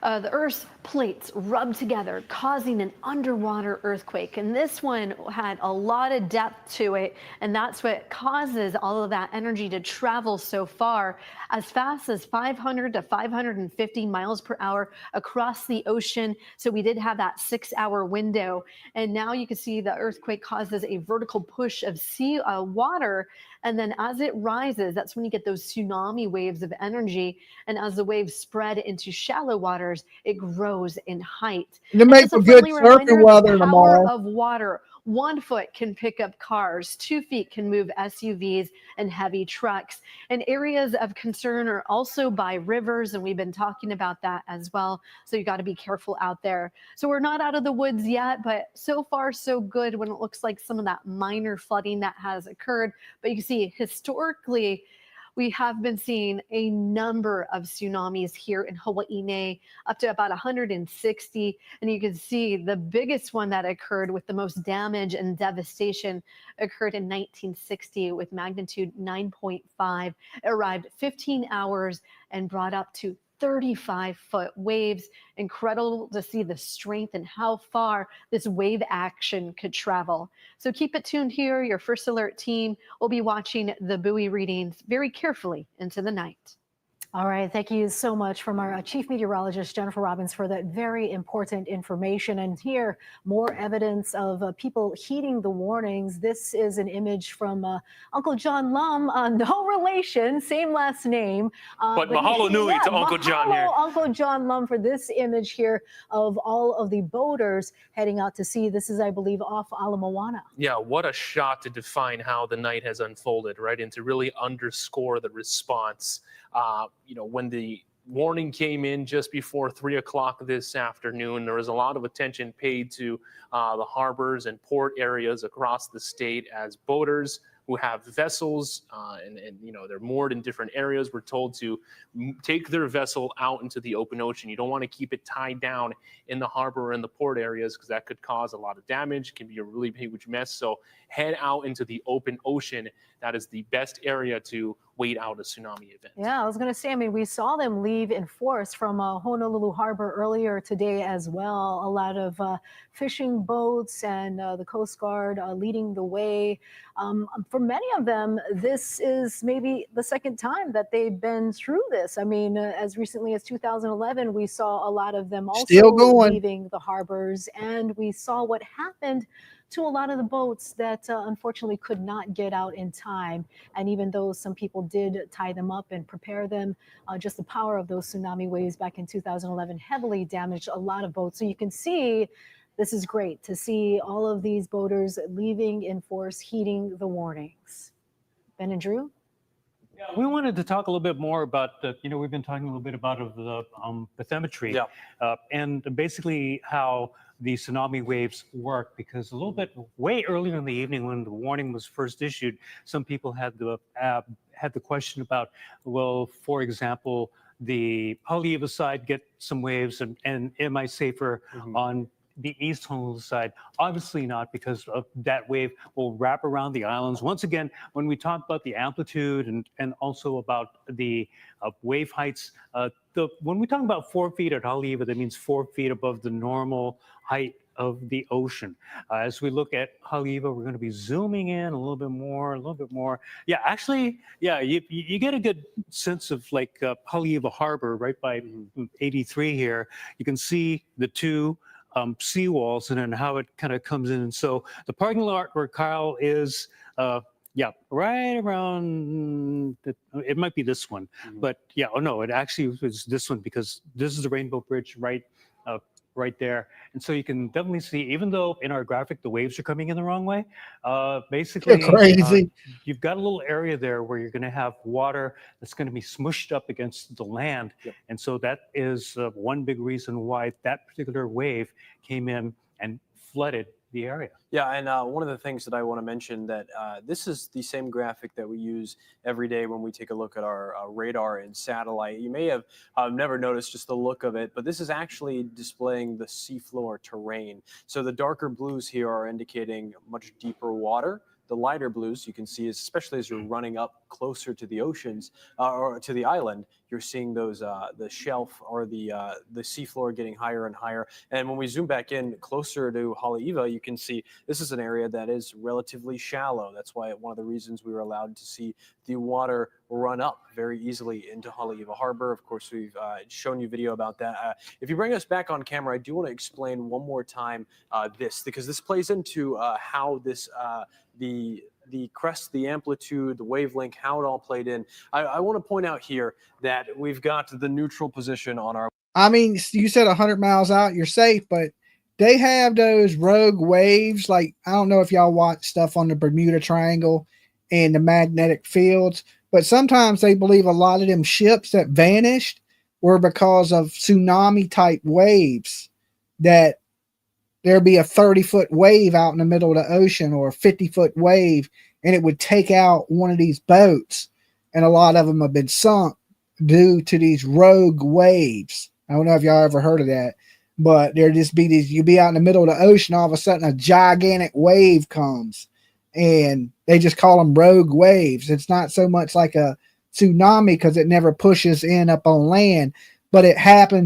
The Earth's plates rubbed together, causing an underwater earthquake. And this one had a lot of depth to it, and that's what causes all of that energy to travel so far, as fast as 500 to 550 miles per hour across the ocean. So we did have that 6-hour window. And now you can see the earthquake causes a vertical push of sea water. And then as it rises, that's when you get those tsunami waves of energy. And as the waves spread into shallow waters, it grows in height. It makes a good surfing weather tomorrow. Of water. 1 foot can pick up cars, 2 feet can move SUVs and heavy trucks. And areas of concern are also by rivers, and we've been talking about that as well. So you got to be careful out there. So we're not out of the woods yet, but so far so good when it looks like some of that minor flooding that has occurred. But you can see historically, we have been seeing a number of tsunamis here in Hawaii, up to about 160. And you can see the biggest one that occurred with the most damage and devastation occurred in 1960 with magnitude 9.5. It arrived 15 hours and brought up to 35-foot waves. Incredible to see the strength and how far this wave action could travel. So keep it tuned here. Your First Alert team will be watching the buoy readings very carefully into the night. All right, thank you so much from our Chief Meteorologist, Jennifer Robbins, for that very important information. And here, more evidence of people heeding the warnings. This is an image from Uncle John Lum, no relation, same last name. But mahalo nui to Uncle John here. Uncle John Lum for this image here of all of the boaters heading out to sea. This is, I believe, off Ala Moana. Yeah, what a shot to define how the night has unfolded, right? And to really underscore the response. When the warning came in just before 3 o'clock this afternoon, there was a lot of attention paid to the harbors and port areas across the state as boaters who have vessels and they're moored in different areas were told to take their vessel out into the open ocean. You don't want to keep it tied down in the harbor or in the port areas because that could cause a lot of damage, can be a really huge mess. So head out into the open ocean. That is the best area to wait out a tsunami event. Yeah, I was going to say, I mean, we saw them leave in force from Honolulu Harbor earlier today as well. A lot of fishing boats and the Coast Guard leading the way. For many of them, this is maybe the second time that they've been through this. I mean, as recently as 2011, we saw a lot of them also leaving the harbors, and we saw what happened to a lot of the boats that unfortunately could not get out in time. And even though some people did tie them up and prepare them, just the power of those tsunami waves back in 2011 heavily damaged a lot of boats. So you can see, this is great to see all of these boaters leaving in force, heeding the warnings. Ben and Drew? Yeah, we wanted to talk a little bit more about the, we've been talking a little bit about the bathymetry and basically how the tsunami waves work, because a little bit way earlier in the evening when the warning was first issued, some people had the question about, well, for example, the Haleiwa side get some waves and am I safer on the East Honolulu side? Obviously not, because of that wave will wrap around the islands. Once again, when we talk about the amplitude and also about the wave heights, when we talk about 4 feet at Haleiwa, that means 4 feet above the normal height of the ocean. As we look at Haleiwa, we're going to be zooming in a little bit more. Yeah, actually, yeah, you get a good sense of like Haleiwa Harbor right by 83 here. You can see the two seawalls and then how it kind of comes in. And so the parking lot where Kyle is, right around, it might be this one, but yeah, oh no, it actually was this one because this is the Rainbow Bridge right there. And so you can definitely see, even though in our graphic the waves are coming in the wrong way, basically crazy. You've got a little area there where you're going to have water that's going to be smushed up against the land. And so that is one big reason why that particular wave came in and flooded the area. Yeah, and one of the things that I want to mention that this is the same graphic that we use every day when we take a look at our radar and satellite. You may have never noticed just the look of it, but this is actually displaying the seafloor terrain. So the darker blues here are indicating much deeper water. The lighter blues you can see, especially as you're running up closer to the oceans or to the island, you're seeing those the shelf or the seafloor getting higher and higher. And when we zoom back in closer to Haleiwa, you can see this is an area that is relatively shallow. That's why one of the reasons we were allowed to see the water run up very easily into Haleiwa Harbor. Of course, we've shown you video about that. If you bring us back on camera, I do want to explain one more time because this plays into how this the crest, the amplitude, the wavelength, how it all played in. I want to point out here that we've got the neutral position on our. I mean, you said 100 miles out, you're safe, but they have those rogue waves. Like, I don't know if y'all watch stuff on the Bermuda Triangle and the magnetic fields, but sometimes they believe a lot of them ships that vanished were because of tsunami type waves, that there'd be a 30-foot wave out in the middle of the ocean or a 50-foot wave, and it would take out one of these boats. and a lot of them have been sunk due to these rogue waves. I don't know if y'all ever heard of that, but there just be these, you be out in the middle of the ocean, all of a sudden a gigantic wave comes, and they just call them rogue waves. It's not so much like a tsunami because it never pushes in up on land, but it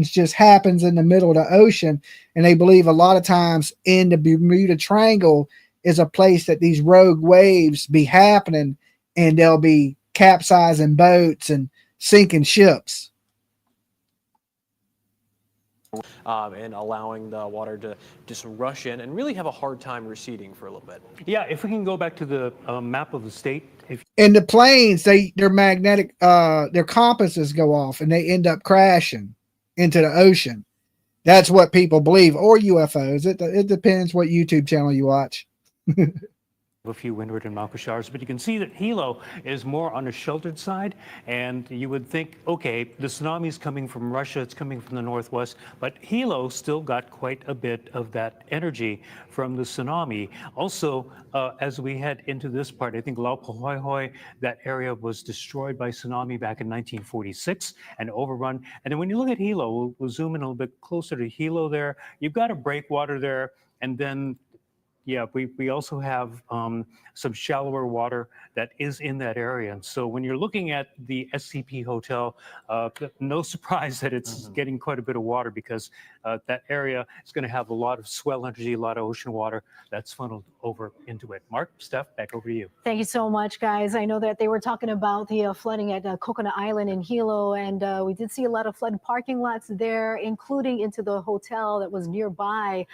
just happens in the middle of the ocean. And they believe a lot of times in the Bermuda Triangle is a place that these rogue waves be happening, and they'll be capsizing boats and sinking ships. And allowing the water to just rush in and really have a hard time receding for a little bit. Yeah, if we can go back to the map of the state. And the planes, their magnetic, their compasses go off and they end up crashing into the ocean. That's what people believe, or UFOs. It depends what YouTube channel you watch. A few windward and Mauka showers, but you can see that Hilo is more on the sheltered side, and you would think, okay, the tsunami is coming from Russia, it's coming from the northwest, but Hilo still got quite a bit of that energy from the tsunami. Also, as we head into this part, I think Laupahoehoe, that area was destroyed by tsunami back in 1946 and overrun. And then when you look at Hilo, we'll zoom in a little bit closer to Hilo there. You've got a breakwater there, and then yeah, we also have some shallower water that is in that area. And so when you're looking at the SCP hotel, no surprise that it's getting quite a bit of water, because that area is going to have a lot of swell energy, a lot of ocean water that's funneled over into it. Mark, Steph, back over to you. Thank you so much, guys. I know that they were talking about the flooding at Coconut Island in Hilo, and we did see a lot of flooded parking lots there, including into the hotel that was nearby.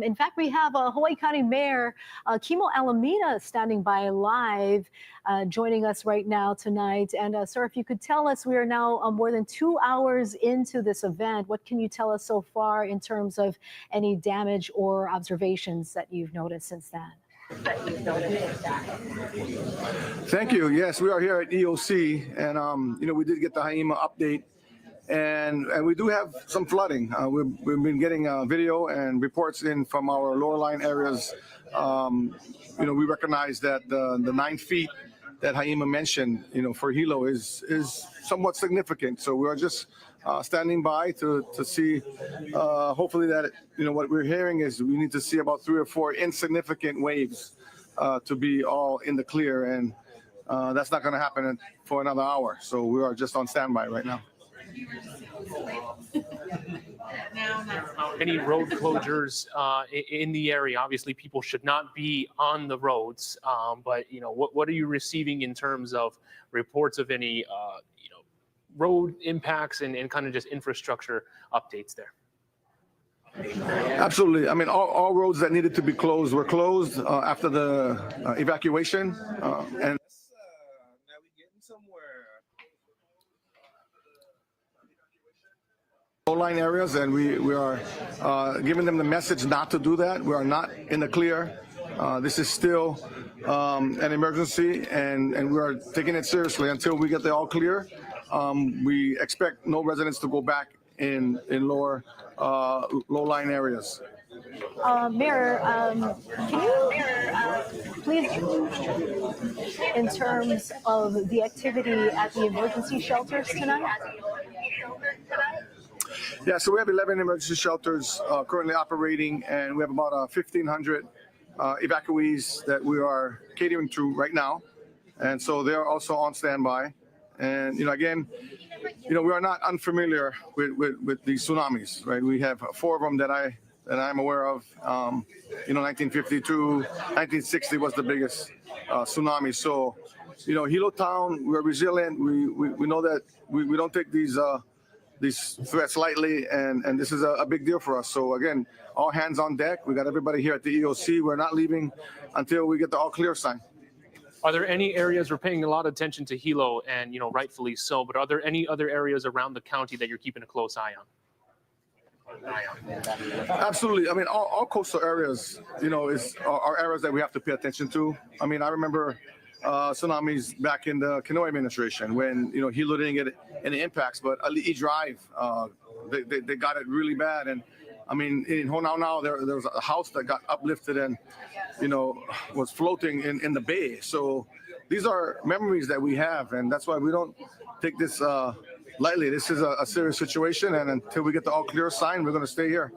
In fact, we have Hawaii County Mayor Kimo Alameda standing by live, joining us right now tonight. And sir, if you could tell us, we are now more than 2 hours into this event. What can you tell us so far in terms of any damage or observations that you've noticed since then? Thank you. Yes, we are here at EOC, and we did get the Haima update, and we do have some flooding. We've been getting video and reports in from our lower line areas. We recognize that the 9 feet that Haima mentioned, for Hilo is somewhat significant. So we are just standing by to see, hopefully that, what we're hearing is we need to see about 3 or 4 insignificant waves to be all in the clear. And that's not going to happen for another hour. So we are just on standby right now. Any road closures in the area? Obviously, people should not be on the roads. But what are you receiving in terms of reports of any road impacts and kind of just infrastructure updates there? Absolutely. I mean, all roads that needed to be closed were closed after the evacuation, and line areas, and we are giving them the message not to do that. We are not in the clear. This is still an emergency, and we are taking it seriously until we get the all clear. We expect no residents to go back in low line areas. Mayor, can you please, in terms of the activity at the emergency shelters tonight? Yeah, so we have 11 emergency shelters currently operating, and we have about 1,500 evacuees that we are catering to right now. And so they're also on standby. And, again, we are not unfamiliar with these tsunamis, right? We have 4 of them that I'm aware of. 1952, 1960 was the biggest tsunami. So, Hilo Town, we're resilient. We know that we don't take these threats lightly, and this is a big deal for us. So again, all hands on deck. We got everybody here at the EOC. We're not leaving until we get the all clear sign. Are there any areas, we're paying a lot of attention to Hilo, and rightfully so, but are there any other areas around the county that you're keeping a close eye on? Absolutely. I mean, all coastal areas, are areas that we have to pay attention to. I mean, I remember tsunamis back in the Kanoe administration when, Hilo didn't get any impacts, but Ali'i Drive, they got it really bad. And I mean, in Honau now, there was a house that got uplifted and, was floating in the bay. So these are memories that we have, and that's why we don't take this lightly. This is a serious situation, and until we get the all clear sign, we're going to stay here.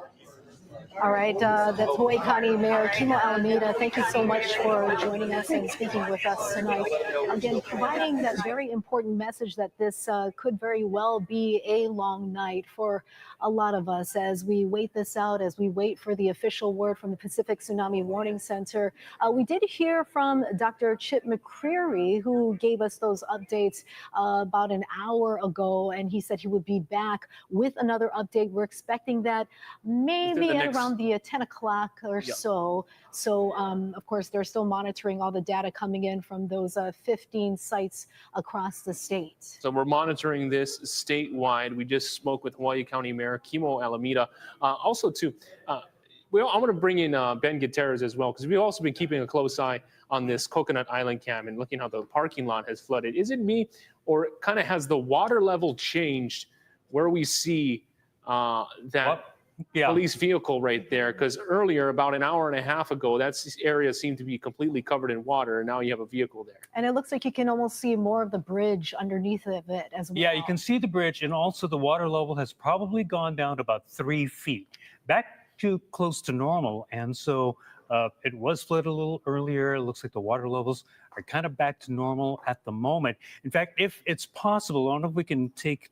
All right, that's Hawaii County Mayor Kimo Alameda. Thank you so much for joining us and speaking with us tonight. Again, providing that very important message that this could very well be a long night for a lot of us as we wait this out, as we wait for the official word from the Pacific Tsunami Warning Center. We did hear from Dr. Chip McCreary, who gave us those updates about an hour ago, and he said he would be back with another update. We're expecting that maybe at around the 10 o'clock or so. So, of course, they're still monitoring all the data coming in from those 15 sites across the state. So we're monitoring this statewide. We just spoke with Hawaii County Mayor Kimo Alameda. Also, too, I want to bring in Ben Gutierrez as well, because we've also been keeping a close eye on this Coconut Island cam and looking how the parking lot has flooded. Is it me, or kind of has the water level changed where we see that police vehicle right there? Because earlier, about an hour and a half ago, that area seemed to be completely covered in water, and now you have a vehicle there. And it looks like you can almost see more of the bridge underneath of it as well. Yeah, you can see the bridge, and also the water level has probably gone down to about 3 feet, back to close to normal. And so it was flooded a little earlier. It looks like the water levels are kind of back to normal at the moment. In fact, if it's possible, I don't know if we can take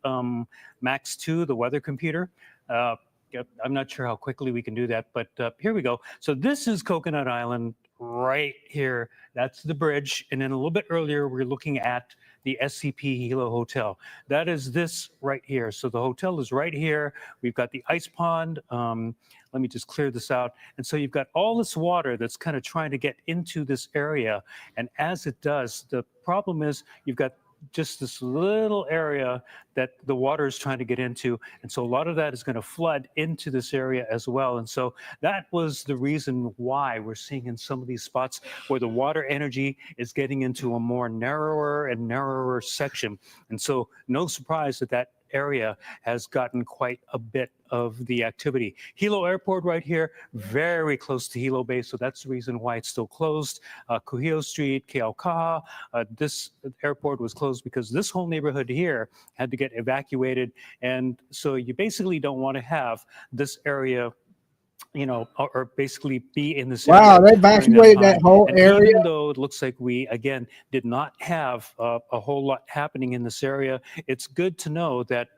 Max 2, the weather computer. I'm not sure how quickly we can do that, but here we go. So this is Coconut Island right here. That's the bridge. And then a little bit earlier, we're looking at the SCP Hilo Hotel. That is this right here. So the hotel is right here. We've got the ice pond. Let me just clear this out. And so you've got all this water that's kind of trying to get into this area. And as it does, the problem is you've got just this little area that the water is trying to get into. And so a lot of that is going to flood into this area as well. And so that was the reason why we're seeing in some of these spots where the water energy is getting into a more narrower and narrower section. And so no surprise that that area has gotten quite a bit of the activity. Hilo Airport right here, very close to Hilo Bay, so that's the reason why it's still closed. Kuhio Street, Keaukaha, this airport was closed because this whole neighborhood here had to get evacuated, and so you basically don't want to have this area, you know, or basically be in this area. Wow, they evacuated that whole area. Even though it looks like we, again, did not have a whole lot happening in this area, it's good to know that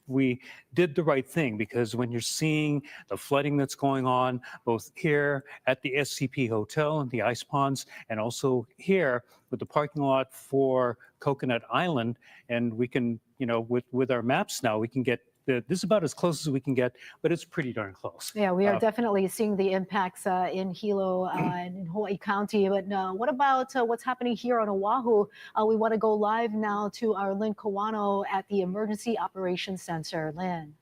we did the right thing, because when you're seeing the flooding that's going on, both here at the SCP Hotel and the ice ponds, and also here with the parking lot for Coconut Island, and we can, you know, with our maps now, we can get this is about as close as we can get, but it's pretty darn close. Yeah, we are definitely seeing the impacts in Hilo and in Hawaii County. But what about what's happening here on Oahu? We want to go live now to our Lynn Kawano at the Emergency Operations Center. Lynn.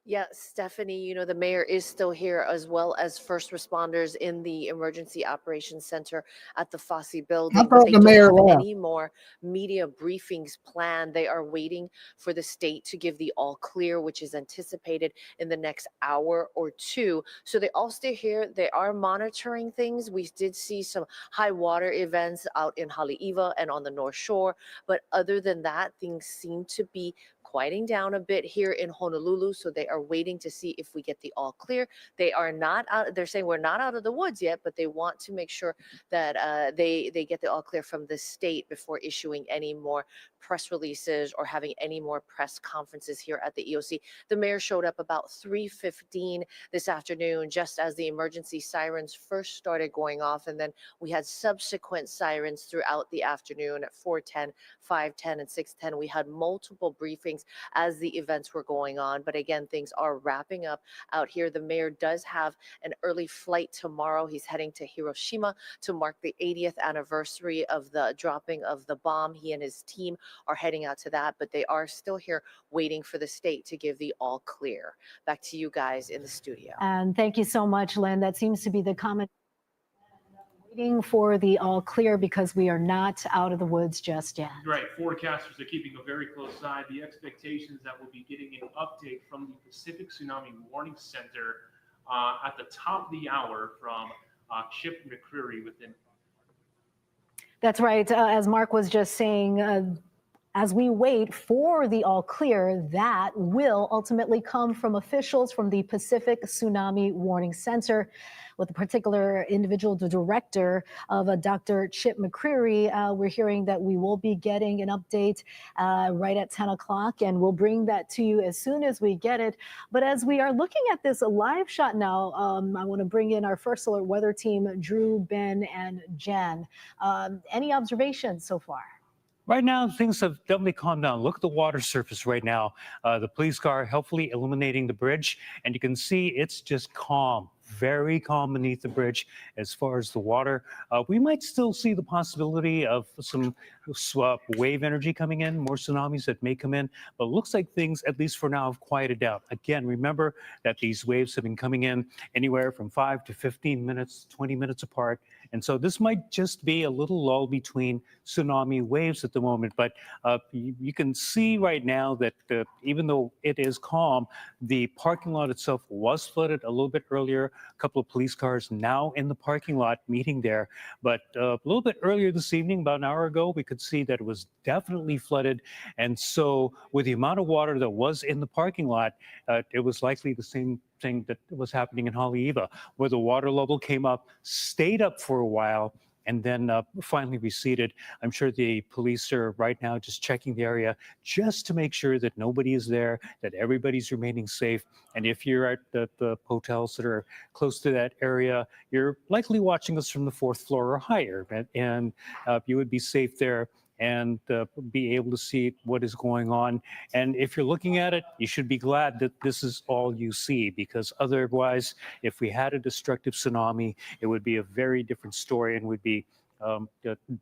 Yeah, Stephanie, you know, the mayor is still here, as well as first responders in the Emergency Operations Center at the Fosse building. I thought They the don't mayor have left. any more media briefings planned. They are waiting for the state to give the all clear, which is anticipated in the next hour or two. So they all stay here. They are monitoring things. We did see some high water events out in Haleiwa and on the North Shore. But other than that, things seem to be quieting down a bit here in Honolulu, so they are waiting to see if we get the all clear. They are not out. They're saying we're not out of the woods yet, but they want to make sure that they get the all clear from the state before issuing any more press releases or having any more press conferences here at the EOC. The mayor showed up about 3:15 this afternoon, just as the emergency sirens first started going off, and then we had subsequent sirens throughout the afternoon at 4:10, 5:10, and 6:10. We had multiple briefings as the events were going on, but again, things are wrapping up out here. The mayor does have an early flight tomorrow. He's heading to Hiroshima to mark the 80th anniversary of the dropping of the bomb. He and his team are heading out to that, but they are still here waiting for the state to give the all clear. Back to you guys in the studio. And thank you so much, Lynn. That seems to be the common waiting for the all clear, because we are not out of the woods just yet. Right. Forecasters are keeping a very close eye. The expectations that we'll be getting an update from the Pacific Tsunami Warning Center at the top of the hour from Chip McCreary within That's right. As Mark was just saying, as we wait for the all clear, that will ultimately come from officials from the Pacific Tsunami Warning Center, with a particular individual, the director of Dr. Chip McCreary. We're hearing that we will be getting an update right at 10 o'clock, and we'll bring that to you as soon as we get it. But as we are looking at this live shot now, I want to bring in our First Alert weather team, Drew, Ben, and Jen. Any observations so far? Right now, things have definitely calmed down. Look at the water surface right now. The police car helpfully illuminating the bridge, and you can see it's just calm, very calm beneath the bridge as far as the water. We might still see the possibility of some wave energy coming in, more tsunamis that may come in, but it looks like things, at least for now, have quieted down. Again, remember that these waves have been coming in anywhere from 5 to 15 minutes, 20 minutes apart. And so this might just be a little lull between tsunami waves at the moment. But you can see right now that even though it is calm, the parking lot itself was flooded a little bit earlier. A couple of police cars now in the parking lot meeting there. But a little bit earlier this evening, about an hour ago, we could see that it was definitely flooded. And so with the amount of water that was in the parking lot, it was likely the same thing that was happening in Haleiwa, where the water level came up, stayed up for a while, and then finally receded. I'm sure the police are right now just checking the area just to make sure that nobody is there, that everybody's remaining safe. And if you're at the hotels that are close to that area, you're likely watching us from the 4th floor or higher, and you would be safe there and be able to see what is going on. And if you're looking at it, you should be glad that this is all you see, because otherwise, if we had a destructive tsunami, it would be a very different story and would be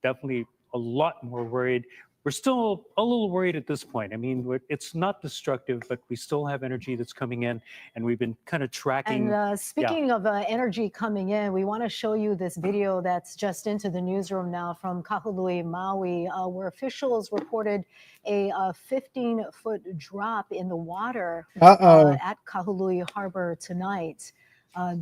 definitely a lot more worried. We're still a little worried at this point. I mean, it's not destructive, but we still have energy that's coming in, and we've been kind of tracking. And speaking of energy coming in, we want to show you this video that's just into the newsroom now from Kahului, Maui, where officials reported a 15-foot drop in the water at Kahului Harbor tonight.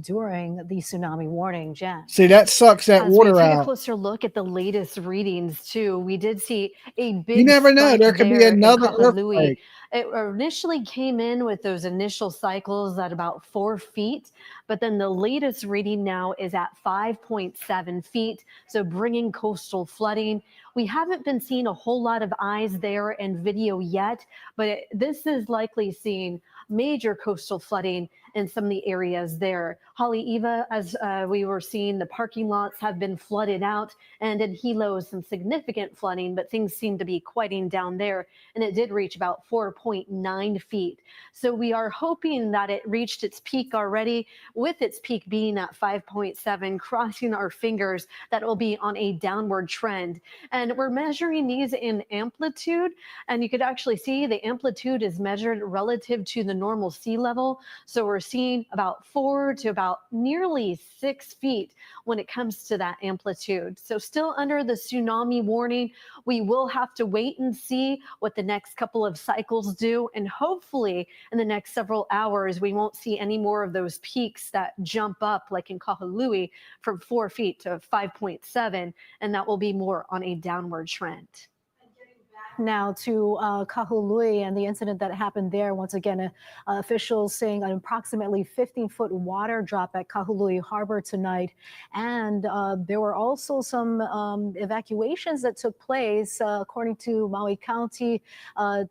During the tsunami warning, Jen. See, that sucks that water As we take out. a closer look at the latest readings too, we did see a big. You never know. spike There could be there in another Kahului. earthquake. It initially came in with those initial cycles at about 4 feet, but then the latest reading now is at 5.7 feet. So bringing coastal flooding. We haven't been seeing a whole lot of eyes there in video yet, but this is likely seeing major coastal flooding in some of the areas there. Haleiwa, as we were seeing, the parking lots have been flooded out, and in Hilo, some significant flooding, but things seem to be quieting down there, and it did reach about 4.9 feet. So we are hoping that it reached its peak already, with its peak being at 5.7, crossing our fingers that it will be on a downward trend. And we're measuring these in amplitude, and you could actually see the amplitude is measured relative to the normal sea level. So we're seeing about 4 to about nearly 6 feet when it comes to that amplitude. So still under the tsunami warning. We will have to wait and see what the next couple of cycles do. And hopefully in the next several hours, we won't see any more of those peaks that jump up like in Kahului from 4 feet to 5.7. And that will be more on a downward trend. Now to Kahului and the incident that happened there. Once again, officials saying an approximately 15-foot water drop at Kahului Harbor tonight. And there were also some evacuations that took place. According to Maui County,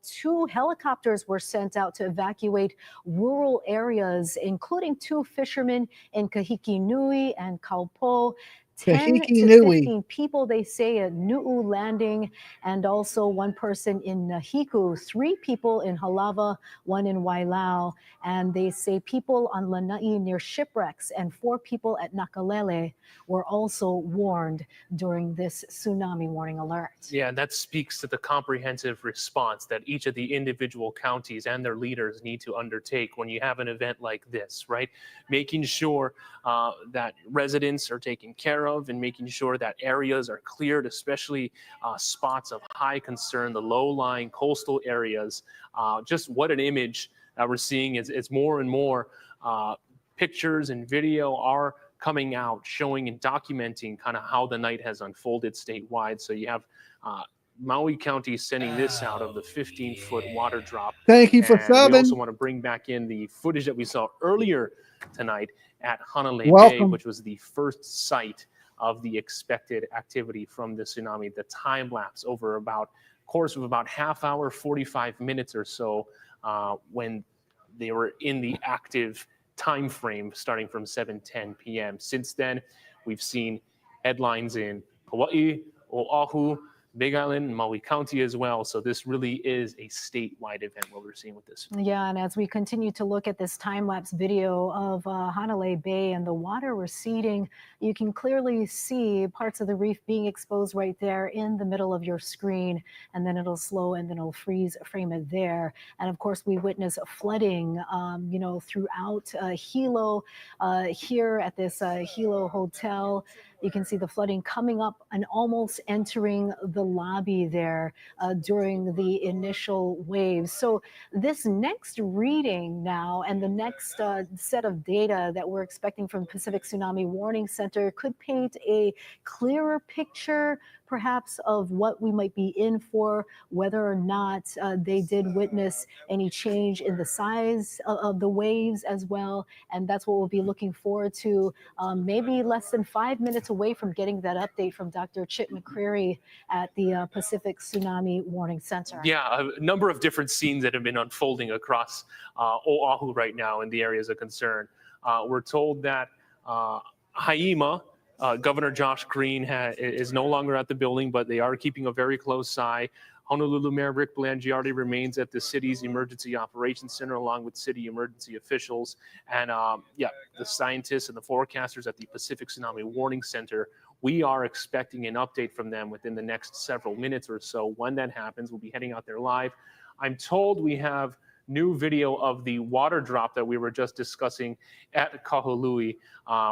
2 helicopters were sent out to evacuate rural areas, including 2 fishermen in Kahiki Nui and Kaupo. 10 to 15 people, they say, at Nu'u Landing, and also 1 person in Hiku, 3 people in Halava, 1 in Wailau, and they say people on Lanai near shipwrecks and 4 people at Nakalele were also warned during this tsunami warning alert. Yeah, that speaks to the comprehensive response that each of the individual counties and their leaders need to undertake when you have an event like this, right? Making sure that residents are taken care of and making sure that areas are cleared, especially spots of high concern, the low-lying coastal areas. Just what an image we're seeing is more and more pictures and video are coming out, showing and documenting kind of how the night has unfolded statewide. So you have Maui County sending this out of the 15-foot water drop. Thank you for And we subbing. also want to bring back in the footage that we saw earlier tonight at Hanalei Bay, Welcome. which was the first site of the expected activity from the tsunami. The time lapse over about course of about half hour, 45 minutes or so, when they were in the active time frame starting from 7:10 p.m. Since then, we've seen headlines in Hawaii, Oahu, Big Island, Maui County as well. So this really is a statewide event, what we're seeing with this. Yeah, and as we continue to look at this time-lapse video of Hanalei Bay and the water receding, you can clearly see parts of the reef being exposed right there in the middle of your screen, and then it'll slow and then it'll freeze frame it there. And of course, we witness flooding, throughout Hilo. Here at this Hilo hotel, you can see the flooding coming up and almost entering the lobby there during the initial waves. So this next reading now and the next set of data that we're expecting from Pacific Tsunami Warning Center could paint a clearer picture perhaps of what we might be in for, whether or not they did witness any change in the size of the waves as well. And that's what we'll be looking forward to, maybe less than 5 minutes away from getting that update from Dr. Chip McCreary at the Pacific Tsunami Warning Center. Yeah, a number of different scenes that have been unfolding across Oahu right now in the areas of concern. We're told that Haima, Governor Josh Green is no longer at the building, but they are keeping a very close eye. Honolulu Mayor Rick Blangiardi remains at the city's Emergency Operations Center along with city emergency officials. And the scientists and the forecasters at the Pacific Tsunami Warning Center, we are expecting an update from them within the next several minutes or so. When that happens, we'll be heading out there live. I'm told we have new video of the water drop that we were just discussing at Kahului,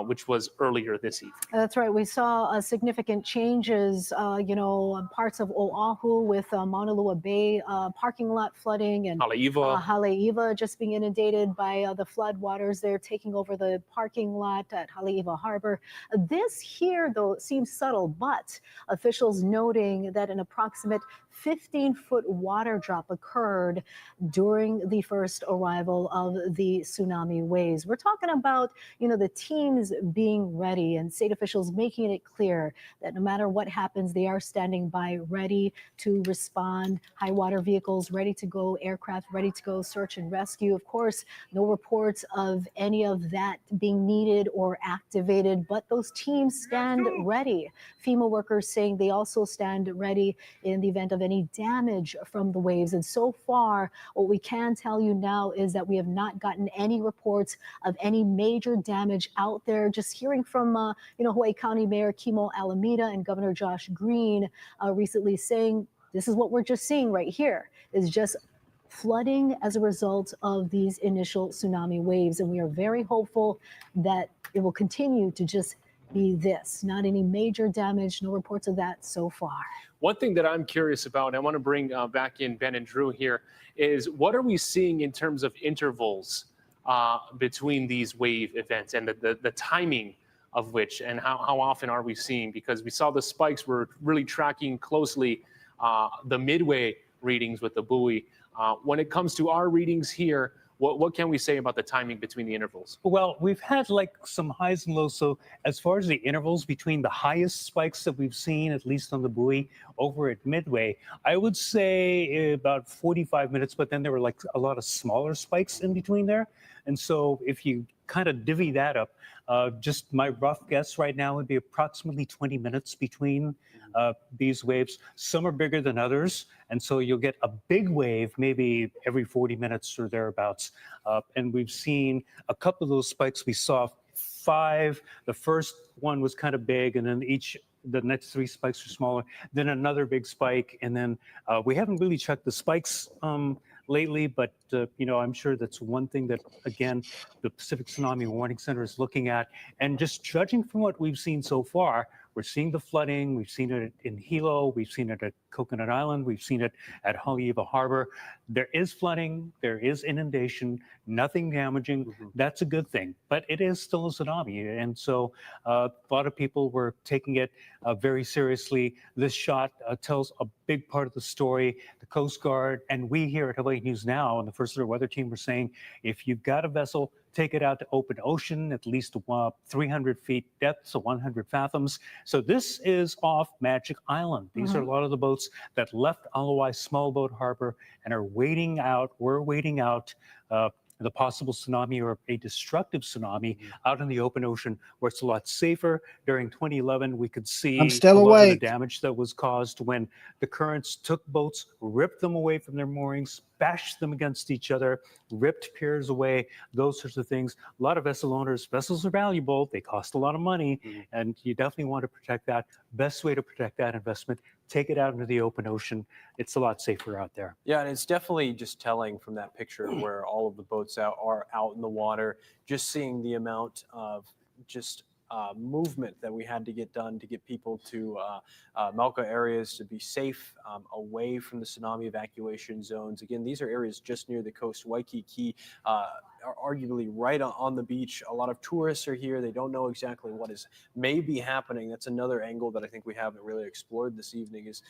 which was earlier this evening. That's right. We saw significant changes, parts of Oahu with Maunalua Bay parking lot flooding and Haleiwa just being inundated by the flood waters there taking over the parking lot at Haleiwa Harbor. This here, though, seems subtle, but officials noting that an approximate 15-foot water drop occurred during the first arrival of the tsunami waves. We're talking about, the teams being ready and state officials making it clear that no matter what happens, they are standing by ready to respond. High water vehicles ready to go, aircraft ready to go, search and rescue. Of course, no reports of any of that being needed or activated, but those teams stand ready. FEMA workers saying they also stand ready in the event of any damage from the waves. And so far, what we can tell you now is that we have not gotten any reports of any major damage out there. Just hearing from, Hawaii County Mayor Kimo Alameda and Governor Josh Green recently saying, this is what we're just seeing right here, is just flooding as a result of these initial tsunami waves. And we are very hopeful that it will continue to just be this, not any major damage, no reports of that so far. One thing that I'm curious about, and I want to bring back in Ben and Drew here, is what are we seeing in terms of intervals between these wave events and the timing of which, and how often are we seeing? Because we saw the spikes, we're really tracking closely the midway readings with the buoy. When it comes to our readings here, what can we say about the timing between the intervals? Well, we've had some highs and lows. So as far as the intervals between the highest spikes that we've seen, at least on the buoy over at Midway, I would say about 45 minutes, but then there were a lot of smaller spikes in between there. And so if you kind of divvy that up, just my rough guess right now would be approximately 20 minutes between these waves. Some are bigger than others, and so you'll get a big wave maybe every 40 minutes or thereabouts. And we've seen a couple of those spikes. We saw 5. The first one was kind of big, and then the next 3 spikes are smaller. Then another big spike, and then we haven't really checked the spikes lately, but I'm sure that's one thing that, again, the Pacific Tsunami Warning Center is looking at. And just judging from what we've seen so far, We're seeing the flooding. We've seen it in Hilo. We've seen it at Coconut Island. We've seen it at Haleiwa Harbor. There is flooding. There is inundation. Nothing damaging. That's a good thing. But it is still a tsunami. And so a lot of people were taking it very seriously. This shot tells a big part of the story. The Coast Guard and we here at Hawaii News Now and the First Alert Weather Team were saying, if you've got a vessel, take it out to open ocean, at least 300 feet depth, so 100 fathoms. So this is off Magic Island. These are a lot of the boats that left Alawai Small Boat Harbor and are waiting out, we're waiting out the possible tsunami or a destructive tsunami out in the open ocean where it's a lot safer. During 2011, we could see I'm still a lot of the awake. damage that was caused when the currents took boats, ripped them away from their moorings, bashed them against each other, ripped piers away, those sorts of things. A lot of vessel owners, vessels are valuable, they cost a lot of money, and you definitely want to protect that. Best way to protect that investment, take it out into the open ocean. It's a lot safer out there. Yeah, and it's definitely just telling from that picture where all of the boats are out in the water, just seeing the amount of just movement that we had to get done to get people to Mauka areas to be safe, away from the tsunami evacuation zones. Again, these are areas just near the coast. Waikiki are arguably right on the beach. A lot of tourists are here. They don't know exactly what is maybe happening. That's another angle that I think we haven't really explored this evening is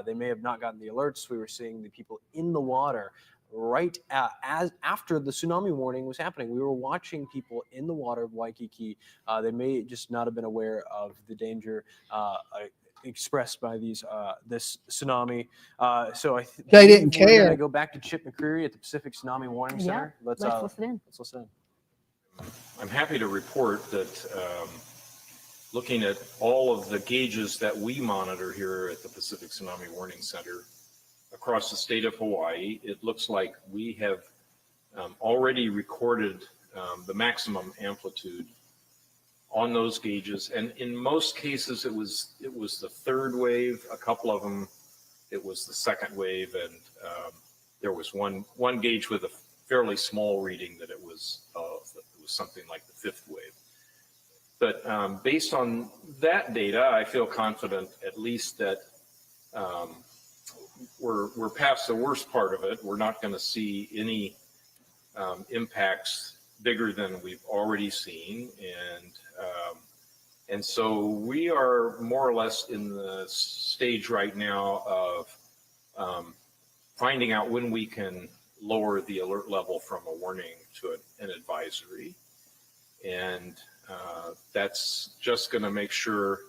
they may have not gotten the alerts. We were seeing the people in the water right as after the tsunami warning was happening. We were watching people in the water of Waikiki. They may just not have been aware of the danger expressed by these this tsunami. So They didn't we're care. going to go back to Chip McCreary at the Pacific Tsunami Warning Center. Let's listen in. Let's listen in. I'm happy to report that looking at all of the gauges that we monitor here at the Pacific Tsunami Warning Center across the state of Hawaii, it looks like we have already recorded the maximum amplitude on those gauges. And in most cases, it was the third wave. A couple of them, it was the second wave. And there was one gauge with a fairly small reading that it was something like the fifth wave. But based on that data, I feel confident at least that we're past the worst part of it. We're not going to see any impacts bigger than we've already seen, and so we are more or less in the stage right now of finding out when we can lower the alert level from a warning to an advisory, and that's just going to make sure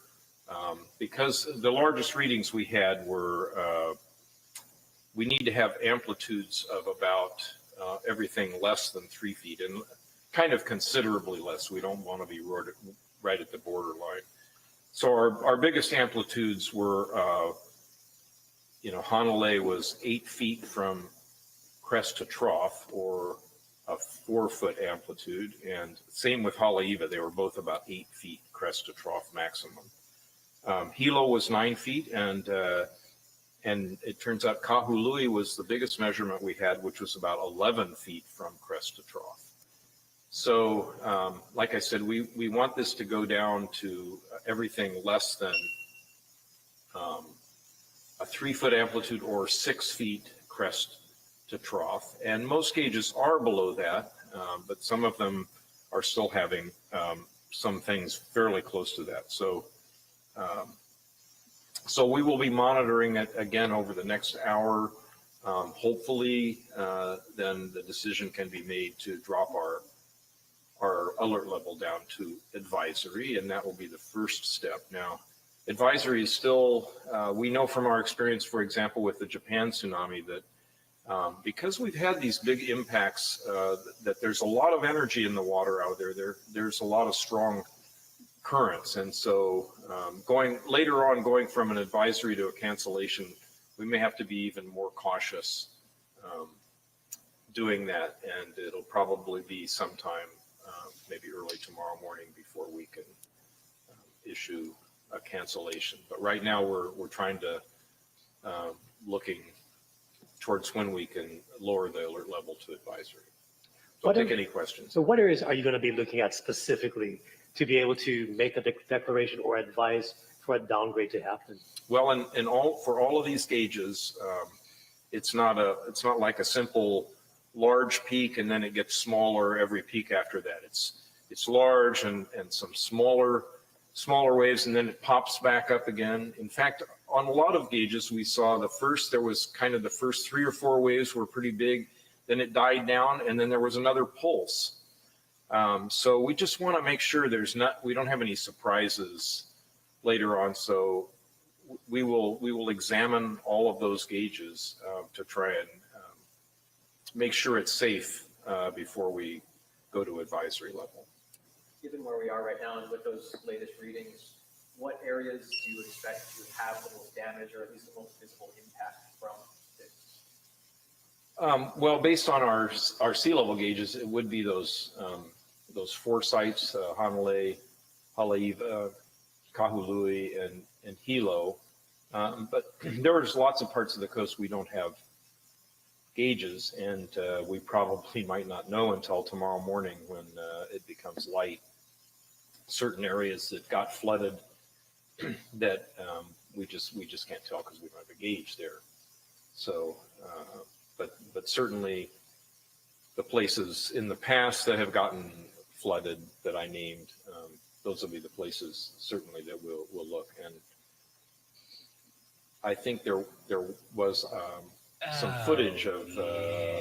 because the largest readings we had were we need to have amplitudes of about everything less than 3 feet and kind of considerably less. We don't want to be right at the borderline. So our biggest amplitudes were, Hanalei was 8 feet from crest to trough, or a 4-foot amplitude, and same with Haleiwa. They were both about 8 feet crest to trough maximum. Hilo was 9 feet, and it turns out Kahului was the biggest measurement we had, which was about 11 feet from crest to trough. So, like I said, we want this to go down to everything less than a 3-foot amplitude or 6 feet crest to trough. And most gauges are below that, but some of them are still having some things fairly close to that. So we will be monitoring it again over the next hour. Hopefully, then the decision can be made to drop our alert level down to advisory, and that will be the first step. Now, advisory is still, we know from our experience, for example, with the Japan tsunami, that because we've had these big impacts, that there's a lot of energy in the water out there. There's a lot of strong currents, and so going from an advisory to a cancellation, we may have to be even more cautious doing that, and it'll probably be sometime maybe early tomorrow morning before we can issue a cancellation. But right now we're trying to looking towards when we can lower the alert level to advisory. So I'll take any questions. So what areas are you going to be looking at specifically to be able to make a declaration or advise for a downgrade to happen? Well, for all of these gauges, it's not like a simple large peak and then it gets smaller every peak after that. It's large and some smaller waves, and then it pops back up again. In fact, on a lot of gauges, we saw there was kind of the first 3 or 4 waves were pretty big, then it died down, and then there was another pulse. So we just want to make sure we don't have any surprises later on. So we will examine all of those gauges to try and make sure it's safe before we go to advisory level. Given where we are right now and with those latest readings, what areas do you expect to have the most damage or at least the most visible impact from this? Well, based on our sea level gauges, it would be those 4 sites, Hanalei, Haleiwa, Kahului, and Hilo. But there's lots of parts of the coast we don't have gauges, and we probably might not know until tomorrow morning when it becomes light. Certain areas that got flooded that we just can't tell because we don't have a gauge there. So, but certainly the places in the past that have gotten flooded that I named, those will be the places certainly that we'll look. And I think there was some footage of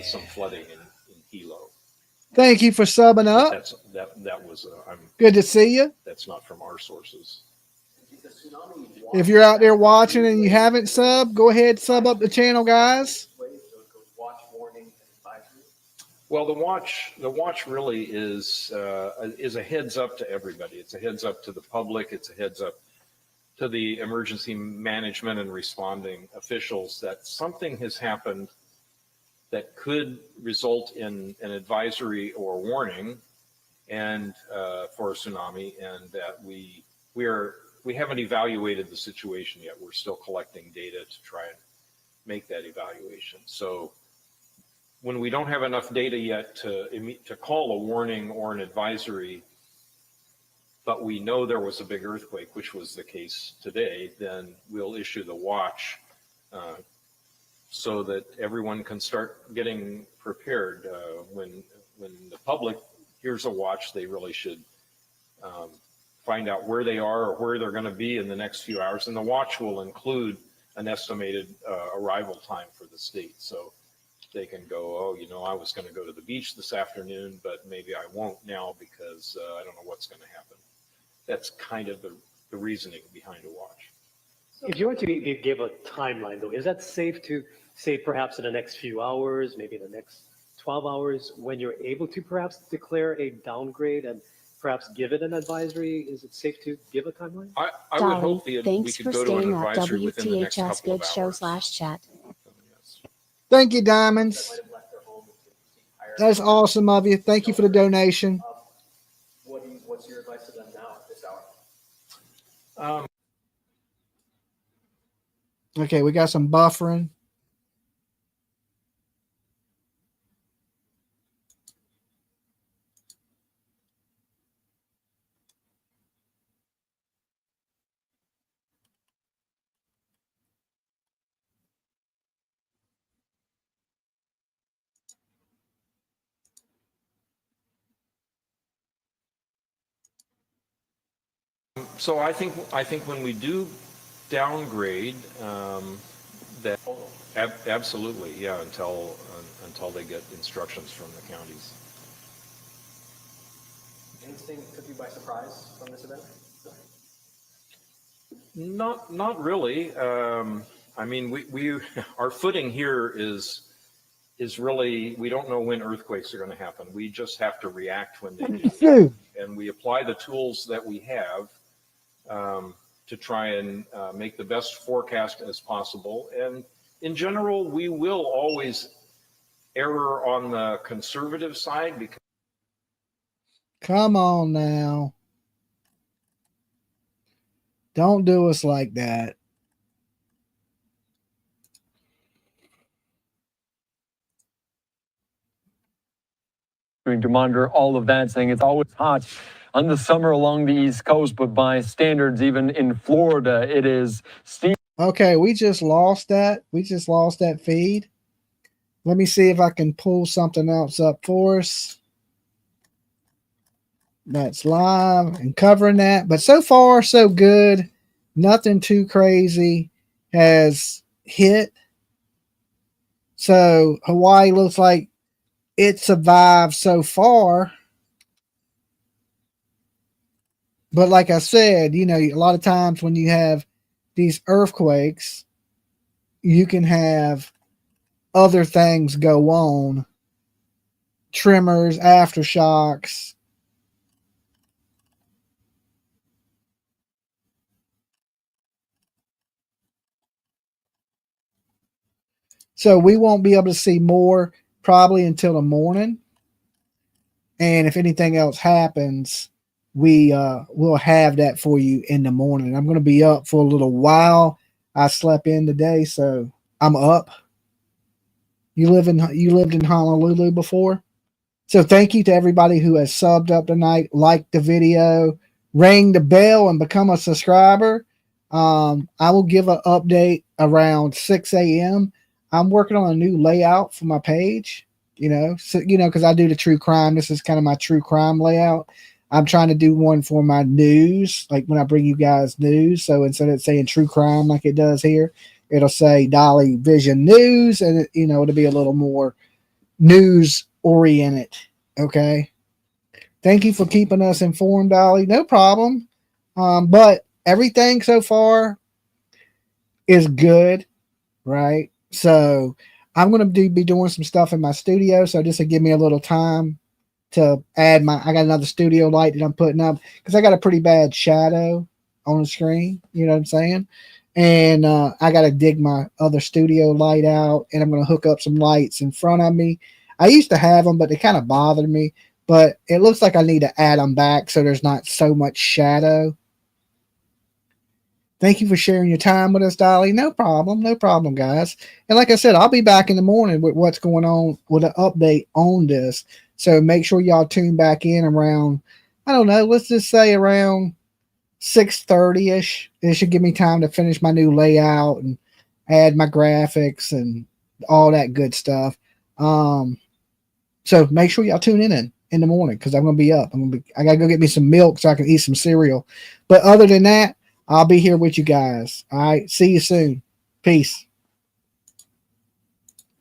some flooding in Hilo. Thank you for subbing up. That was good to see you. That's not from our sources. If you're out there watching and you haven't subbed, go ahead, sub up the channel, guys. Well, the watch really is a heads up to everybody. It's a heads up to the public. It's a heads up to the emergency management and responding officials that something has happened that could result in an advisory or warning and for a tsunami, and that we haven't evaluated the situation yet. We're still collecting data to try and make that evaluation. So when we don't have enough data yet to call a warning or an advisory, but we know there was a big earthquake, which was the case today, then we'll issue the watch so that everyone can start getting prepared. When the public hears a watch, they really should find out where they are or where they're going to be in the next few hours. And the watch will include an estimated arrival time for the state. So they can go, oh, I was going to go to the beach this afternoon, but maybe I won't now because I don't know what's going to happen. That's kind of the reasoning behind a watch. If you were to give a timeline, though, is that safe to say perhaps in the next few hours, maybe in the next 12 hours, when you're able to perhaps declare a downgrade and perhaps give it an advisory? Is it safe to give a timeline? I would hope we could go to an advisory within the next couple of hours. /chat. Thank you, Diamonds. That's awesome of you. Thank you for the donation. What's your advice to them now at this hour? Okay, we got some buffering. So I think when we do downgrade, that absolutely, yeah, until they get instructions from the counties. Anything took you by surprise from this event? Not really. I mean, we our footing here is really, we don't know when earthquakes are going to happen. We just have to react when they do, and we apply the tools that we have to try and make the best forecast as possible. And in general, we will always err on the conservative side because. Come on now. Don't do us like that. To monitor all of that, saying it's always hot on the summer along the East Coast, but by standards, even in Florida, it is Steve. Okay, we just lost that. We just lost that feed. Let me see if I can pull something else up for us. That's live and covering that. But so far, so good. Nothing too crazy has hit. So Hawaii looks like it survived so far. But like I said, you know, a lot of times when you have these earthquakes, you can have other things go on. Tremors, aftershocks. So we won't be able to see more probably until the morning. And if anything else happens, we'll have that for you in the morning. I'm going to be up for a little while. I slept in today, so I'm up. You lived in Honolulu before? So thank you to everybody who has subbed up tonight, liked the video, rang the bell, and become a subscriber. I will give an update around 6 a.m. I'm working on a new layout for my page, because I do the true crime. This is kind of my true crime layout. I'm trying to do one for my news, like when I bring you guys news. So instead of saying true crime like it does here, it'll say Dolly Vision News, and it'll be a little more news oriented. Okay. Thank you for keeping us informed, Dolly. No problem. But everything so far is good, right? So I'm going to be doing some stuff in my studio. So this will give me a little time to add I got another studio light that I'm putting up because I got a pretty bad shadow on the screen. You know what I'm saying? And I got to dig my other studio light out, and I'm going to hook up some lights in front of me. I used to have them, but they kind of bothered me. But it looks like I need to add them back so there's not so much shadow. Thank you for sharing your time with us, Dolly. No problem, guys. And like I said, I'll be back in the morning with what's going on with an update on this. So make sure y'all tune back in around, I don't know, let's just say around 6:30-ish. It should give me time to finish my new layout and add my graphics and all that good stuff. So make sure y'all tune in the morning because I'm gonna be up. I gotta go get me some milk so I can eat some cereal. But other than that, I'll be here with you guys. All right. See you soon. Peace.